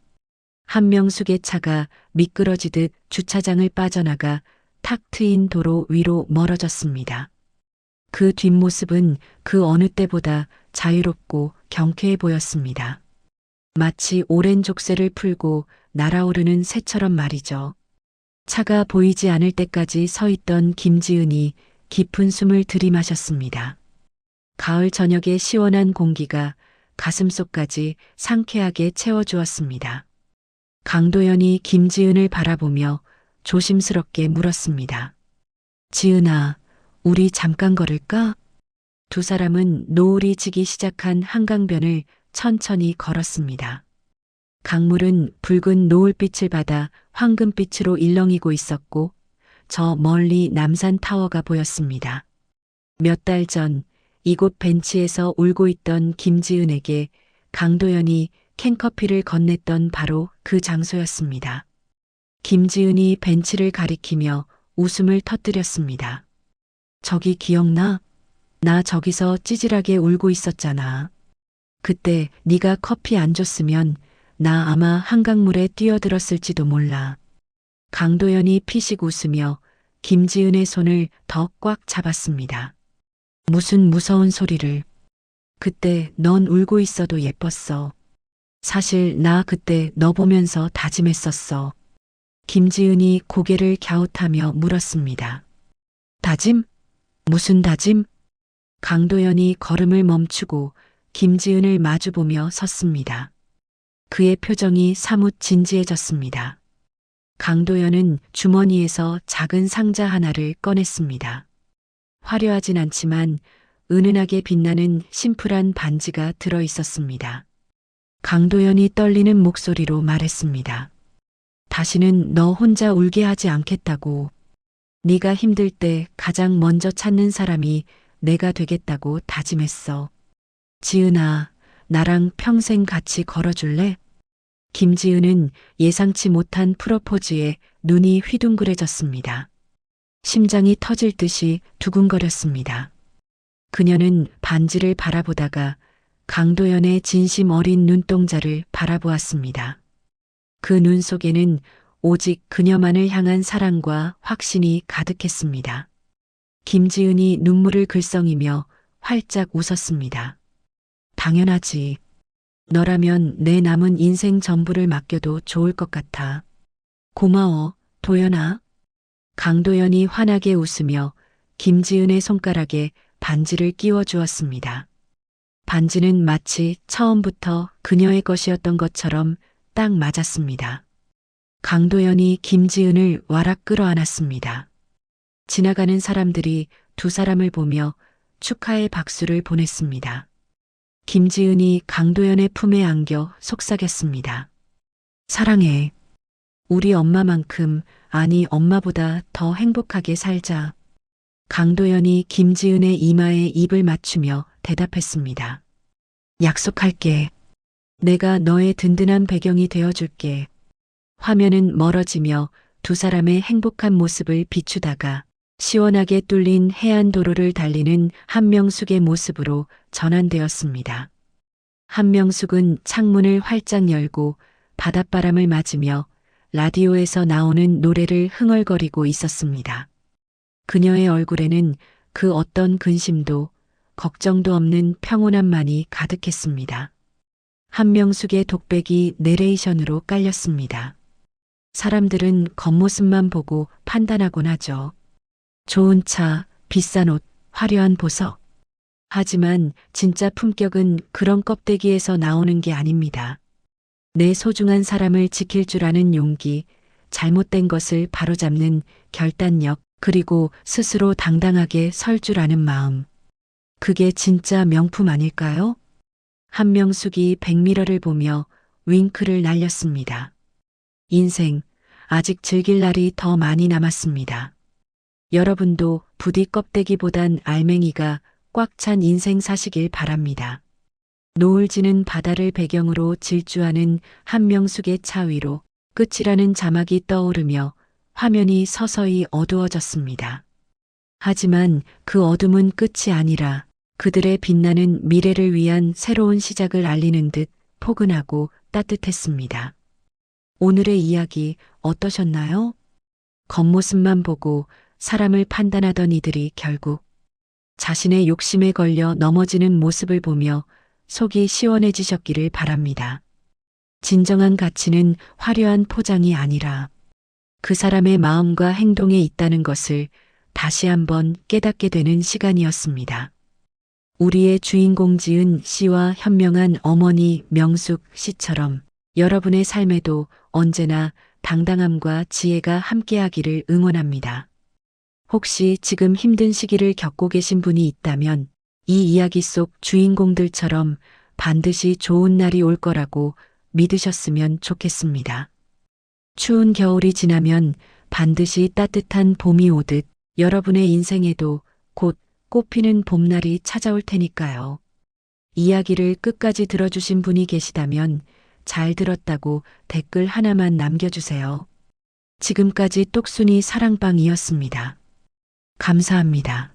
한명숙의 차가 미끄러지듯 주차장을 빠져나가 탁 트인 도로 위로 멀어졌습니다. 그 뒷모습은 그 어느 때보다 자유롭고 경쾌해 보였습니다. 마치 오랜 족쇄를 풀고 날아오르는 새처럼 말이죠. 차가 보이지 않을 때까지 서 있던 김지은이 깊은 숨을 들이마셨습니다. 가을 저녁의 시원한 공기가 가슴속까지 상쾌하게 채워주었습니다. 강도연이 김지은을 바라보며 조심스럽게 물었습니다. 지은아, 우리 잠깐 걸을까? 두 사람은 노을이 지기 시작한 한강변을 천천히 걸었습니다. 강물은 붉은 노을빛을 받아 황금빛으로 일렁이고 있었고 저 멀리 남산 타워가 보였습니다. 몇 달 전 이곳 벤치에서 울고 있던 김지은에게 강도연이 캔커피를 건넸던 바로 그 장소였습니다. 김지은이 벤치를 가리키며 웃음을 터뜨렸습니다. 저기 기억나? 나 저기서 찌질하게 울고 있었잖아. 그때 네가 커피 안 줬으면 나 아마 한강물에 뛰어들었을지도 몰라. 강도연이 피식 웃으며 김지은의 손을 더 꽉 잡았습니다. 무슨 무서운 소리를. 그때 넌 울고 있어도 예뻤어. 사실 나 그때 너 보면서 다짐했었어. 김지은이 고개를 갸웃하며 물었습니다. 다짐? 무슨 다짐? 강도연이 걸음을 멈추고 김지은을 마주보며 섰습니다. 그의 표정이 사뭇 진지해졌습니다. 강도연은 주머니에서 작은 상자 하나를 꺼냈습니다. 화려하진 않지만 은은하게 빛나는 심플한 반지가 들어 있었습니다. 강도연이 떨리는 목소리로 말했습니다. 다시는 너 혼자 울게 하지 않겠다고. 네가 힘들 때 가장 먼저 찾는 사람이 내가 되겠다고 다짐했어. 지은아, 나랑 평생 같이 걸어줄래? 김지은은 예상치 못한 프로포즈에 눈이 휘둥그레졌습니다. 심장이 터질 듯이 두근거렸습니다. 그녀는 반지를 바라보다가 강도연의 진심 어린 눈동자를 바라보았습니다. 그 눈 속에는 오직 그녀만을 향한 사랑과 확신이 가득했습니다. 김지은이 눈물을 글썽이며 활짝 웃었습니다. 당연하지. 너라면 내 남은 인생 전부를 맡겨도 좋을 것 같아. 고마워, 도연아. 강도연이 환하게 웃으며 김지은의 손가락에 반지를 끼워 주었습니다. 반지는 마치 처음부터 그녀의 것이었던 것처럼 딱 맞았습니다. 강도연이 김지은을 와락 끌어안았습니다. 지나가는 사람들이 두 사람을 보며 축하의 박수를 보냈습니다. 김지은이 강도연의 품에 안겨 속삭였습니다. 사랑해. 우리 엄마만큼, 아니 엄마보다 더 행복하게 살자. 강도연이 김지은의 이마에 입을 맞추며 대답했습니다. 약속할게. 내가 너의 든든한 배경이 되어줄게. 화면은 멀어지며 두 사람의 행복한 모습을 비추다가 시원하게 뚫린 해안도로를 달리는 한명숙의 모습으로 전환되었습니다. 한명숙은 창문을 활짝 열고 바닷바람을 맞으며 라디오에서 나오는 노래를 흥얼거리고 있었습니다. 그녀의 얼굴에는 그 어떤 근심도 걱정도 없는 평온함만이 가득했습니다. 한명숙의 독백이 내레이션으로 깔렸습니다. 사람들은 겉모습만 보고 판단하곤 하죠. 좋은 차, 비싼 옷, 화려한 보석. 하지만 진짜 품격은 그런 껍데기에서 나오는 게 아닙니다. 내 소중한 사람을 지킬 줄 아는 용기, 잘못된 것을 바로잡는 결단력, 그리고 스스로 당당하게 설 줄 아는 마음. 그게 진짜 명품 아닐까요? 한명숙이 백미러를 보며 윙크를 날렸습니다. 인생, 아직 즐길 날이 더 많이 남았습니다. 여러분도 부디 껍데기보단 알맹이가 꽉 찬 인생 사시길 바랍니다. 노을 지는 바다를 배경으로 질주하는 한명숙의 차 위로 끝이라는 자막이 떠오르며 화면이 서서히 어두워졌습니다. 하지만 그 어둠은 끝이 아니라 그들의 빛나는 미래를 위한 새로운 시작을 알리는 듯 포근하고 따뜻했습니다. 오늘의 이야기 어떠셨나요? 겉모습만 보고 사람을 판단하던 이들이 결국 자신의 욕심에 걸려 넘어지는 모습을 보며 속이 시원해지셨기를 바랍니다. 진정한 가치는 화려한 포장이 아니라 그 사람의 마음과 행동에 있다는 것을 다시 한번 깨닫게 되는 시간이었습니다. 우리의 주인공 지은 씨와 현명한 어머니 명숙 씨처럼 여러분의 삶에도 언제나 당당함과 지혜가 함께하기를 응원합니다. 혹시 지금 힘든 시기를 겪고 계신 분이 있다면 이 이야기 속 주인공들처럼 반드시 좋은 날이 올 거라고 믿으셨으면 좋겠습니다. 추운 겨울이 지나면 반드시 따뜻한 봄이 오듯 여러분의 인생에도 곧 꽃피는 봄날이 찾아올 테니까요. 이야기를 끝까지 들어주신 분이 계시다면 잘 들었다고 댓글 하나만 남겨주세요. 지금까지 똑순이 사랑방이었습니다. 감사합니다.